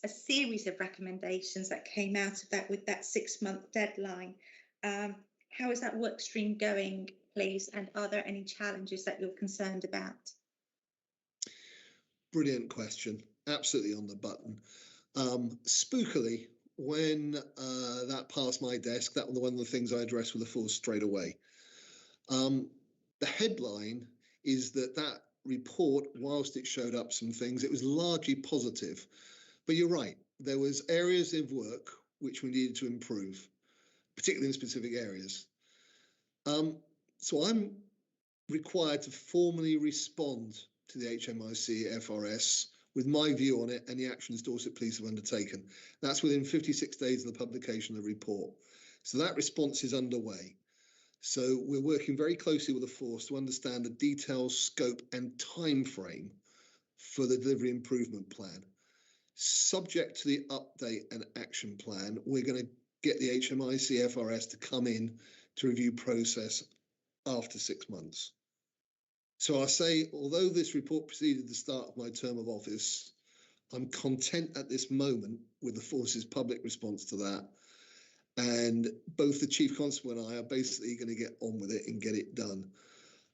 a series of recommendations that came out of that with that 6-month deadline. How is that work stream going, please? And are there any challenges that you're concerned about? Brilliant question. Absolutely on the button. Spookily, when that passed my desk, that was one of the things I addressed with the force straight away. The headline is that report, whilst it showed up some things, it was largely positive. But you're right, there was areas of work which we needed to improve, particularly in specific areas. So I'm required to formally respond to the HMIC-FRS with my view on it and the actions Dorset Police have undertaken. That's within 56 days of the publication of the report. So that response is underway. So we're working very closely with the force to understand the details, scope and time frame for the delivery improvement plan. Subject to the update and action plan, we're going to get the HMIC-FRS to come in to review process after 6 months. So I say, although this report preceded the start of my term of office, I'm content at this moment with the force's public response to that. And both the Chief Constable and I are basically going to get on with it and get it done.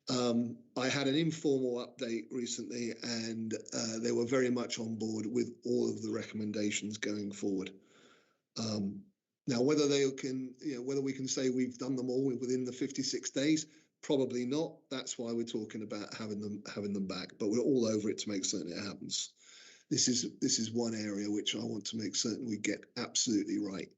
I had an informal update recently and they were very much on board with all of the recommendations going forward. Now, whether they can, whether we can say we've done them all within the 56 days, probably not. That's why we're talking about having them back. But we're all over it to make certain it happens. This is one area which I want to make certain we get absolutely right.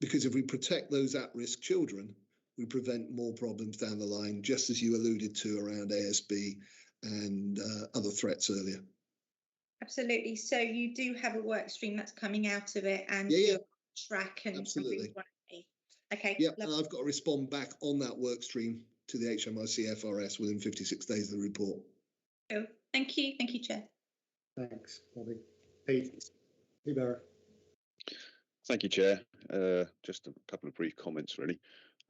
Because if we protect those at-risk children, we prevent more problems down the line, just as you alluded to around ASB and other threats earlier. Absolutely. So you do have a work stream that's coming out of it, and yeah, track and absolutely. Okay. Yeah, and I've got to respond back on that work stream to the HMRC FRS within 56 days of the report. Oh, thank you, Chair. Thanks, Bobby. Pete Barrow. Thank you, Chair. Just a couple of brief comments, really.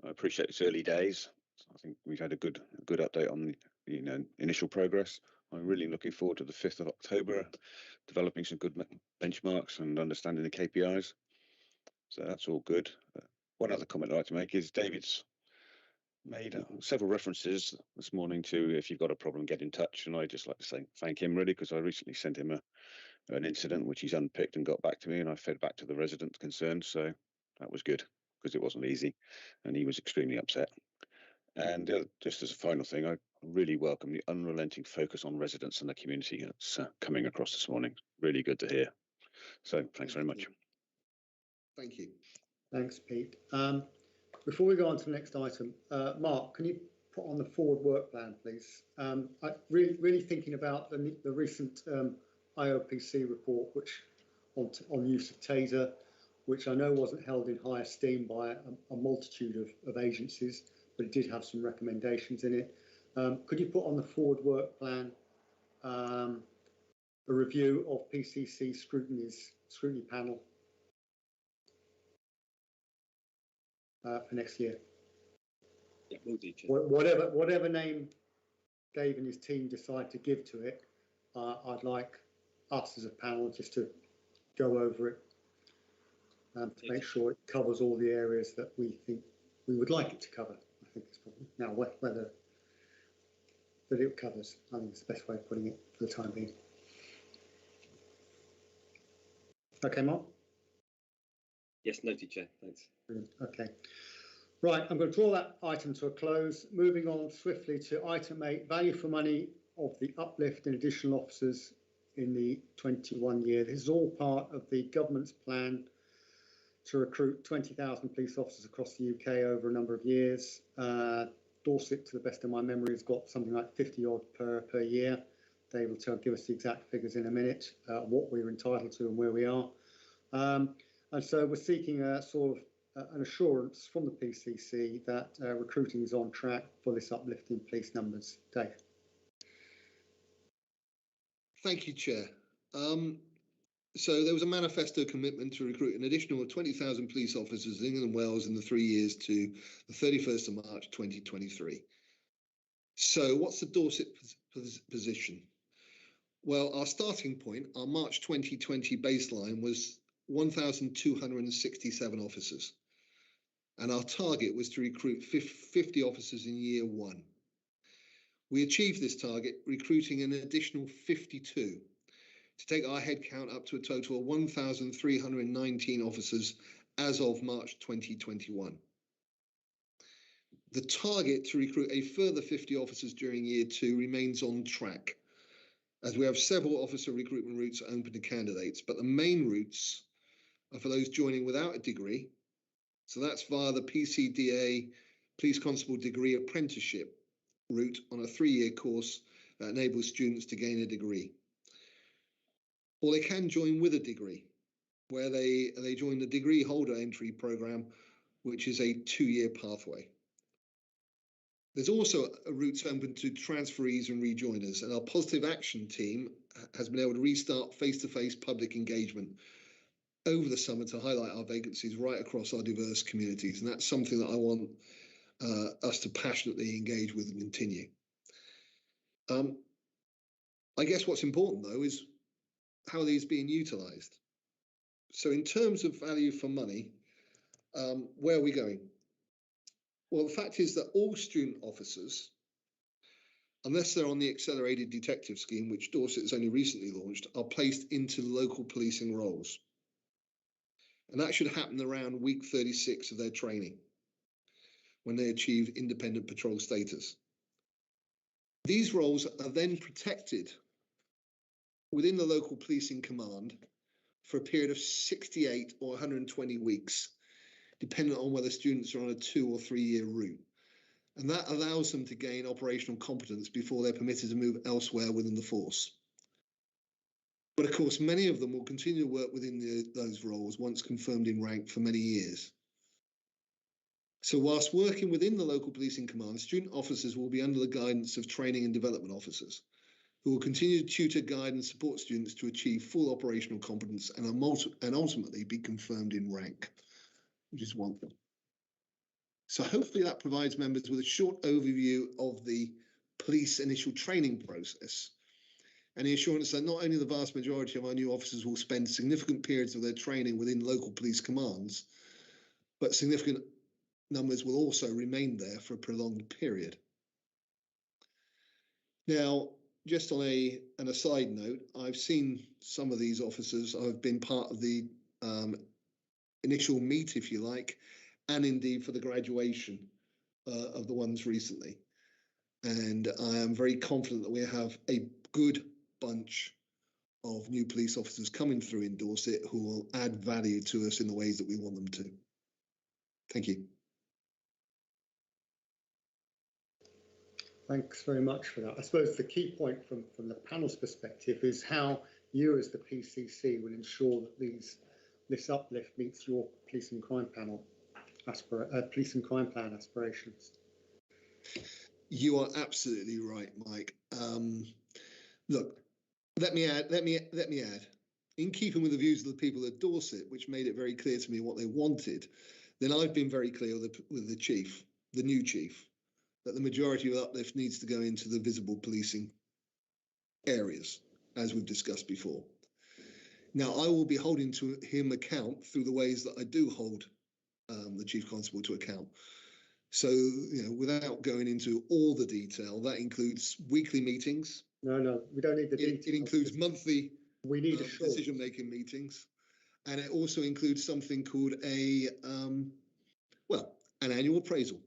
I appreciate it's early days. I think we've had a good update on the initial progress. I'm really looking forward to the 5th of October, developing some good benchmarks and understanding the KPIs. So that's all good. One other comment I'd like to make is David's made several references this morning to if you've got a problem, get in touch. And I'd just like to say thank him, really, because I recently sent him an incident which he's unpicked and got back to me, and I fed back to the resident concerned. So that was good, because it wasn't easy and he was extremely upset. And just as a final thing, I really welcome the unrelenting focus on residents and the community that's coming across this morning. Really good to hear. So thanks very much. Thank you. Thanks, Pete. Before we go on to the next item, Mark, can you put on the forward work plan, please? I'm really thinking about the recent IOPC report, which on use of taser, which I know wasn't held in high esteem by a multitude of agencies, but it did have some recommendations in it. Could you put on the forward work plan a review of PCC scrutiny panel for next year? Yeah, we'll do, Chair. Whatever name Dave and his team decide to give to it, I'd like us as a panel just to go over it to make sure it covers all the areas that we think we would like it to cover. I think it's probably now whether that it covers. I think it's the best way of putting it for the time being. Okay, Mark? Yes, noted, Chair. Thanks. Brilliant. Okay. Right, I'm going to draw that item to a close. Moving on swiftly to item 8, value for money of the uplift in additional officers in the 21 year. This is all part of the government's plan to recruit 20,000 police officers across the UK over a number of years. Dorset, to the best of my memory, has got something like 50 odd per year. Dave will give us the exact figures in a minute, what we're entitled to and where we are. And so we're seeking a sort of an assurance from the PCC that recruiting is on track for this uplift in police numbers. Dave. Thank you, Chair. So there was a manifesto commitment to recruit an additional 20,000 police officers in England and Wales in the 3 years to the 31st of March 2023. So what's the Dorset position? Well, our starting point, our March 2020 baseline was 1,267 officers. And our target was to recruit 50 officers in year 1. We achieved this target, recruiting an additional 52 to take our headcount up to a total of 1,319 officers as of March 2021. The target to recruit a further 50 officers during year 2 remains on track, as we have several officer recruitment routes open to candidates, but the main routes are for those joining without a degree. So that's via the PCDA Police Constable Degree Apprenticeship route on a 3-year course that enables students to gain a degree. Or they can join with a degree, where they join the degree holder entry program, which is a 2-year pathway. There's also a route open to transferees and rejoiners, and our positive action team has been able to restart face-to-face public engagement over the summer to highlight our vacancies right across our diverse communities. And that's something that I want us to passionately engage with and continue. I guess what's important, though, is how these are being utilised. So in terms of value for money, where are we going? Well, the fact is that all student officers, unless they're on the accelerated detective scheme, which Dorset has only recently launched, are placed into local policing roles. And that should happen around week 36 of their training, when they achieve independent patrol status. These roles are then protected within the local policing command for a period of 68 or 120 weeks dependent on whether students are on a 2 or 3 year route. And that allows them to gain operational competence before they're permitted to move elsewhere within the force. But of course, many of them will continue to work within those roles once confirmed in rank for many years. So whilst working within the local policing command, student officers will be under the guidance of training and development officers, who will continue to tutor, guide and support students to achieve full operational competence and ultimately be confirmed in rank, which is one thing. So hopefully that provides members with a short overview of the police initial training process and the assurance that not only the vast majority of our new officers will spend significant periods of their training within local police commands, but significant numbers will also remain there for a prolonged period. Now, just on an aside note, I've seen some of these officers. I've been part of the initial meet, if you like, and indeed for the graduation of the ones recently. And I am very confident that we have a good bunch of new police officers coming through in Dorset who will add value to us in the ways that we want them to. Thank you. Thanks very much for that. I suppose the key point from the panel's perspective is how you as the PCC will ensure that this uplift meets your police and crime panel police and crime plan aspirations. You are absolutely right, Mike. Look, let me add. In keeping with the views of the people at Dorset, which made it very clear to me what they wanted, then I've been very clear with the chief, the new chief, that the majority of the uplift needs to go into the visible policing areas, as we've discussed before. Now, I will be holding to him account through the ways that I do hold the Chief Constable to account. So, you know, without going into all the detail, that includes weekly meetings. No, we don't need the details. It includes monthly decision-making meetings. And it also includes something called an annual appraisal.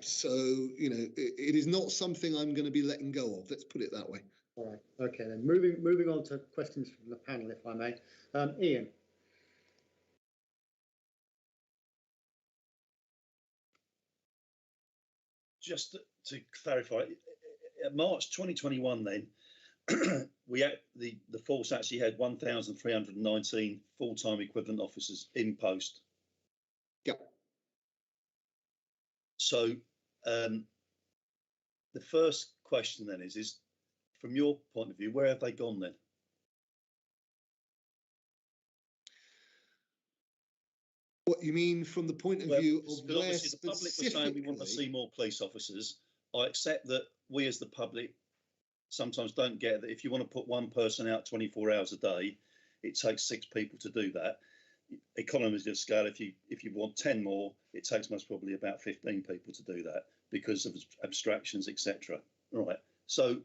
So, you know, it is not something I'm going to be letting go of. Let's put it that way. All right. Okay, then moving on to questions from the panel, if I may. Ian. Just to clarify, March 2021, then we had the force actually had 1,319 full-time equivalent officers in post. Yep. So the first question then is from your point of view, where have they gone then? What you mean from the point of view of where obviously the public was saying we want to see more police officers. I accept that we as the public sometimes don't get that if you want to put one person out 24 hours a day, it takes 6 people to do that. Economies of scale, if you want 10 more, it takes most probably about 15 people to do that because of abstractions, etc. Right. So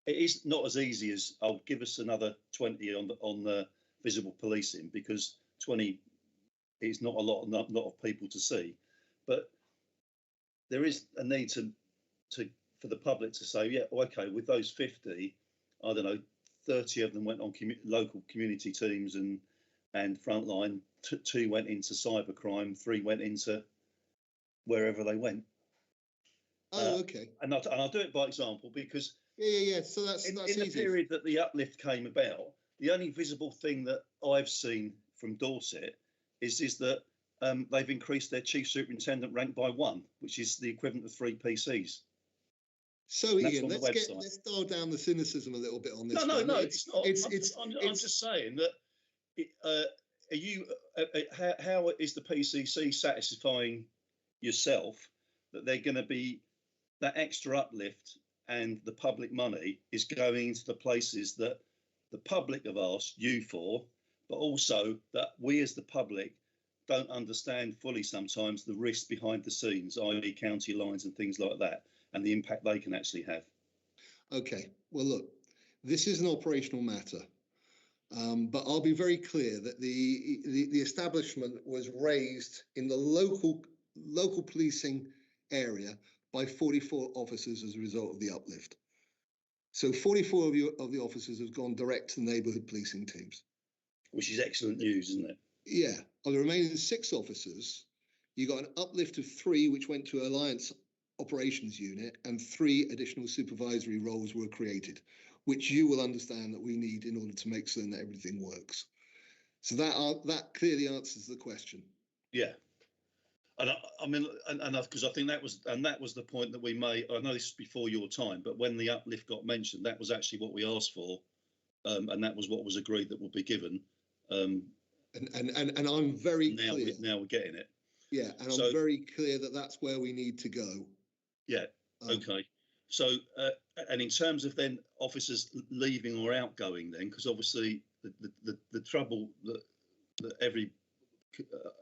it is not as easy as give us another 20 on the visible policing, because 20 is not a lot of people to see. But there is a need for the public to say, yeah, okay, with those 50, I don't know, 30 of them went on local community teams and frontline, 2 went into cybercrime, 3 went into wherever they went. Oh, okay. And I'll do it by example because yeah. So that's in easy. The period that the uplift came about, the only visible thing that I've seen from Dorset is that they've increased their chief superintendent rank by 1, which is the equivalent of 3 PCs. So Ian, let's dial down the cynicism a little bit on this. No, it's not. I'm just saying that. How is the PCC satisfying yourself that they're going to be that extra uplift and the public money is going into the places that the public have asked you for, but also that we as the public don't understand fully sometimes the risks behind the scenes, i.e. county lines and things like that, and the impact they can actually have. Okay, well, look, this is an operational matter, but I'll be very clear that the establishment was raised in the local policing area by 44 officers as a result of the uplift. So 44 of the officers have gone direct to the neighbourhood policing teams. Which is excellent news, isn't it? Yeah, of the remaining 6 officers, you got an uplift of 3, which went to Alliance Operations Unit, and 3 additional supervisory roles were created, which you will understand that we need in order to make certain that everything works. So that clearly answers the question. Yeah. And I mean, and because I think that was the point that we made. I know this is before your time, but when the uplift got mentioned, that was actually what we asked for, and that was what was agreed that would be given. And I'm very clear. Now we're getting it. Yeah, and I'm very clear that that's where we need to go. Yeah. Okay. So, and in terms of then officers leaving or outgoing, then, because obviously the trouble that every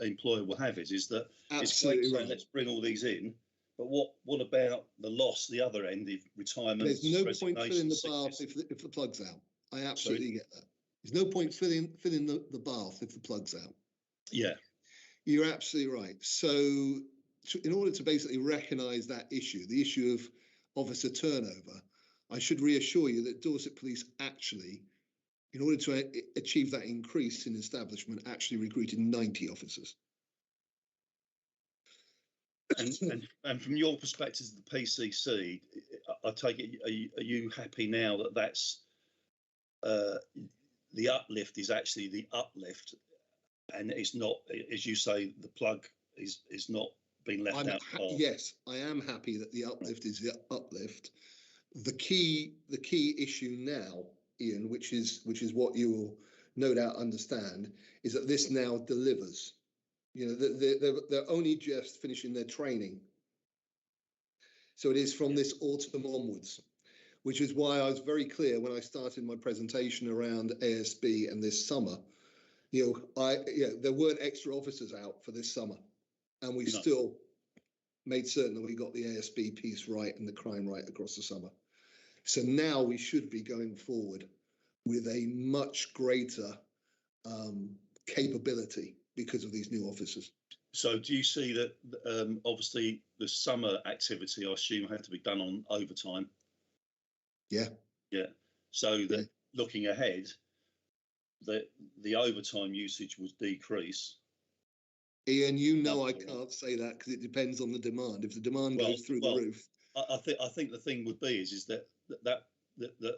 employer will have is that absolutely it's great, right. Let's bring all these in, but what about the loss, the other end, if retirement? There's no point filling the bath if the plug's out. I absolutely get that. There's no point filling the bath if the plug's out. Yeah, you're absolutely right. So, in order to basically recognise that issue, the issue of officer turnover, I should reassure you that Dorset Police actually, in order to achieve that increase in establishment, actually recruited 90 officers. And from your perspective as the PCC, I take it, are you happy now that that's the uplift is actually the uplift, and it's not, as you say, the plug is not being left out? Yes, I am happy that the uplift is the uplift. The key issue now, Ian, which is what you will no doubt understand, is that this now delivers. You know, they're only just finishing their training. So it is from this autumn onwards, which is why I was very clear when I started my presentation around ASB and this summer. You know, there weren't extra officers out for this summer, and we still made certain that we got the ASB piece right and the crime right across the summer. So now we should be going forward with a much greater capability because of these new officers. So do you see that obviously the summer activity, I assume, had to be done on overtime? Yeah. Yeah. So that looking ahead, the overtime usage would decrease. Ian, you know I can't say that because it depends on the demand. If the demand goes through the roof, I think the thing would be is that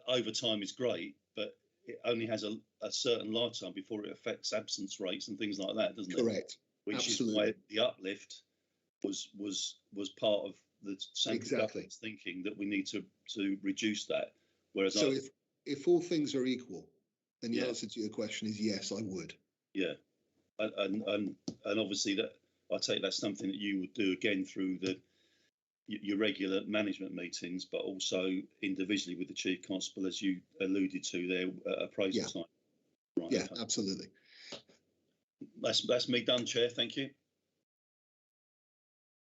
overtime is great, but it only has a certain lifetime before it affects absence rates and things like that, doesn't it? Correct. Which absolutely. is why the uplift was part of the central government's thinking that we need to reduce that. Whereas so if all things are equal, then the answer to your question is yes, I would. Yeah, and obviously that I take that's something that you would do again through your regular management meetings, but also individually with the Chief Constable, as you alluded to there, appraisal time. Right, yeah, okay. Absolutely. That's me done, Chair. Thank you.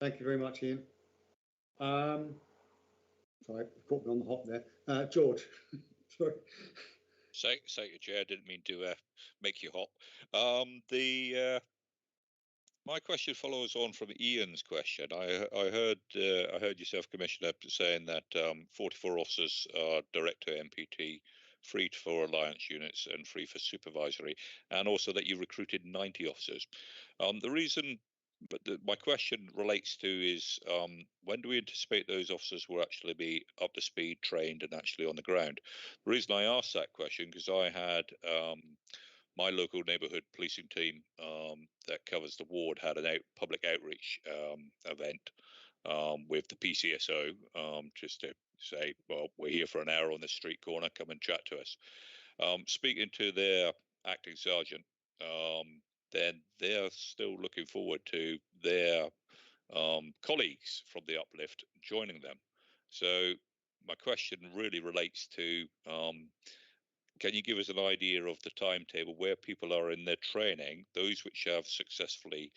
Thank you very much, Ian. Sorry, caught me on the hop there. George, sorry. Secretary Chair, didn't mean to make you hop. My question follows on from Ian's question. I heard yourself, Commissioner, saying that 44 officers are direct to MPT, free for alliance units and free for supervisory, and also that you recruited 90 officers. The reason, my question relates to is when do we anticipate those officers will actually be up to speed, trained, and actually on the ground? The reason I asked that question because I had my local neighbourhood policing team that covers the ward had a public outreach event with the PCSO just to say, well, we're here for an hour on the street corner, come and chat to us. Speaking to their acting sergeant, then they're still looking forward to their colleagues from the uplift joining them. So my question really relates to can you give us an idea of the timetable where people are in their training, those which have successfully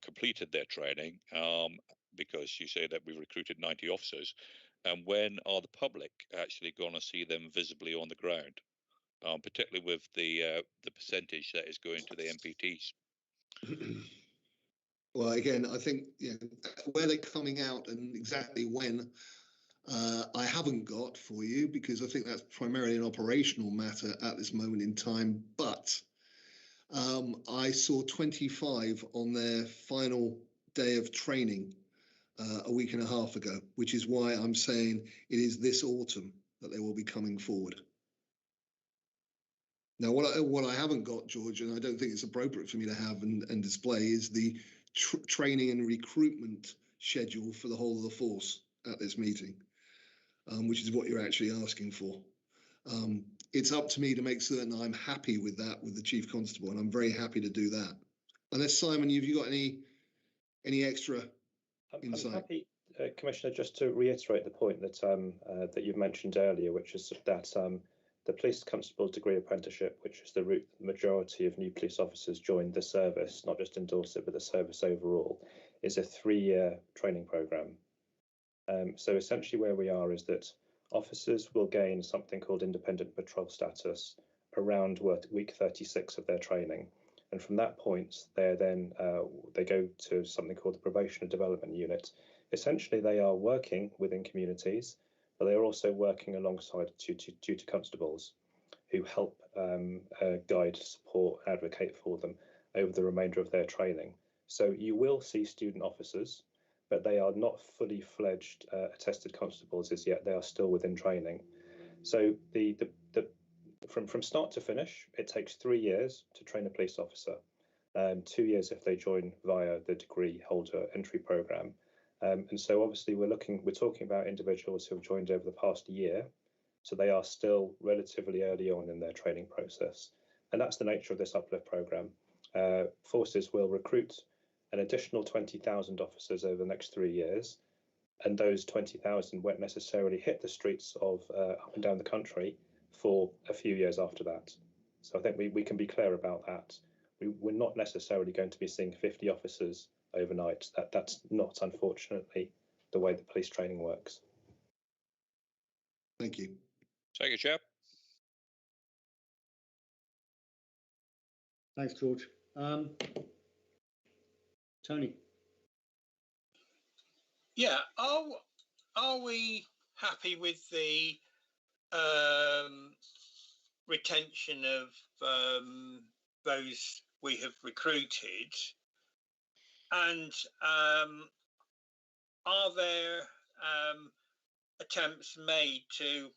completed their training, because you say that we've recruited 90 officers, and when are the public actually going to see them visibly on the ground, particularly with the percentage that is going to the MPTs? Well, again, I think where they're coming out and exactly when, I haven't got for you because I think that's primarily an operational matter at this moment in time. But I saw 25 on their final day of training a week and a half ago, which is why I'm saying it is this autumn that they will be coming forward. Now, what I haven't got, George, and I don't think it's appropriate for me to have and display, is the training and recruitment schedule for the whole of the force at this meeting, which is what you're actually asking for. It's up to me to make certain I'm happy with that with the Chief Constable, and I'm very happy to do that. Unless, Simon, have you got any extra insight? I'm happy, Commissioner, just to reiterate the point that that you've mentioned earlier, which is that the Police Constable's degree apprenticeship, which is the route the majority of new police officers joined the service, not just in Dorset, but the service overall, is a 3-year training programme. So essentially where we are is that officers will gain something called independent patrol status around week 36 of their training. And from that point, they're then they go to something called the Probation and Development Unit. Essentially, they are working within communities, but they are also working alongside duty constables who help guide, support, advocate for them over the remainder of their training. So you will see student officers, but they are not fully fledged attested constables as yet. They are still within training. So from start to finish, it takes 3 years to train a police officer, 2 years if they join via the degree holder entry programme. And so obviously we're talking about individuals who have joined over the past year, so they are still relatively early on in their training process. And that's the nature of this uplift programme. Forces will recruit an additional 20,000 officers over the next 3 years, and those 20,000 won't necessarily hit the streets of up and down the country for a few years after that. So I think we can be clear about that. We're not necessarily going to be seeing 50 officers overnight. That's not, unfortunately, the way the police training works. Thank you. Thank you, Chair. Thanks, George. Tony. Yeah, are we happy with the retention of those we have recruited? And are there attempts made to,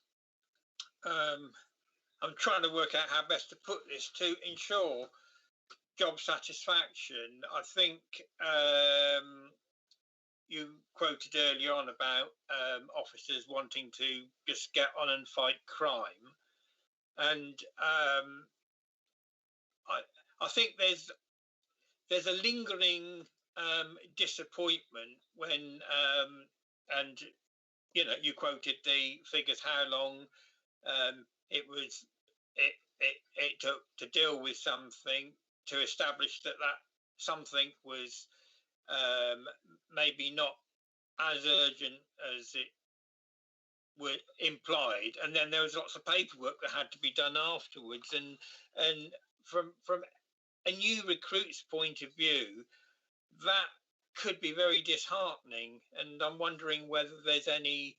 I'm trying to work out how best to put this, to ensure job satisfaction? I think you quoted earlier on about officers wanting to just get on and fight crime. And I think there's a lingering disappointment when, and you know, you quoted the figures, how long it took to deal with something, to establish that something was maybe not as urgent as it were implied, and then there was lots of paperwork that had to be done afterwards. And from a new recruit's point of view, that could be very disheartening. And I'm wondering whether there's any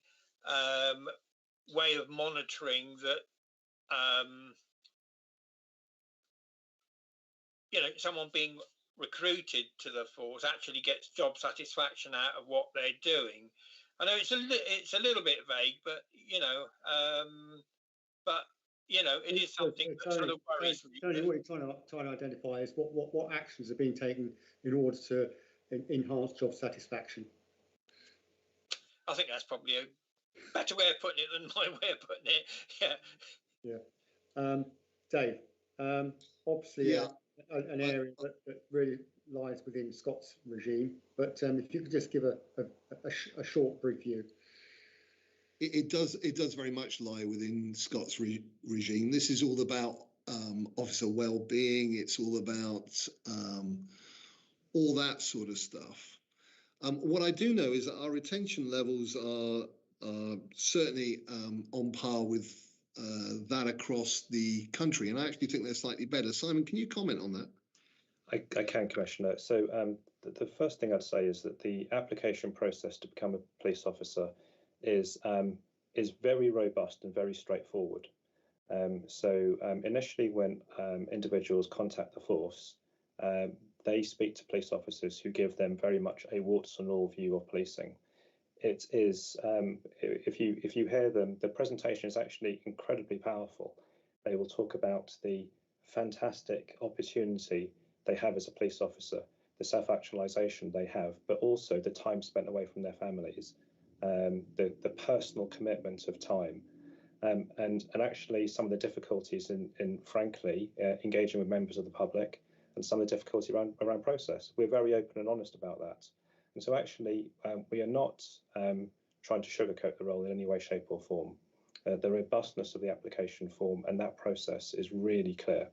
way of monitoring that, you know, someone being recruited to the force actually gets job satisfaction out of what they're doing. I know it's a little bit vague, but you know, it is something that sort of worries me. Tony, what you're trying to identify is what actions are being taken in order to enhance job satisfaction. I think that's probably a better way of putting it than my way of putting it. Yeah. Yeah. Dave, obviously, an area that really lies within Scott's regime, but if you could just give a short brief view. It does very much lie within Scott's regime. This is all about officer well-being. It's all about all that sort of stuff. What I do know is that our retention levels are certainly on par with that across the country, and I actually think they're slightly better. Simon, can you comment on that? I can, Commissioner. So the first thing I'd say is that the application process to become a police officer is very robust and very straightforward. Initially, when individuals contact the force, they speak to police officers who give them very much a warts and all view of policing. It is, if you hear them, the presentation is actually incredibly powerful. They will talk about the fantastic opportunity they have as a police officer, the self-actualization they have, but also the time spent away from their families, the personal commitment of time, and actually some of the difficulties in frankly, engaging with members of the public, and some of the difficulty around process. We're very open and honest about that. And so actually, we are not trying to sugarcoat the role in any way, shape or form. The robustness of the application form and that process is really clear.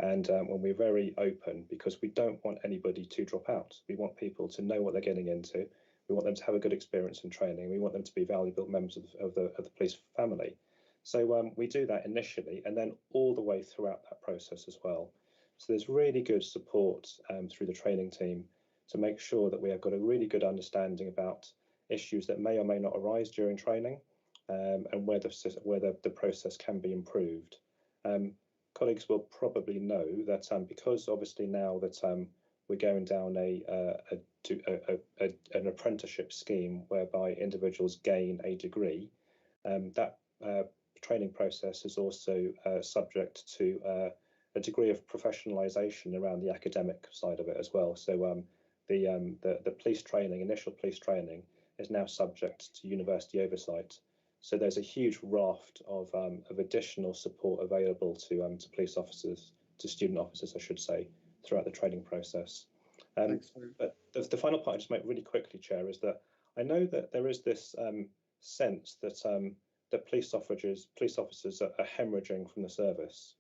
And when we're very open, because we don't want anybody to drop out. We want people to know what they're getting into. We want them to have a good experience in training. We want them to be valuable members of the police family. So we do that initially and then all the way throughout that process as well. So there's really good support through the training team to make sure that we have got a really good understanding about issues that may or may not arise during training, and where the process can be improved. Colleagues will probably know that because obviously now that we're going down an apprenticeship scheme whereby individuals gain a degree, that training process is also subject to a degree of professionalisation around the academic side of it as well. So the police training, initial police training, is now subject to university oversight. So there's a huge raft of additional support available to police officers, to student officers, I should say, throughout the training process. But the final point I just make really quickly, Chair, is that I know that there is this sense that that police officers are hemorrhaging from the service.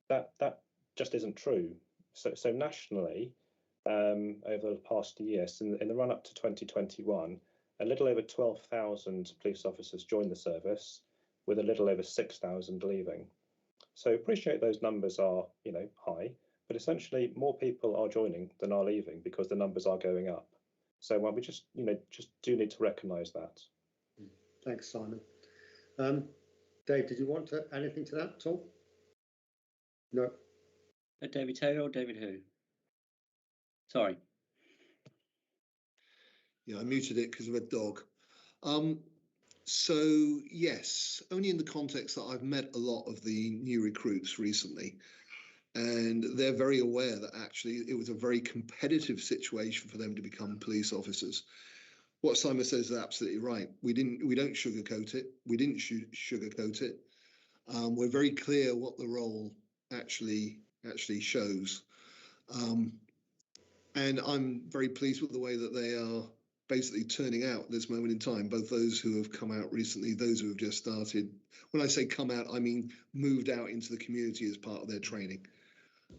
That just isn't true. So nationally, over the past years, in the run up to 2021, a little over 12,000 police officers joined the service, with a little over 6,000 leaving. So appreciate those numbers are, high, but essentially more people are joining than are leaving because the numbers are going up. So we just do need to recognise that. Thanks, Simon. Dave, did you want to add anything to that at all? No. David Taylor or David who? Sorry. Yeah, I muted it because of a dog. So yes, only in the context that I've met a lot of the new recruits recently, and they're very aware that actually it was a very competitive situation for them to become police officers. What Simon says is absolutely right. We don't sugarcoat it. We didn't sugarcoat it. We're very clear what the role actually shows. And I'm very pleased with the way that they are basically turning out at this moment in time, both those who have come out recently, those who have just started. When I say come out, I mean moved out into the community as part of their training,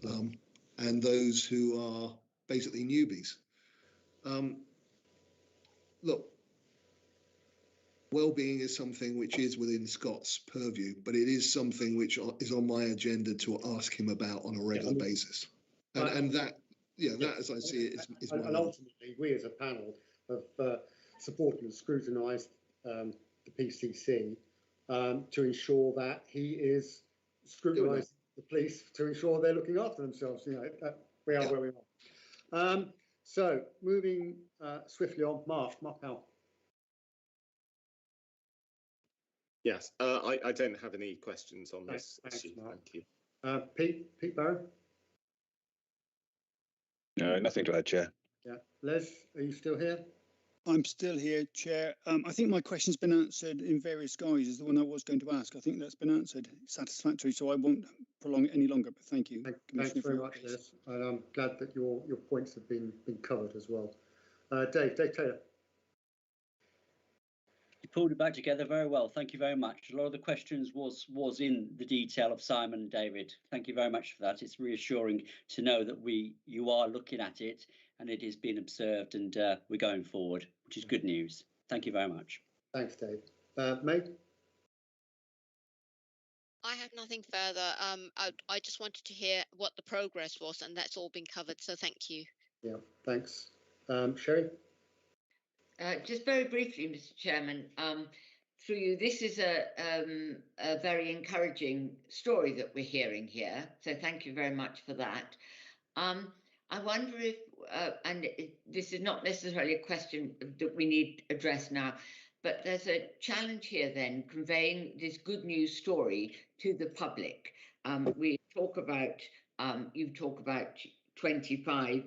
and those who are basically newbies. Look, well-being is something which is within Scott's purview, but it is something which is on my agenda to ask him about on a regular basis. And that, that, as I see it, is and ultimately, we as a panel have supported and scrutinised the PCC to ensure that he is scrutinising the police to ensure they're looking after themselves. We are where we are. So moving swiftly on, Mark Howell. Yes, I don't have any questions on this issue. Thank you. Pete Barrow? No, nothing to add, Chair. Yeah. Les, are you still here? I'm still here, Chair. I think my question's been answered in various guises. The one I was going to ask, I think that's been answered satisfactorily, so I won't prolong it any longer. But thank you, Thanks very much, Les. And I'm glad that your points have been covered as well. Dave Taylor. You pulled it back together very well. Thank you very much. A lot of the questions was in the detail of Simon and David. Thank you very much for that. It's reassuring to know that you are looking at it and it is being observed, and we're going forward, which is good news. Thank you very much. Thanks, Dave. May? I have nothing further. I just wanted to hear what the progress was, and that's all been covered. So thank you. Yeah, thanks. Sherry? Just very briefly, Mr. Chairman, through you, this is a very encouraging story that we're hearing here. So thank you very much for that. I wonder if, this is not necessarily a question that we need addressed now, but there's a challenge here then, conveying this good news story to the public. We talk about, you talk about 25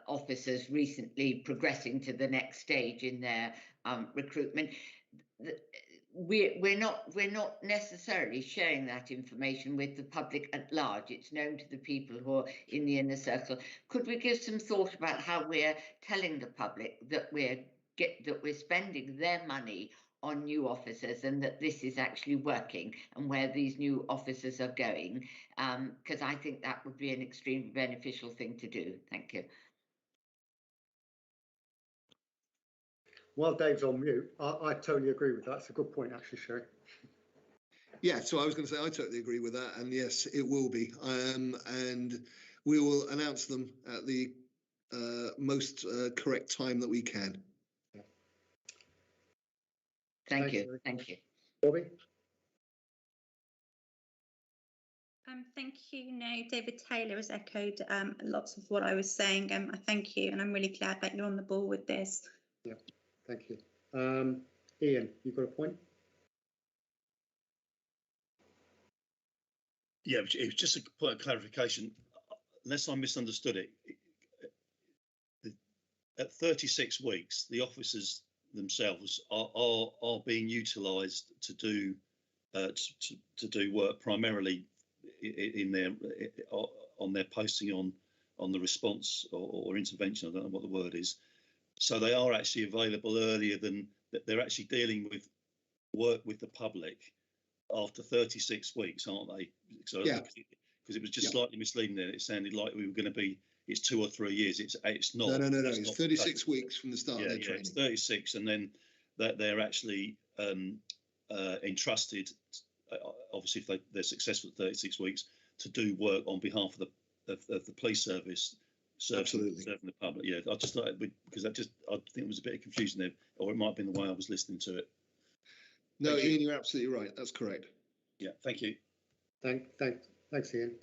officers recently progressing to the next stage in their recruitment. We're not necessarily sharing that information with the public at large. It's known to the people who are in the inner circle. Could we give some thought about how we're telling the public that we're spending their money on new officers and that this is actually working and where these new officers are going? Because I think that would be an extremely beneficial thing to do. Thank you. While Dave's on mute, I totally agree with that. It's a good point, actually, Sherry. Yeah, so I was going to say I totally agree with that, and yes, it will be, and we will announce them at the most correct time that we can. Thank you. Thank you. Bobby? Thank you. No, David Taylor has echoed lots of what I was saying. I thank you, and I'm really glad that you're on the ball with this. Yeah, thank you. Ian, you've got a point? Yeah, it was just a point of clarification. Unless I misunderstood it, at 36 weeks, the officers themselves are being utilised to do work primarily in their on their posting on the response or intervention. I don't know what the word is. So they are actually available earlier than they're actually dealing with work with the public after 36 weeks, aren't they? So, yeah. Because it was just slightly misleading there. It sounded like we were going to be, it's 2 or 3 years. It's not. No. It's 36 weeks from the start of their training. It's 36, and then that they're actually entrusted, obviously if they're successful at 36 weeks, to do work on behalf of the police service. Serving the public. Yeah, I just thought because I think it was a bit of confusion there, or it might have been the way I was listening to it. No, Ian, you're absolutely right. That's correct. Yeah, thank you. Thanks, Ian.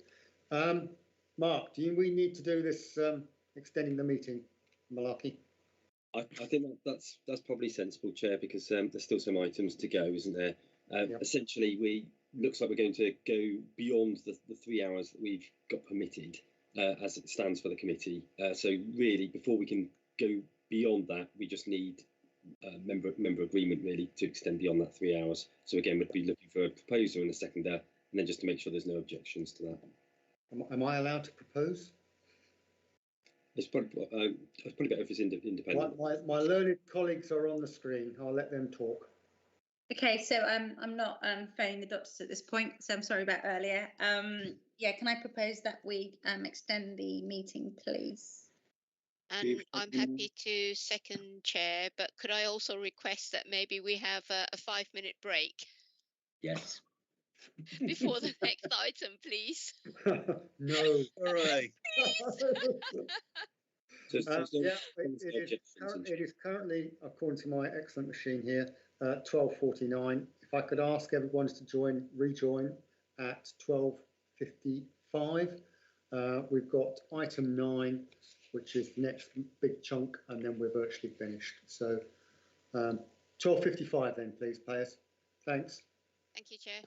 Mark, do we need to do this extending the meeting malarkey? I think that's probably sensible, Chair, because there's still some items to go, isn't there? Essentially, looks like we're going to go beyond the 3 hours that we've got permitted. As it stands for the committee. So really, before we can go beyond that, we just need member agreement really to extend beyond that 3 hours. So again, we'd be looking for a proposer and a seconder, and then just to make sure there's no objections to that. Am I allowed to propose? It's probably better if it's independent. My learned colleagues are on the screen. I'll let them talk. Okay, so I'm not phoning the doctors at this point, so I'm sorry about earlier. Yeah, can I propose that we extend the meeting, please? And I'm happy to second, Chair, but could I also request that maybe we have a 5-minute break? Yes. Before the next item, please. No. All right. It is currently, according to my excellent machine here, 12:49. If I could ask everyone to rejoin at 12:55. We've got item 9, which is the next big chunk, and then we're virtually finished. So 12:55 then, please, players. Thanks. Thank you, Chair.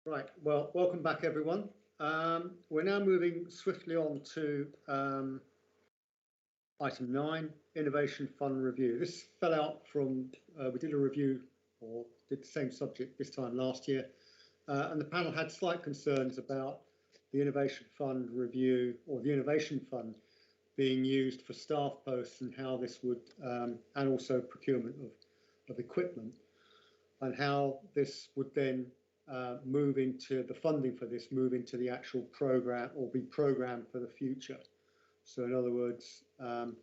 Right, well, welcome back everyone. We're now moving swiftly on to item 9, Innovation Fund Review. This fell out from, we did a review or did the same subject this time last year, and the panel had slight concerns about the Innovation Fund Review or the Innovation Fund being used for staff posts and how this would, and also procurement of equipment, and how this would then move into the funding for this, move into the actual program or be programmed for the future. So in other words, the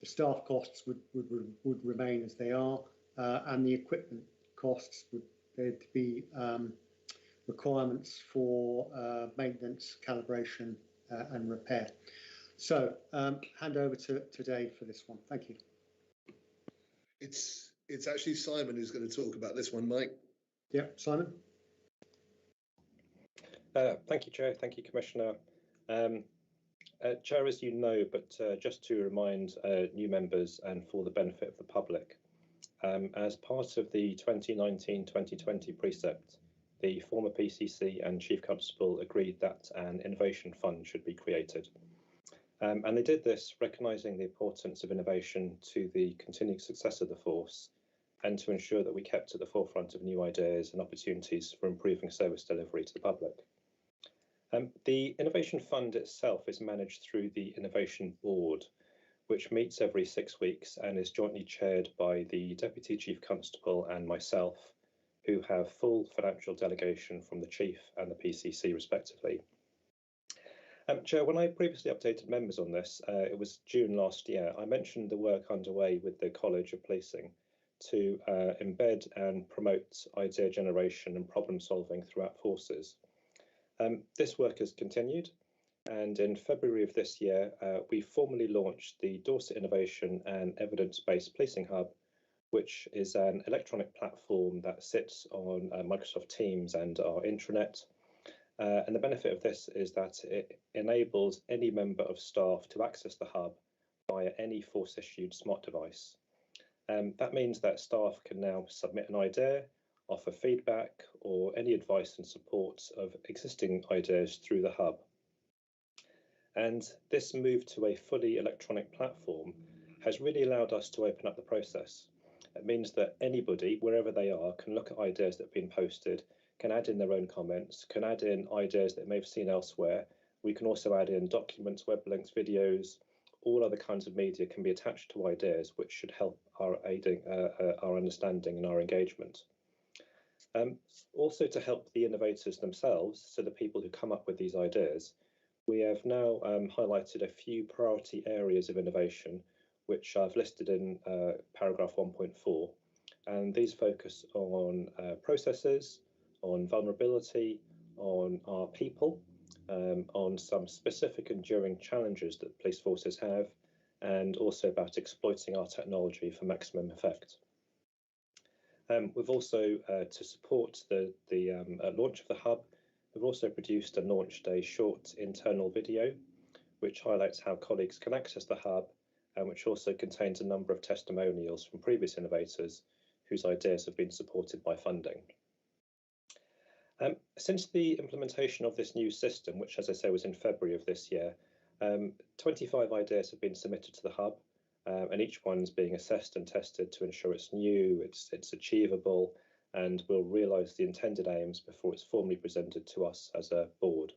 staff costs would remain as they are, and the equipment costs would there'd be requirements for maintenance, calibration, and repair. So hand over to Dave for this one. Thank you. It's actually Simon who's going to talk about this one, Mike. Yeah, Simon. Thank you, Chair. Thank you, Commissioner. Chair, as you know, but just to remind new members and for the benefit of the public, as part of the 2019-2020 precept, the former PCC and Chief Constable agreed that an innovation fund should be created. And they did this recognising the importance of innovation to the continued success of the force and to ensure that we kept at the forefront of new ideas and opportunities for improving service delivery to the public. The Innovation Fund itself is managed through the Innovation Board, which meets every 6 weeks and is jointly chaired by the Deputy Chief Constable and myself, who have full financial delegation from the Chief and the PCC respectively. Chair, when I previously updated members on this, it was June last year, I mentioned the work underway with the College of Policing to embed and promote idea generation and problem solving throughout forces. This work has continued, and in February of this year, we formally launched the Dorset Innovation and Evidence-Based Policing Hub, which is an electronic platform that sits on Microsoft Teams and our intranet. And the benefit of this is that it enables any member of staff to access the hub via any force-issued smart device. That means that staff can now submit an idea, offer feedback, or any advice and support of existing ideas through the hub. And this move to a fully electronic platform has really allowed us to open up the process. It means that anybody, wherever they are, can look at ideas that have been posted, can add in their own comments, can add in ideas that they may have seen elsewhere. We can also add in documents, web links, videos, all other kinds of media can be attached to ideas, which should help our understanding and our engagement. Also to help the innovators themselves, so the people who come up with these ideas, we have now highlighted a few priority areas of innovation, which I've listed in paragraph 1.4. And these focus on processes, on vulnerability, on our people, on some specific enduring challenges that police forces have, and also about exploiting our technology for maximum effect. We've also, to support the launch of the hub, we've also produced and launched a short internal video, which highlights how colleagues can access the hub, and which also contains a number of testimonials from previous innovators whose ideas have been supported by funding. Since the implementation of this new system, which, as I say, was in February of this year, 25 ideas have been submitted to the hub, and each one's being assessed and tested to ensure it's new, it's achievable, and will realise the intended aims before it's formally presented to us as a board.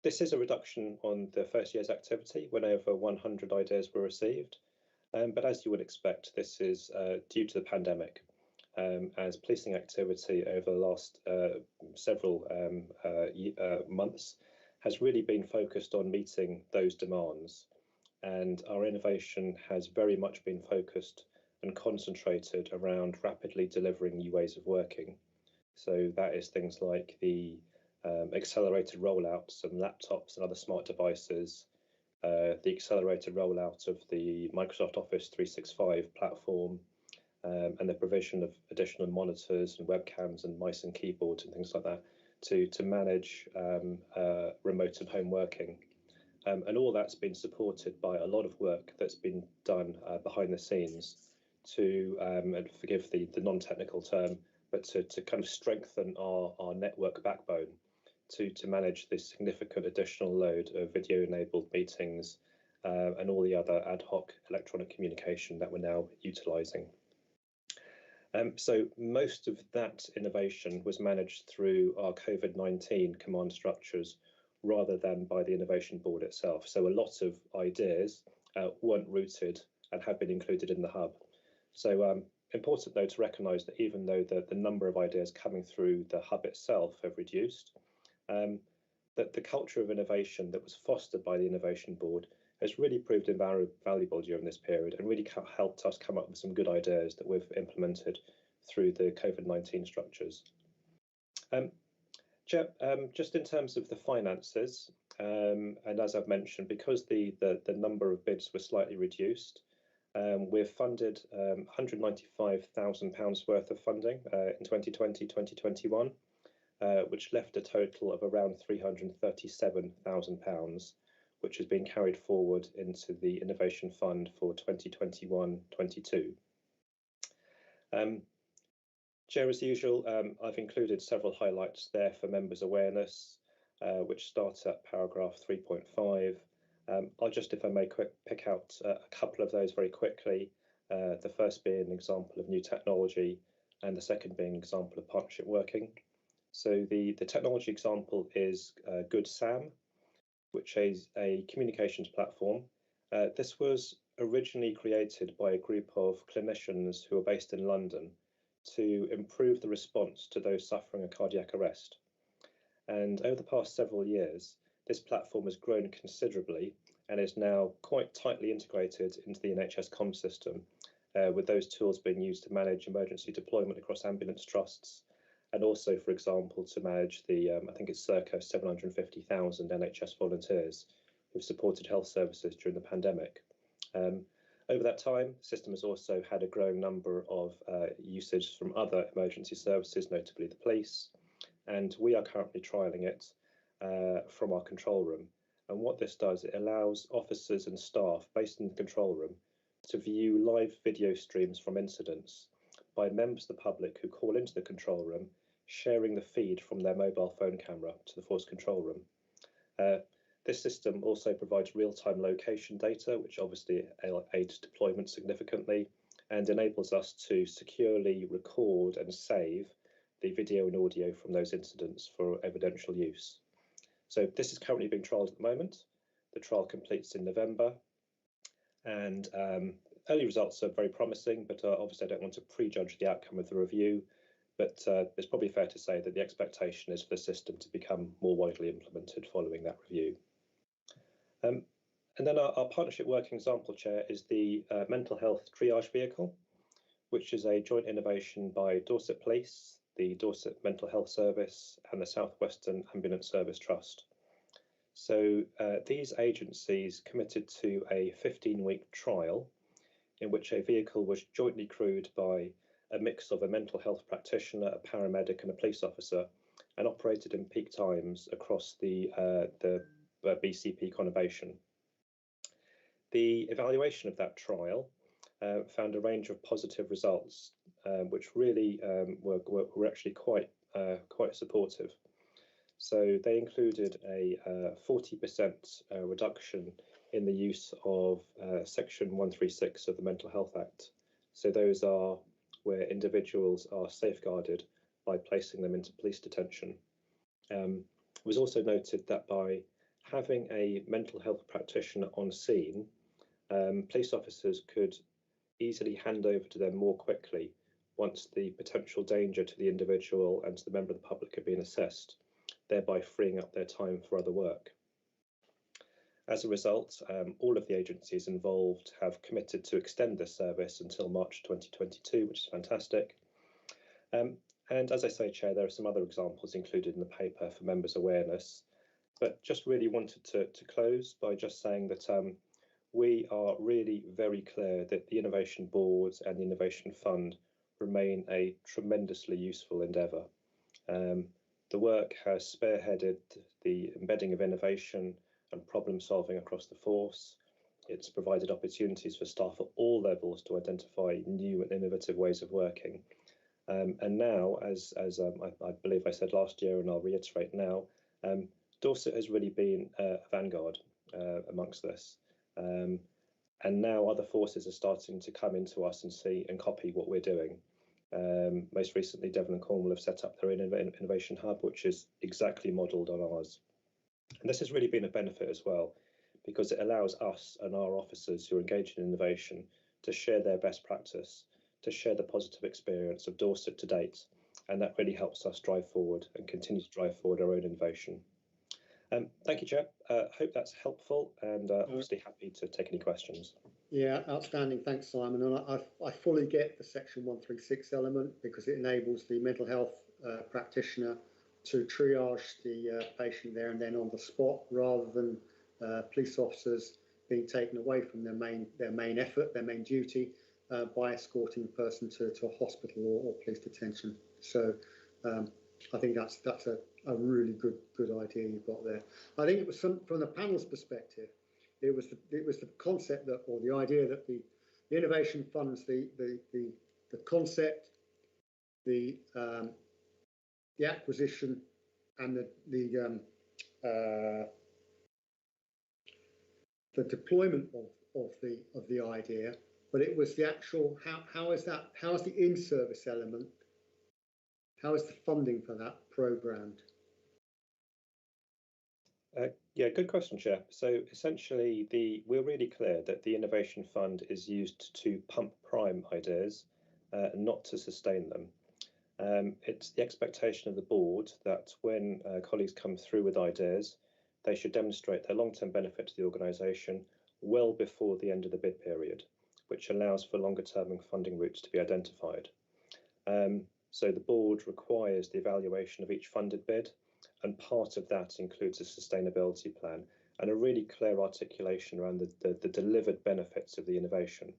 This is a reduction on the first year's activity when over 100 ideas were received, but as you would expect, this is due to the pandemic. As policing activity over the last several months has really been focused on meeting those demands, and our innovation has very much been focused and concentrated around rapidly delivering new ways of working. So that is things like the accelerated rollouts of laptops and other smart devices, the accelerated rollout of the Microsoft Office 365 platform, and the provision of additional monitors and webcams and mice and keyboards and things like that to manage remote and home working. And all that's been supported by a lot of work that's been done behind the scenes to, and forgive the non-technical term, but to kind of strengthen our network backbone to manage this significant additional load of video-enabled meetings and all the other ad hoc electronic communication that we're now utilising. So most of that innovation was managed through our COVID-19 command structures rather than by the innovation board itself. So a lot of ideas weren't rooted and have been included in the hub. So important though to recognise that even though the number of ideas coming through the hub itself have reduced, that the culture of innovation that was fostered by the innovation board has really proved invaluable during this period and really helped us come up with some good ideas that we've implemented through the COVID-19 structures. Chair, just in terms of the finances, and as I've mentioned, because the number of bids were slightly reduced, we've funded £195,000 worth of funding in 2020-2021, which left a total of around £337,000, which has been carried forward into the Innovation Fund for 2021-22. Chair, as usual, I've included several highlights there for members' awareness, which starts at paragraph 3.5. I'll just, if I may, pick out a couple of those very quickly. The first being an example of new technology, and the second being an example of partnership working. So the technology example is Good Sam, which is a communications platform. This was originally created by a group of clinicians who are based in London to improve the response to those suffering a cardiac arrest. And over the past several years, this platform has grown considerably and is now quite tightly integrated into the NHS comm system, with those tools being used to manage emergency deployment across ambulance trusts, and also, for example, to manage the, I think it's circa 750,000 NHS volunteers who've supported health services during the pandemic. Over that time, the system has also had a growing number of usage from other emergency services, notably the police, and we are currently trialling it from our control room. And what this does, it allows officers and staff based in the control room to view live video streams from incidents by members of the public who call into the control room, sharing the feed from their mobile phone camera to the force control room. This system also provides real-time location data, which obviously aids deployment significantly and enables us to securely record and save the video and audio from those incidents for evidential use. So this is currently being trialled at the moment. The trial completes in November, and early results are very promising, but obviously I don't want to prejudge the outcome of the review, but it's probably fair to say that the expectation is for the system to become more widely implemented following that review. And then our partnership working example, Chair, is the mental health triage vehicle, which is a joint innovation by Dorset Police, the Dorset Mental Health Service and the South Western Ambulance Service Trust. So these agencies committed to a 15-week trial in which a vehicle was jointly crewed by a mix of a mental health practitioner, a paramedic and a police officer, and operated in peak times across the BCP conurbation. The evaluation of that trial found a range of positive results, which really were actually quite supportive. So they included a 40% reduction in the use of Section 136 of the Mental Health Act. So those are where individuals are safeguarded by placing them into police detention. It was also noted that by having a mental health practitioner on scene, police officers could easily hand over to them more quickly once the potential danger to the individual and to the member of the public had been assessed, thereby freeing up their time for other work. As a result, all of the agencies involved have committed to extend this service until March 2022, which is fantastic. And as I say, Chair, there are some other examples included in the paper for members' awareness, but just really wanted to close by just saying that we are really very clear that the Innovation Board and the Innovation Fund remain a tremendously useful endeavour. The work has spearheaded the embedding of innovation and problem solving across the force. It's provided opportunities for staff at all levels to identify new and innovative ways of working. And now, as I believe I said last year, and I'll reiterate now, Dorset has really been a vanguard amongst this. And now other forces are starting to come into us and see and copy what we're doing. Most recently, Devon and Cornwall have set up their innovation hub, which is exactly modelled on ours. And this has really been a benefit as well, because it allows us and our officers who are engaged in innovation to share their best practice, to share the positive experience of Dorset to date. And that really helps us drive forward and continue to drive forward our own innovation. Thank you, Chair. Hope that's helpful, and obviously happy to take any questions. Yeah, outstanding. Thanks, Simon. And I fully get the Section 136 element, because it enables the mental health practitioner to triage the patient there and then on the spot, rather than police officers being taken away from their main effort, their main duty, by escorting the person to a hospital or police detention. So I think that's a really good idea you've got there. I think it was from the panel's perspective, it was the concept that, or the idea that the innovation funds the concept, the acquisition, and the deployment of the idea, but it was the actual how is the in-service element, how is the funding for that programmed? Yeah, good question, Chair. So essentially, we're really clear that the Innovation Fund is used to pump prime ideas, not to sustain them. It's the expectation of the board that when colleagues come through with ideas, they should demonstrate their long-term benefit to the organisation well before the end of the bid period, which allows for longer-term funding routes to be identified. So the board requires the evaluation of each funded bid, and part of that includes a sustainability plan and a really clear articulation around the delivered benefits of the innovation.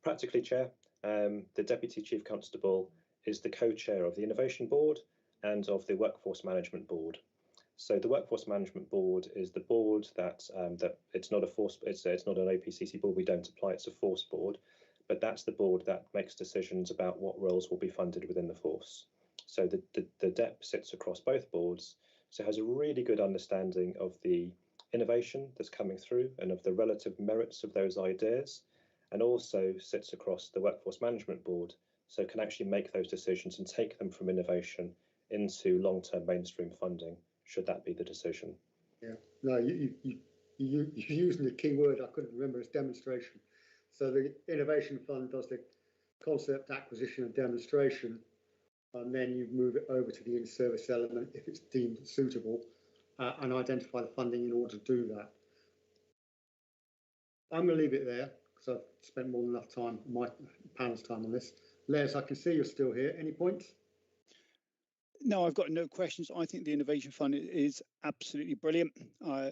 Practically, Chair, the Deputy Chief Constable is the co-chair of the Innovation Board and of the Workforce Management Board. So the Workforce Management Board is the board that it's not a force, it's not an OPCC board. We don't apply. It's a force board, but that's the board that makes decisions about what roles will be funded within the force. So the DEP sits across both boards, so has a really good understanding of the innovation that's coming through and of the relative merits of those ideas, and also sits across the Workforce Management Board, so can actually make those decisions and take them from innovation into long-term mainstream funding, should that be the decision. Yeah, no, you're using the key word I couldn't remember, as demonstration. So the Innovation Fund does the concept, acquisition and demonstration, and then you move it over to the in-service element if it's deemed suitable, and identify the funding in order to do that. I'm going to leave it there because I've spent more than enough time, my panel's time on this. Les, I can see you're still here. Any points? No, I've got no questions. I think the Innovation Fund is absolutely brilliant.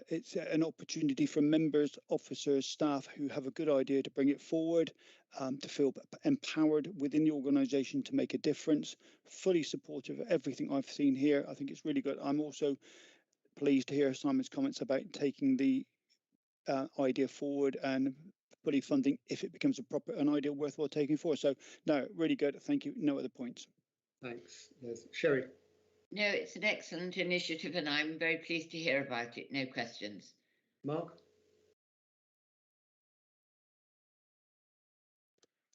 It's an opportunity for members, officers, staff who have a good idea to bring it forward, to feel empowered within the organisation to make a difference. Fully supportive of everything I've seen here. I think it's really good. I'm also pleased to hear Simon's comments about taking the idea forward and fully funding if it becomes an idea worthwhile taking forward. So, no, really good. Thank you. No other points. Thanks. Yes. Sherry. No, it's an excellent initiative and I'm very pleased to hear about it. No questions. Mark?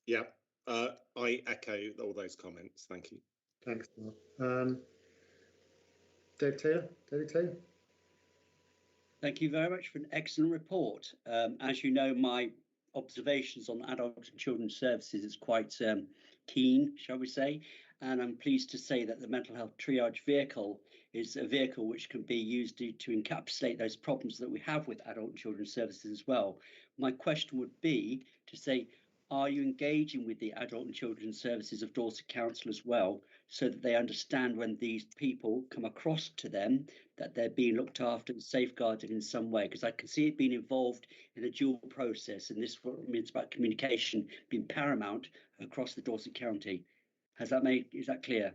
Yeah, I echo all those comments. Thank you. Thanks, Mark. David Taylor? Thank you very much for an excellent report. As you know, my observations on adult and children's services is quite keen, shall we say, and I'm pleased to say that the mental health triage vehicle is a vehicle which can be used to encapsulate those problems that we have with adult and children's services as well. My question would be to say, are you engaging with the adult and children's services of Dorset Council as well, so that they understand when these people come across to them that they're being looked after and safeguarded in some way? Because I can see it being involved in a dual process, and this means about communication being paramount across the Dorset County. Is that clear?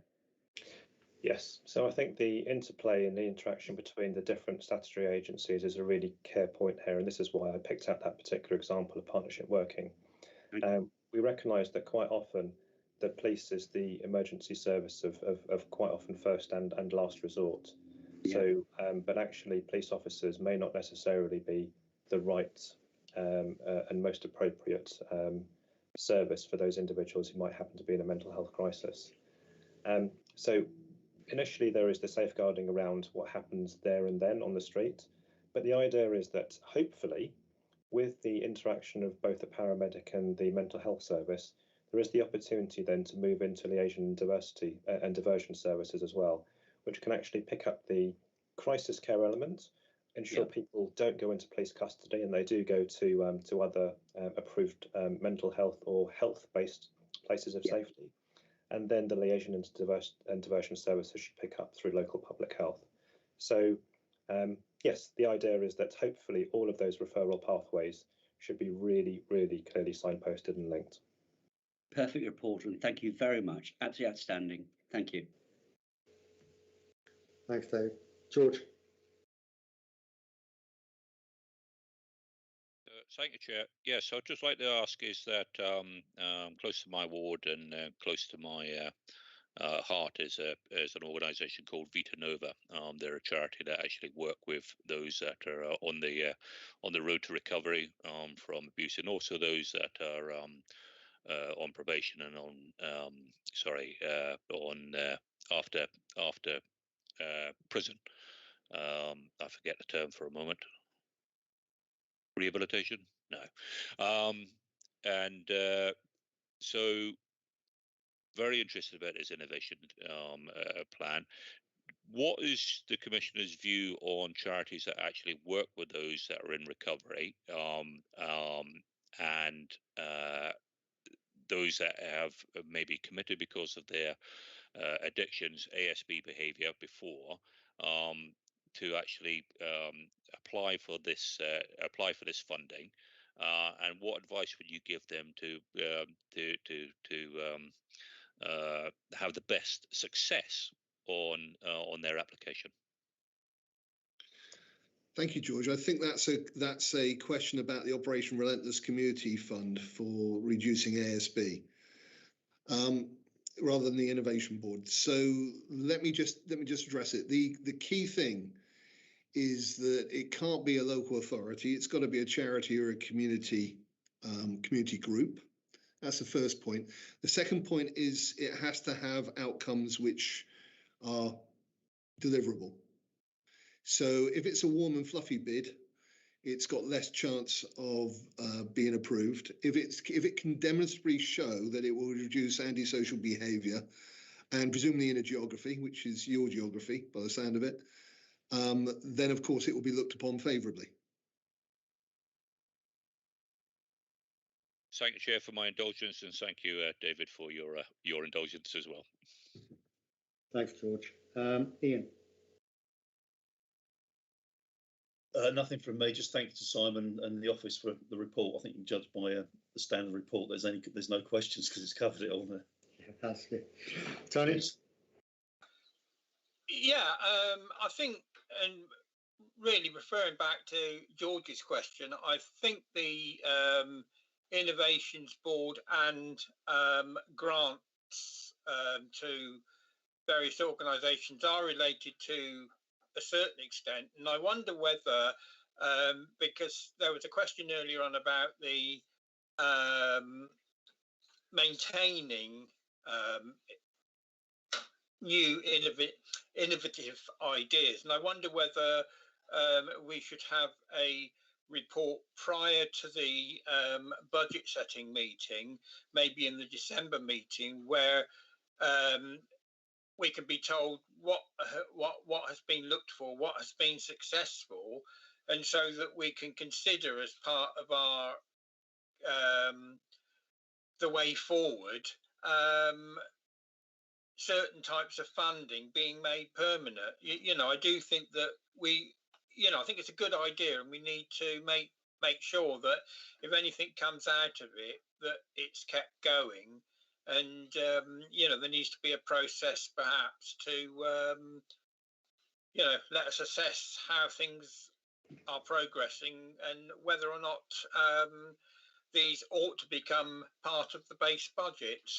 Yes, so I think the interplay and the interaction between the different statutory agencies is a really key point here, and this is why I picked out that particular example of partnership working. We recognise that quite often the police is the emergency service of quite often first and last resort. Yeah. So, but actually, police officers may not necessarily be the right and most appropriate service for those individuals who might happen to be in a mental health crisis. So initially there is the safeguarding around what happens there and then on the street, but the idea is that hopefully with the interaction of both the paramedic and the mental health service, there is the opportunity then to move into liaison and diversity and diversion services as well, which can actually pick up the crisis care element, ensure people don't go into police custody and they do go to other approved mental health or health-based places of safety. And then the liaison and diversion services should pick up through local public health. So yes, the idea is that hopefully all of those referral pathways should be really, really clearly signposted and linked. Perfect report, and thank you very much. Absolutely outstanding. Thank you. Thanks, Dave. George. Thank you, Chair. Yes, I'd just like to ask is that close to my ward and close to my heart is an organisation called Vita Nova. They're a charity that actually work with those that are on the road to recovery from abuse, and also those that are on probation and on after prison. I forget the term for a moment. Rehabilitation? No. And so very interested about this innovation plan. What is the Commissioner's view on charities that actually work with those that are in recovery and those that have maybe committed because of their addictions, ASB behaviour before, to actually apply for this funding, and what advice would you give them to have the best success on their application? Thank you, George. I think that's a question about the Operation Relentless Community Fund for reducing ASB, rather than the Innovation Board. So let me just address it. The key thing is that it can't be a local authority. It's got to be a charity or a community group. That's the first point. The second point is it has to have outcomes which are deliverable. So if it's a warm and fluffy bid, it's got less chance of being approved. If it can demonstrably show that it will reduce antisocial behaviour, and presumably in a geography, which is your geography by the sound of it, then of course it will be looked upon favourably. Thank you, Chair, for my indulgence, and thank you, David, for your indulgence as well. Thanks, George. Ian. Nothing from me. Just thank you to Simon and the office for the report. I think you judge by the standard report. There's no questions because it's covered it all there. Yeah, that's good. Tony. Yeah, I think, and really referring back to George's question, I think the Innovations Board and grants to various organisations are related to a certain extent, and I wonder whether, because there was a question earlier on about the maintaining new innovative ideas, and I wonder whether we should have a report prior to the budget setting meeting, maybe in the December meeting, where we can be told what has been looked for, what has been successful, and so that we can consider as part of our the way forward certain types of funding being made permanent. You know, I do think that I think it's a good idea, and we need to make sure that if anything comes out of it, that it's kept going. And there needs to be a process perhaps to let us assess how things are progressing and whether or not these ought to become part of the base budget.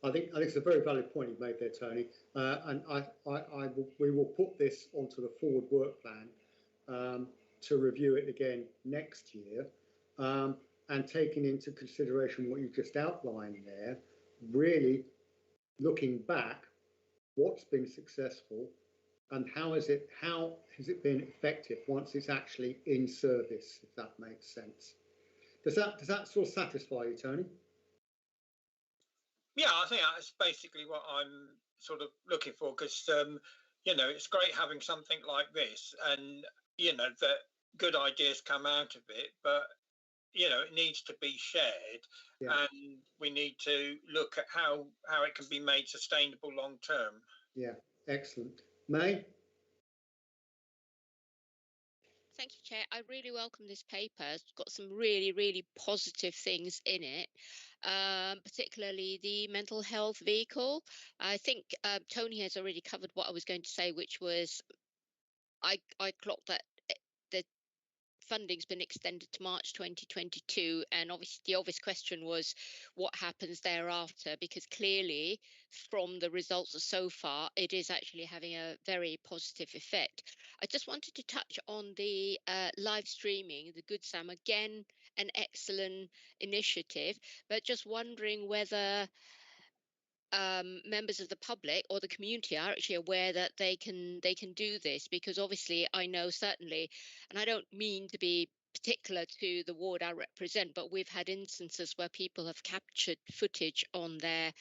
I think it's a very valid point you've made there, Tony. And we will put this onto the forward work plan to review it again next year, and taking into consideration what you just outlined there, really looking back, what's been successful, and how has it been effective once it's actually in service, if that makes sense. Does that sort of satisfy you, Tony? Yeah, I think that's basically what I'm sort of looking for, because you know, it's great having something like this, and you know that good ideas come out of it, but you know it needs to be shared, and we need to look at how it can be made sustainable long term. Yeah, excellent. May? Thank you, Chair. I really welcome this paper. It's got some really, really positive things in it, particularly the mental health vehicle. I think Tony has already covered what I was going to say, which was I clocked that the funding's been extended to March 2022, and obviously the obvious question was what happens thereafter, because clearly from the results so far it is actually having a very positive effect. I just wanted to touch on the live streaming, the Good Sam, again an excellent initiative, but just wondering whether members of the public or the community are actually aware that they can do this, because obviously I know certainly, and I don't mean to be particular to the ward I represent, but we've had instances where people have captured footage on their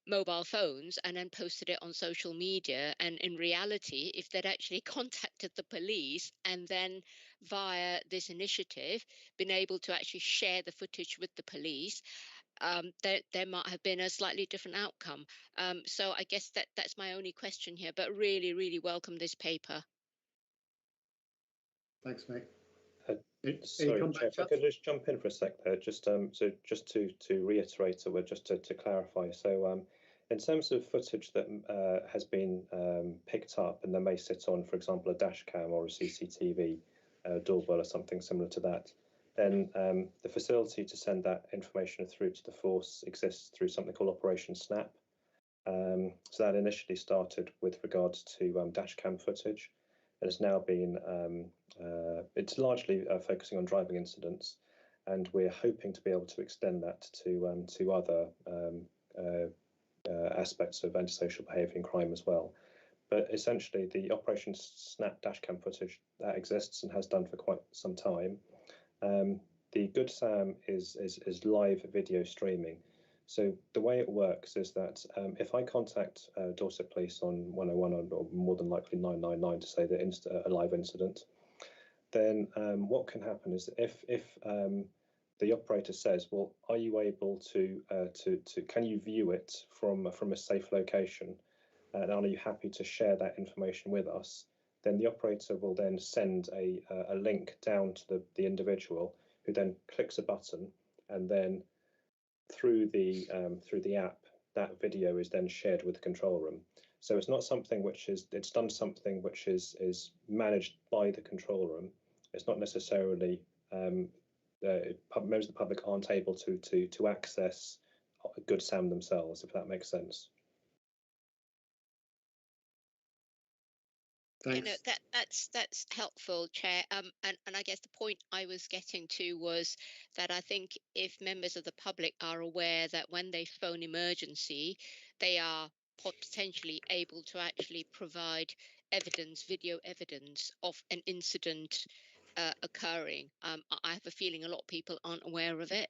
mobile phones and then posted it on social media, and in reality if they'd actually contacted the police and then via this initiative been able to actually share the footage with the police, there might have been a slightly different outcome. So I guess that's my only question here, but really, really welcome this paper. Thanks, mate. Sorry, Chair, if I could just jump in for a sec there, just so just to reiterate, or just to clarify. So in terms of footage that has been picked up and that may sit on, for example, a dash cam or a CCTV doorbell or something similar to that, then the facility to send that information through to the force exists through something called Operation Snap. So that initially started with regards to dash cam footage. It has now been, it's largely focusing on driving incidents, and we're hoping to be able to extend that to other aspects of antisocial behaviour and crime as well. But essentially, the Operation Snap dashcam footage that exists and has done for quite some time. The Good Sam is live video streaming. So the way it works is that if I contact Dorset Police on 101 or more than likely 999 to say that a live incident, then what can happen is if the operator says, well, are you able to can you view it from a safe location, and are you happy to share that information with us? Then the operator will then send a link down to the individual, who then clicks a button, and then through the app, that video is then shared with the control room. So it's not something which is, it's done something which is managed by the control room. It's not necessarily members of the public aren't able to access Good Sam themselves, if that makes sense. You know, that's helpful, Chair. And I guess the point I was getting to was that I think if members of the public are aware that when they phone emergency, they are potentially able to actually provide evidence, video evidence of an incident occurring. I have a feeling a lot of people aren't aware of it.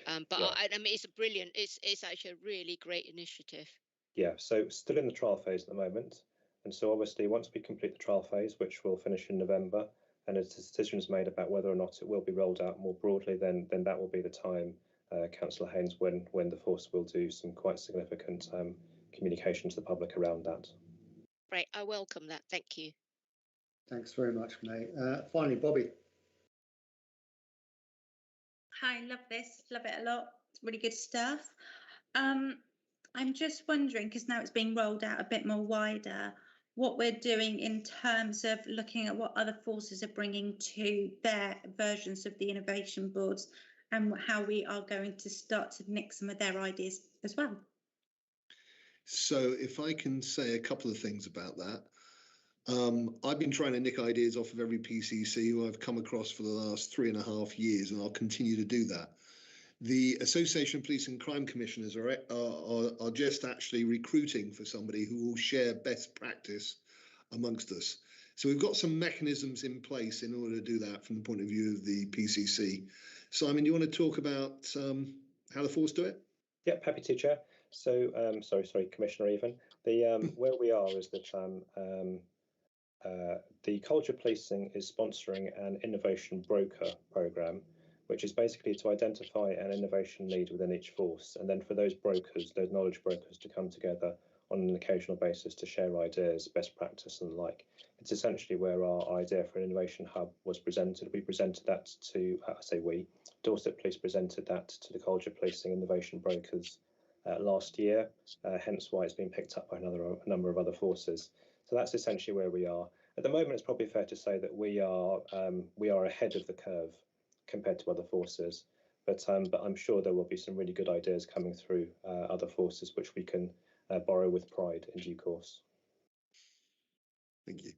But yeah. I mean, it's a brilliant, it's actually a really great initiative. Yeah, so still in the trial phase at the moment. And so obviously once we complete the trial phase, which will finish in November, and a decision is made about whether or not it will be rolled out more broadly, then that will be the time, Councillor Haynes, when the force will do some quite significant communication to the public around that. Right, I welcome that. Thank you. Thanks very much, May. Finally, Bobby. Hi, love this. Love it a lot. It's really good stuff. I'm just wondering, because now it's being rolled out a bit more wider, what we're doing in terms of looking at what other forces are bringing to their versions of the innovation boards, and how we are going to start to nick some of their ideas as well. So if I can say a couple of things about that. I've been trying to nick ideas off of every PCC who I've come across for the last 3.5 years, and I'll continue to do that. The Association of Police and Crime Commissioners are just actually recruiting for somebody who will share best practice amongst us. So we've got some mechanisms in place in order to do that from the point of view of the PCC. Simon, do you want to talk about how the force do it? Yep, happy to, Chair. So, sorry, Commissioner, even where we are is that the College of Policing is sponsoring an innovation broker program, which is basically to identify an innovation lead within each force, and then for those brokers, those knowledge brokers, to come together on an occasional basis to share ideas, best practice and the like. It's essentially where our idea for an innovation hub was presented. We presented that to, Dorset Police presented that to the College of Policing Innovation Brokers last year, hence why it's been picked up by a number of other forces. So that's essentially where we are. At the moment, it's probably fair to say that we are ahead of the curve compared to other forces, but I'm sure there will be some really good ideas coming through other forces which we can borrow with pride in due course. Thank you.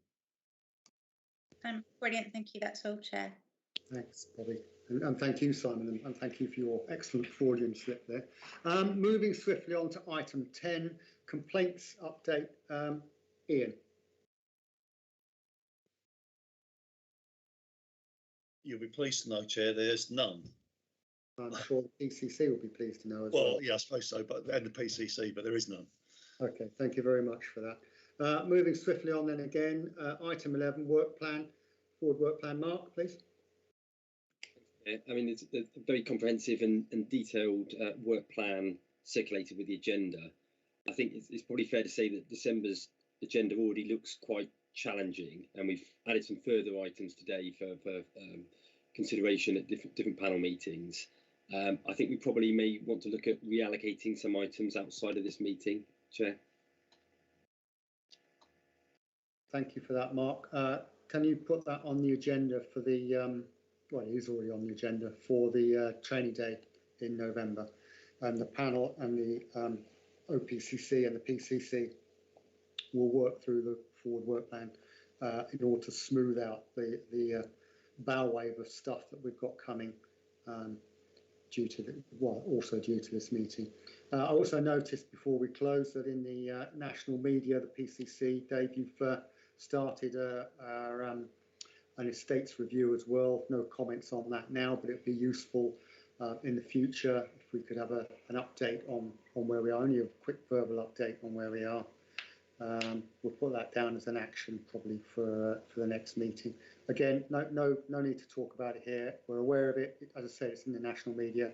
Brilliant, thank you. That's all, Chair. Thanks, Bobby. And thank you, Simon, and thank you for your excellent Freudian slip there. Moving swiftly on to item 10, complaints update. Ian. You'll be pleased to know, Chair, there's none. I'm sure the PCC will be pleased to know as well. Yeah, I suppose so, and the PCC, but there is none. Okay, thank you very much for that. Moving swiftly on then again, item 11, work plan, forward work plan. Mark, please. I mean, it's a very comprehensive and detailed work plan circulated with the agenda. I think it's probably fair to say that December's agenda already looks quite challenging, and we've added some further items today for consideration at different panel meetings. I think we probably may want to look at reallocating some items outside of this meeting, Chair. Thank you for that, Mark. Can you put that on the agenda for the, well, it is already on the agenda for the training day in November, and the panel and the OPCC and the PCC will work through the forward work plan in order to smooth out the bow wave of stuff that we've got coming due to also due to this meeting. I also noticed before we close that in the national media, the PCC, Dave, you've started an estates review as well. No comments on that now, but it'd be useful in the future if we could have an update on where we are, only a quick verbal update on where we are. We'll put that down as an action probably for the next meeting. Again, no need to talk about it here. We're aware of it. As I said, it's in the national media.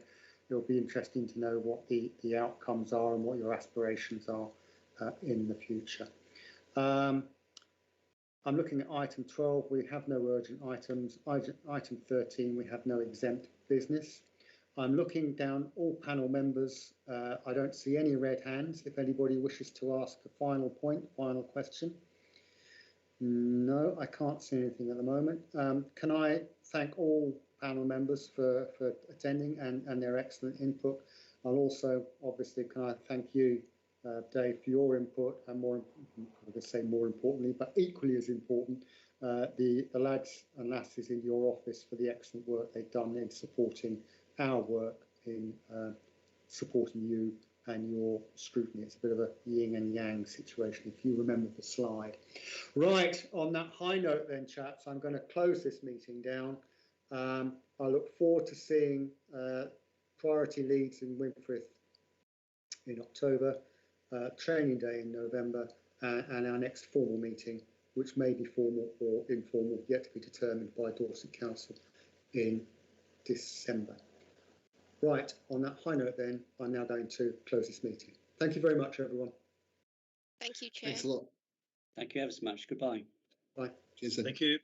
It'll be interesting to know what the outcomes are and what your aspirations are in the future. I'm looking at item 12. We have no urgent items. Item 13, we have no exempt business. I'm looking down all panel members. I don't see any red hands. If anybody wishes to ask a final point, final question. No, I can't see anything at the moment. Can I thank all panel members for attending and their excellent input? And also, obviously, can I thank you, Dave, for your input, and more importantly, but equally as important, the lads and lasses in your office for the excellent work they've done in supporting our work in supporting you and your scrutiny. It's a bit of a yin and yang situation, if you remember the slide. Right, on that high note then, chaps, I'm going to close this meeting down. I look forward to seeing priority leads in Winfrith in October, training day in November, and our next formal meeting, which may be formal or informal, yet to be determined by Dorset Council in December. Right, on that high note then, I'm now going to close this meeting. Thank you very much, everyone. Thank you, Chair. Thanks a lot. Thank you ever so much. Goodbye. Bye. Cheers then. Thank you.